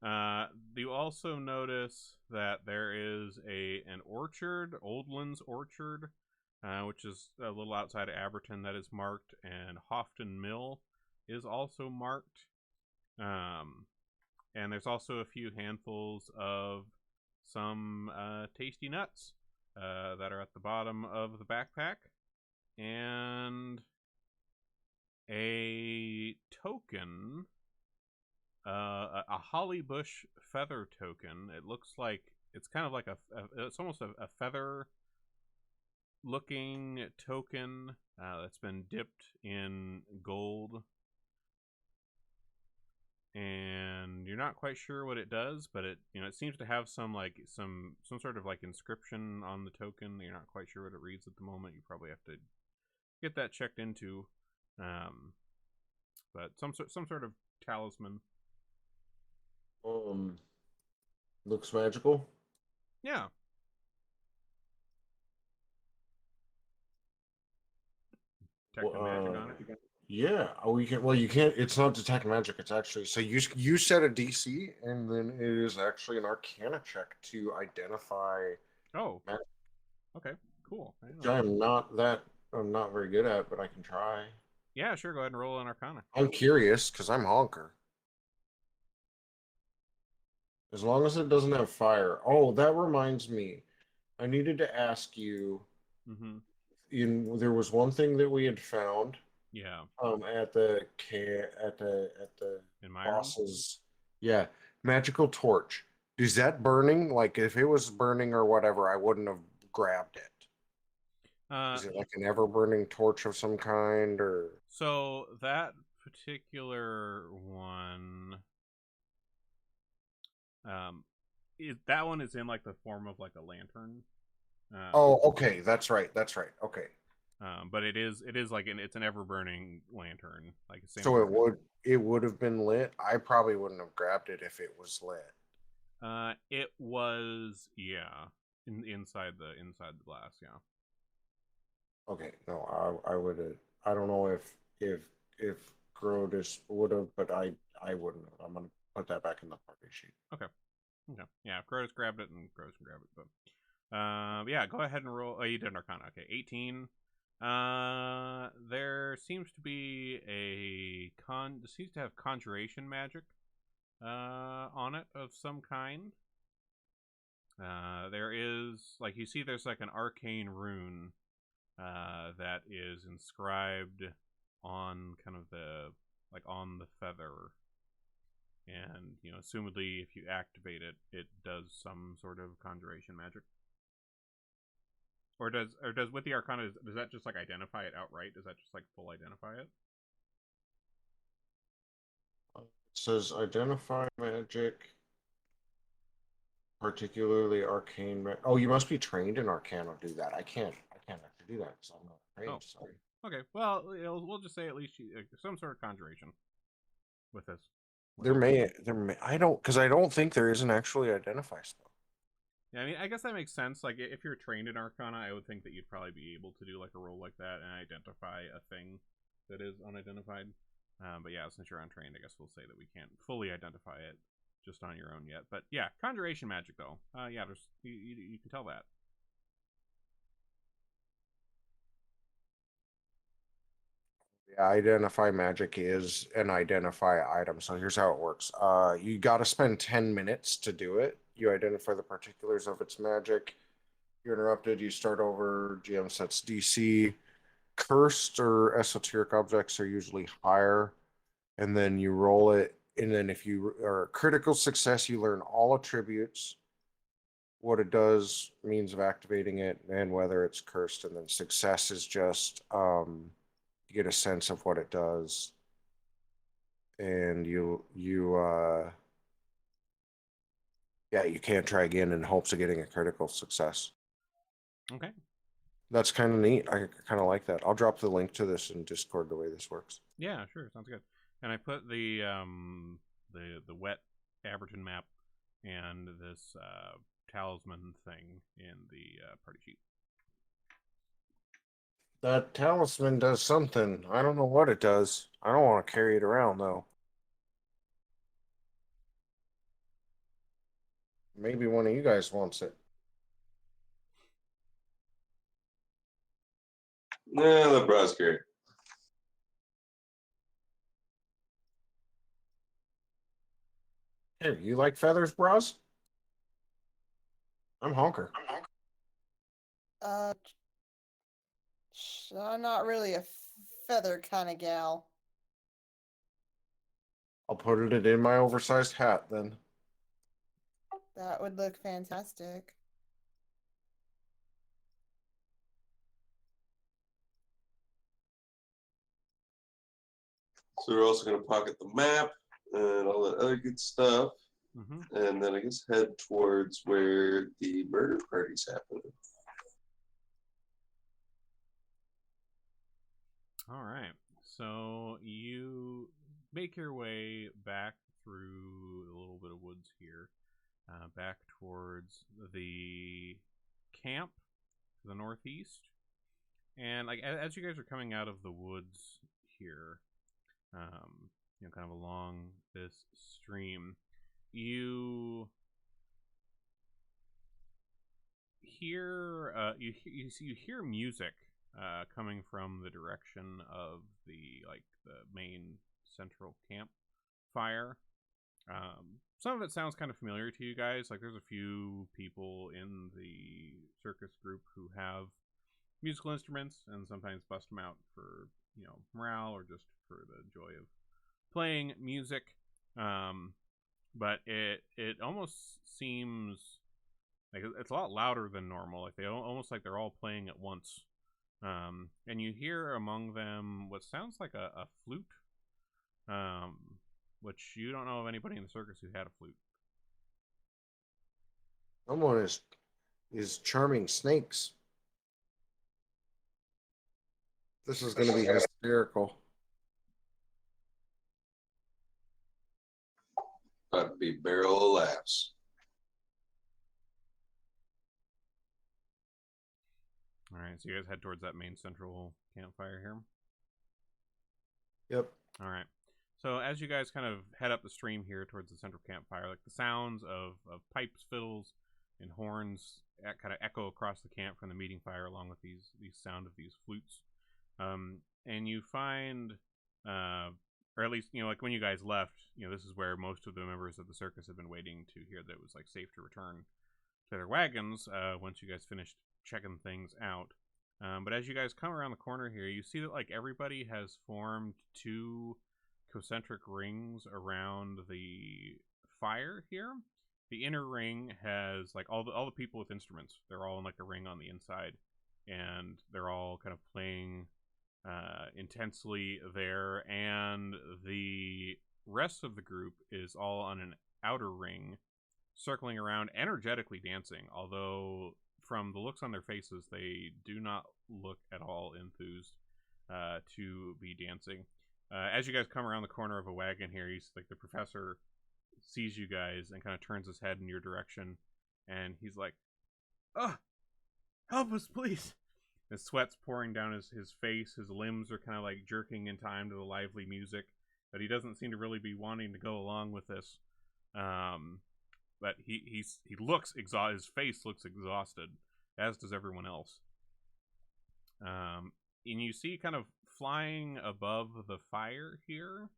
S2: You also notice that there is an orchard, Oldlands Orchard, which is a little outside of Aberton, that is marked, and Houghton Mill is also marked. And there's also a few handfuls of some tasty nuts that are at the bottom of the backpack, and a token, a holly bush feather token. It looks like it's kind of like it's almost a feather looking token that's been dipped in gold, and you're not quite sure what it does, but it seems to have some sort of like inscription on the token. You're not quite sure what it reads at the moment. You probably have to get that checked into, but some sort of talisman.
S1: Looks magical.
S2: Yeah. Detect magic on it.
S1: Yeah. Oh, you can. Well, you can't. It's not detect magic. It's actually, so you set a DC, and then it is actually an Arcana check to identify.
S2: Oh.
S1: Magic.
S2: Okay. Cool.
S1: I'm not very good at, but I can try.
S2: Yeah, sure. Go ahead and roll an Arcana.
S1: I'm curious because I'm honker. As long as it doesn't have fire. Oh, that reminds me. I needed to ask you.
S2: Mm-hmm.
S1: There was one thing that we had found.
S2: Yeah.
S1: At the boss's. Yeah, magical torch. Is that burning? Like, if it was burning or whatever, I wouldn't have grabbed it. Is it like an ever-burning torch of some kind, or?
S2: So that particular one, that one is in like the form of like a lantern.
S1: Oh, okay, that's right. Okay.
S2: But it is like it's an ever-burning lantern, like same.
S1: So it would have been lit. I probably wouldn't have grabbed it if it was lit.
S2: It was, yeah, inside the glass, yeah.
S1: Okay, no, I would have. I don't know if Grodus would have, but I wouldn't have. I'm gonna put that back in the party sheet.
S2: Okay. Yeah, if Grodus grabbed it, and Grodus can grab it, but yeah, go ahead and roll. Oh, you did an Arcana. Okay, 18. There seems to be seems to have conjuration magic on it of some kind. There is, like, you see there's like an arcane rune that is inscribed on kind of the, like, on the feather. And, you know, assumedly if you activate it, it does some sort of conjuration magic. Or does with the Arcana, does that just like identify it outright? Does that just like full identify it?
S1: It says identify magic, particularly arcane. Oh, you must be trained in Arcana to do that. I can't actually do that because I'm not trained.
S2: Oh.
S1: Sorry.
S2: Okay, well, we'll just say at least some sort of conjuration with this.
S1: There may, I don't, because I don't think there is an actually identify spell.
S2: Yeah, I mean, I guess that makes sense. Like, if you're trained in Arcana, I would think that you'd probably be able to do like a roll like that and identify a thing that is unidentified. But yeah, since you're untrained, I guess we'll say that we can't fully identify it just on your own yet. But yeah, conjuration magic though. Yeah, there's you can tell that.
S1: Yeah, identify magic is an identify item. So here's how it works. You got to spend 10 minutes to do it. You identify the particulars of its magic. You're interrupted. You start over. GM sets DC. Cursed or esoteric objects are usually higher. And then you roll it. And then if you are critical success, you learn all attributes, what it does, means of activating it, and whether it's cursed. And then success is just you get a sense of what it does, and yeah, you can't try again in hopes of getting a critical success.
S2: Okay.
S1: That's kind of neat. I kind of like that. I'll drop the link to this in Discord the way this works.
S2: Yeah, sure, sounds good. And I put the wet Aberton map and this talisman thing in the party sheet.
S1: That talisman does something. I don't know what it does. I don't want to carry it around though. Maybe one of you guys wants it.
S4: Nah, let Bros carry it.
S1: Here, you like feathers, bros? I'm Honker.
S5: I'm not really a feather kind of gal.
S1: I'll put it in my oversized hat then.
S5: That would look fantastic.
S4: So we're also going to pocket the map and all that other good stuff.
S2: Mm-hmm.
S4: And then I guess head towards where the murder party's happening.
S2: All right. So you make your way back through a little bit of woods here, back towards the camp to the northeast. And like as you guys are coming out of the woods here, you know, kind of along this stream, you hear you hear music coming from the direction of the main central campfire. Some of it sounds kind of familiar to you guys. Like there's a few people in the circus group who have musical instruments and sometimes bust them out for, you know, morale or just for the joy of playing music. But it almost seems like it's a lot louder than normal. Like they almost like they're all playing at once. And you hear among them what sounds like a flute, which you don't know of anybody in the circus who had a flute.
S1: Someone is charming snakes. This is going to be hysterical.
S4: About to be a barrel of laughs.
S2: All right, so you guys head towards that main central campfire here.
S1: Yep.
S2: All right. So as you guys kind of head up the stream here towards the central campfire, like the sounds of pipes, fiddles, and horns kind of echo across the camp from the meeting fire, along with these sound of these flutes. And you find, or at least, you know, like when you guys left, you know, this is where most of the members of the circus have been waiting to hear that it was like safe to return. their wagons once you guys finished checking things out. But as you guys come around the corner here, you see that like everybody has formed 2 concentric rings around the fire here. The inner ring has like all the people with instruments. They're all in like a ring on the inside, and they're all kind of playing intensely there. And the rest of the group is all on an outer ring, circling around, energetically dancing. Although from the looks on their faces, they do not look at all enthused to be dancing. As you guys come around the corner of a wagon here, he's like the professor sees you guys and kind of turns his head in your direction, and he's like, "Oh, help us, please!" His sweat's pouring down his face. His limbs are kind of like jerking in time to the lively music, but he doesn't seem to really be wanting to go along with this. But he looks exhausted. His face looks exhausted, as does everyone else. And you see kind of flying above the fire here,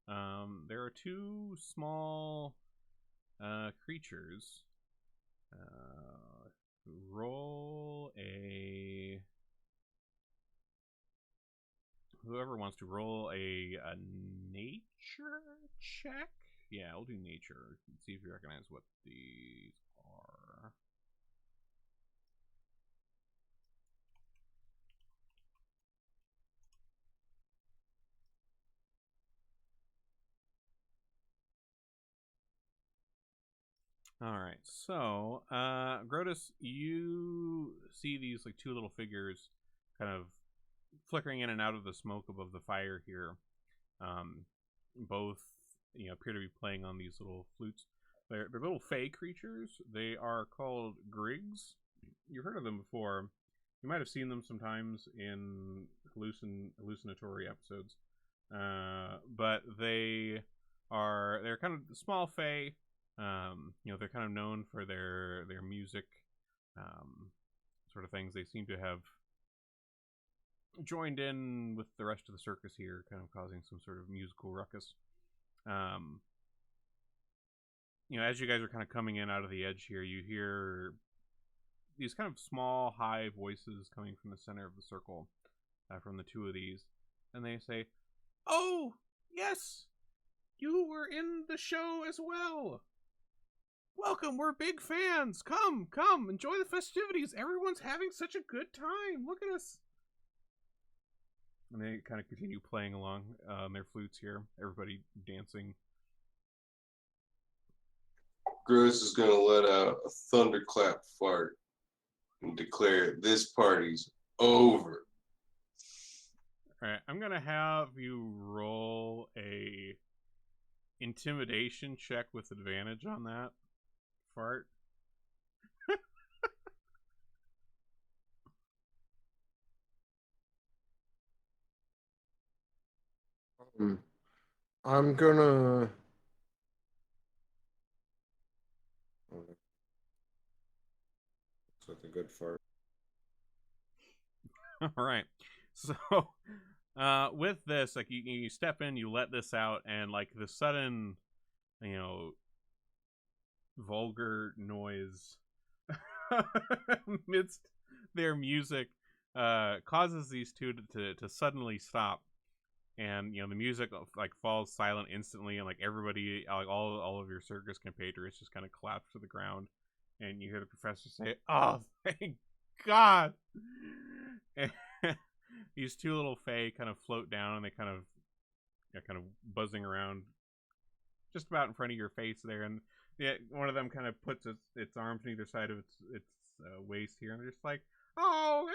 S2: there are 2 small creatures. Roll a... Whoever wants to roll a nature check? Yeah, we'll do nature. Let's see if you recognize what these are. Alright, so, Grotus, you see these like 2 little figures kind of flickering in and out of the smoke above the fire here. Both, appear to be playing on these little flutes. They're little fey creatures. They are called grigs. You've heard of them before. You might have seen them sometimes in hallucinatory episodes. But they're kind of small fey. They're kind of known for their music, sort of things. They seem to have joined in with the rest of the circus here, kind of causing some sort of musical ruckus. As you guys are kind of coming in out of the edge here, you hear these kind of small, high voices coming from the center of the circle, from the 2 of these, and they say, "Oh, yes, you were in the show as well. Welcome, we're big fans. Come, enjoy the festivities. Everyone's having such a good time. Look at us." And they kind of continue playing along on their flutes here. Everybody dancing.
S4: Gross is gonna let out a thunderclap fart and declare this party's over.
S2: Alright, I'm gonna have you roll a intimidation check with advantage on that fart.
S1: I'm gonna. Looks like a good fart.
S2: All right, so with this, like you step in, you let this out, and like the sudden, vulgar noise amidst their music causes these 2 to suddenly stop. And the music like falls silent instantly, and like everybody, like all of your circus compatriots just kind of collapse to the ground, and you hear the professor say, "Oh, thank God!" And these 2 little fey kind of float down, and they kind of buzzing around just about in front of your face there, and one of them kind of puts its arms on either side of its waist here, and they're just like, "Oh,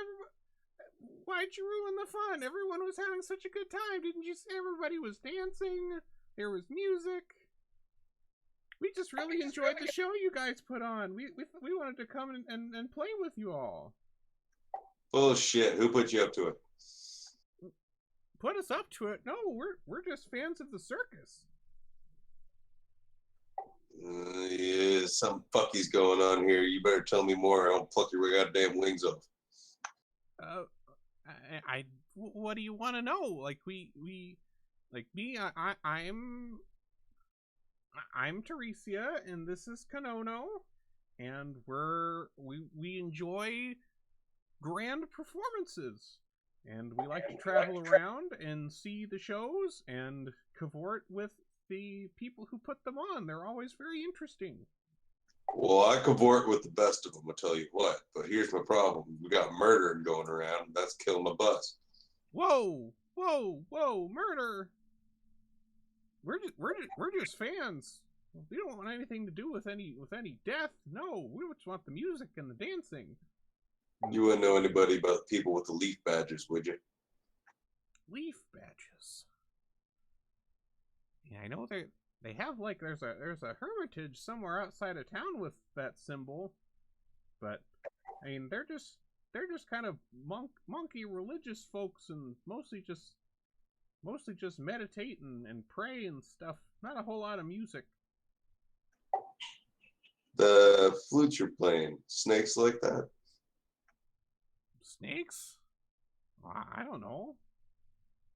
S2: why'd you ruin the fun? Everyone was having such a good time. Didn't you see? Everybody was dancing. There was music. We just really enjoyed the show you guys put on. We wanted to come and play with you all."
S4: Bullshit. Who put you up to it?
S2: Put us up to it? No, we're just fans of the circus.
S4: Yeah, some fucky's going on here. You better tell me more. I'll pluck your goddamn wings off.
S2: What do you want to know? Like like me. I'm Teresia, and this is Kanono, and we enjoy grand performances, and we like to travel around and see the shows and cavort with the people who put them on. They're always very interesting.
S4: Well, I cavort with the best of them, I'll tell you what. But here's my problem. We got murder going around, and that's killing my buzz.
S2: Whoa, whoa, whoa, murder! We're just fans. We don't want anything to do with any death. No, we just want the music and the dancing.
S4: You wouldn't know anybody about people with the leaf badges, would you?
S2: Leaf badges. Yeah, I know they have, like, there's a hermitage somewhere outside of town with that symbol, but I mean they're just kind of monkey religious folks, and mostly just meditate and pray and stuff. Not a whole lot of music.
S4: The flute you're playing, snakes like that?
S2: Snakes? I don't know.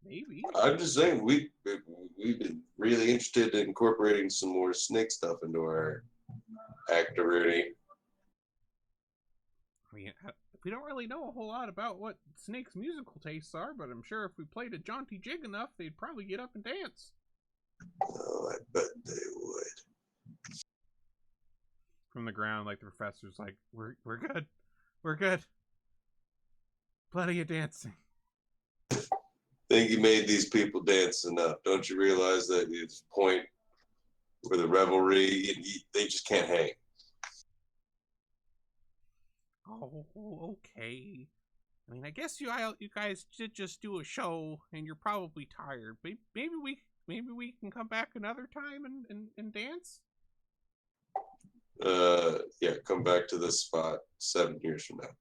S2: Maybe.
S4: I'm just saying, we've been really interested in incorporating some more snake stuff into our activity.
S2: I mean, we don't really know a whole lot about what snakes' musical tastes are, but I'm sure if we played a jaunty jig enough, they'd probably get up and dance.
S4: Oh, I bet they would.
S2: From the ground, like, the professor's like, we're good. We're good. Plenty of dancing.
S4: Think you made these people dance enough. Don't you realize that at this point where the revelry, they just can't hang?
S2: Oh, okay. I mean, I guess you guys did just do a show, and you're probably tired. Maybe we can come back another time and dance.
S4: Yeah, come back to this spot 7 years from now.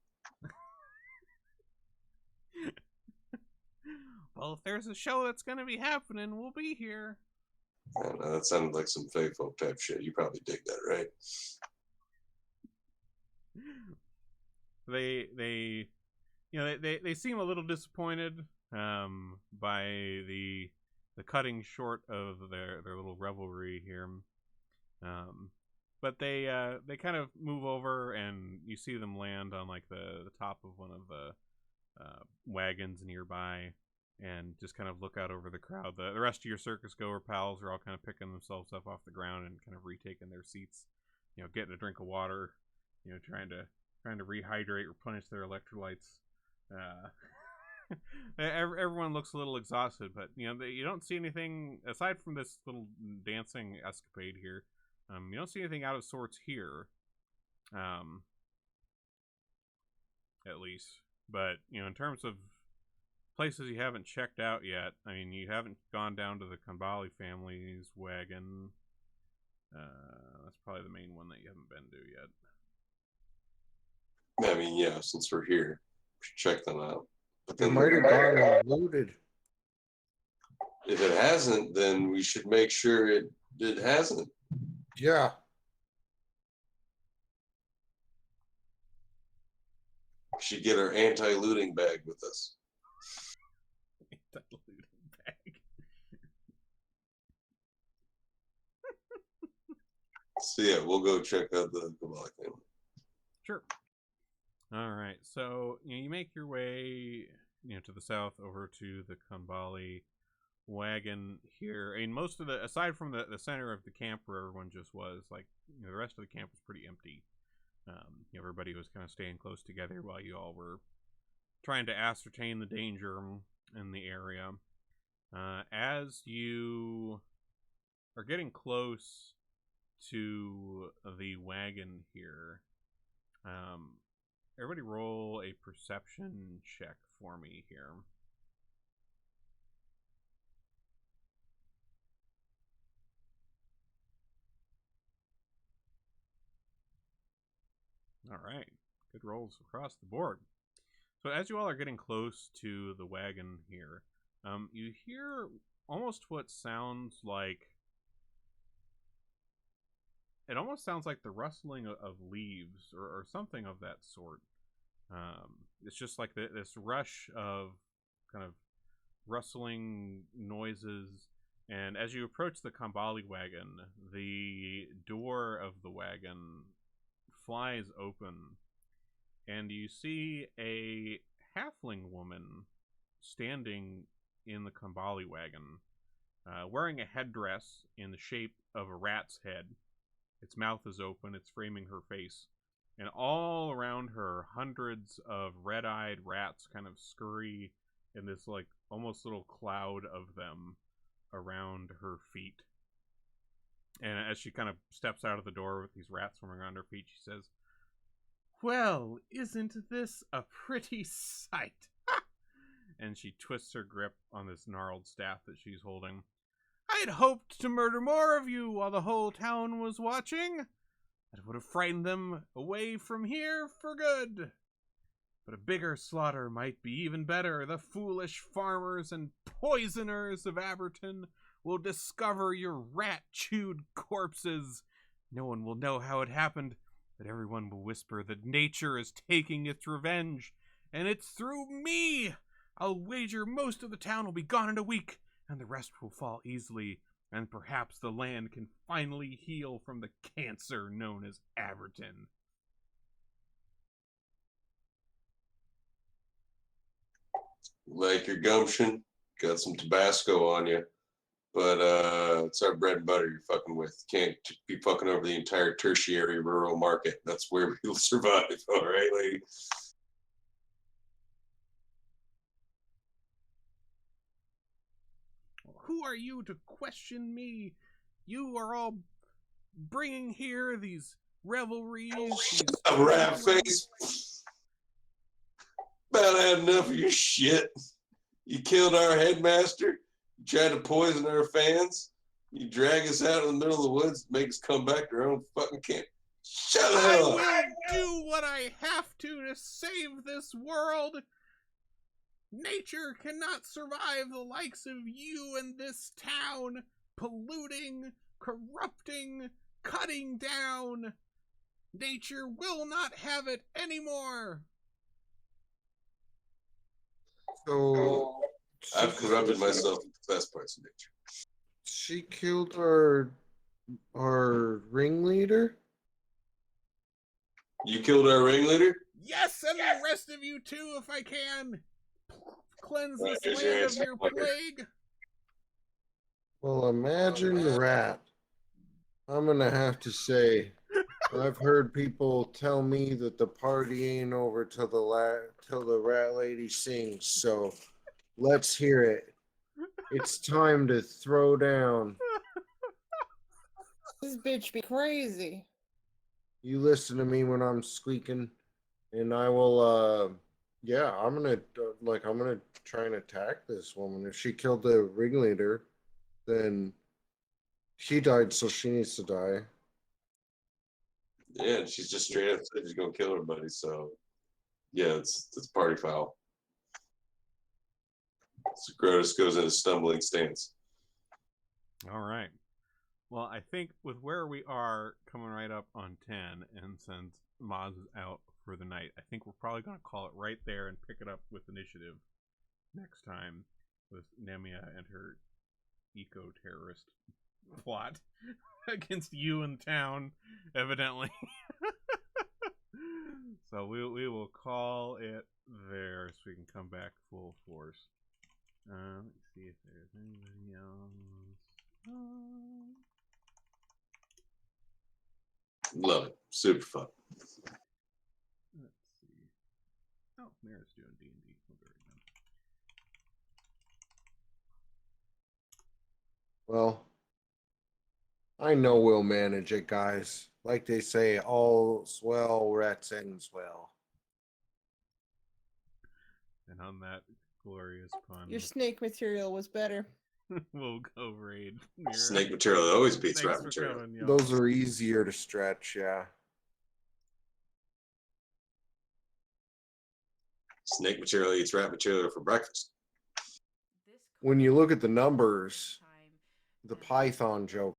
S2: Well, if there's a show that's gonna be happening, we'll be here.
S4: I don't know, that sounded like some fake folk type shit. You probably dig that, right?
S2: They seem a little disappointed by the cutting short of their little revelry here. But they kind of move over, and you see them land on, like, the top of one of the wagons nearby, and just kind of look out over the crowd. The rest of your circus goer pals are all kind of picking themselves up off the ground and kind of retaking their seats, getting a drink of water, trying to rehydrate, replenish their electrolytes. Everyone looks a little exhausted, but you don't see anything aside from this little dancing escapade here. You don't see anything out of sorts here, at least. But in terms of places you haven't checked out yet, I mean, you haven't gone down to the Kambali family's wagon. That's probably the main one that you haven't been to yet.
S4: I mean, yeah, since we're here, we should check them out. But
S1: It
S4: then
S1: might have gone unloaded.
S4: if it hasn't, then we should make sure it hasn't.
S1: Yeah.
S4: We should get our anti-looting bag with us.
S2: Anti-looting bag.
S4: So yeah, we'll go check out the Kambali family.
S2: Sure. All right. So you make your way, to the south over to the Kambali wagon here. I mean, most of the, aside from the center of the camp where everyone just was, like, the rest of the camp was pretty empty. Everybody was kind of staying close together while you all were trying to ascertain the danger in the area. As you are getting close to the wagon here, everybody roll a perception check for me here. All right, good rolls across the board. So as you all are getting close to the wagon here, you hear almost what sounds like, it almost sounds like the rustling of leaves or something of that sort. It's just like this rush of kind of rustling noises. And as you approach the Kambali wagon, the door of the wagon flies open, and you see a halfling woman standing in the Kambali wagon, wearing a headdress in the shape of a rat's head. Its mouth is open, it's framing her face, and all around her, hundreds of red-eyed rats kind of scurry in this, like, almost little cloud of them around her feet. And as she kind of steps out of the door with these rats swarming around her feet, she says, "Well, isn't this a pretty sight?" And she twists her grip on this gnarled staff that she's holding. "I'd hoped to murder more of you while the whole town was watching. That would have frightened them away from here for good. But a bigger slaughter might be even better. The foolish farmers and poisoners of Aberton will discover your rat-chewed corpses. No one will know how it happened, but everyone will whisper that nature is taking its revenge, and it's through me. I'll wager most of the town will be gone in a week, and the rest will fall easily, and perhaps the land can finally heal from the cancer known as Aberton."
S4: Like your gumption, got some Tabasco on you, but it's our bread and butter you're fucking with. Can't be fucking over the entire tertiary rural market. That's where we'll survive. All right, lady.
S2: Who are you to question me? You are all bringing here these revelries.
S4: A rat face. About had enough of your shit. You killed our headmaster. You tried to poison our fans. You drag us out in the middle of the woods, make us come back to our own fucking camp. Shut the hell up.
S2: I will do what I have to save this world. Nature cannot survive the likes of you in this town, polluting, corrupting, cutting down. Nature will not have it anymore.
S1: So
S4: I've corrupted myself with the best parts of nature.
S1: she killed our ringleader?
S4: You killed our ringleader?
S2: Yes, and the rest of you too, if I can. Cleanse this
S4: There's your
S2: land of
S4: answer,
S2: your
S4: fucker.
S2: plague.
S1: Well, imagine the rat. I'm gonna have to say, I've heard people tell me that the party ain't over till the rat lady sings. So let's hear it. It's time to throw down.
S5: This bitch be crazy.
S1: You listen to me when I'm squeaking, and I will. Yeah, I'm gonna try and attack this woman. If she killed the ringleader, then she died, so she needs to die.
S4: Yeah, she's just straight up said she's gonna kill everybody. So yeah, it's party foul. So Grotus goes in a stumbling stance.
S2: All right. Well, I think with where we are coming right up on 10, and since Maz is out for the night, I think we're probably going to call it right there and pick it up with initiative next time with Nemia and her eco-terrorist plot against you in town, evidently. So we will call it there so we can come back full force. Let's see if there's anybody else.
S4: Love it. Super fun.
S2: Let's see. Oh, Mara's doing D&D. We'll be right done.
S1: Well, I know we'll manage it, guys. Like they say, all's well, rats ends well.
S2: And on that glorious pun,
S5: Your snake material was better.
S2: we'll go raid Mira.
S4: Snake material always beats
S2: Thanks
S4: rat
S2: for
S4: material.
S2: coming, y'all.
S1: Those are easier to stretch, yeah.
S4: Snake material eats rat material for breakfast.
S1: When you look at the numbers, the Python joke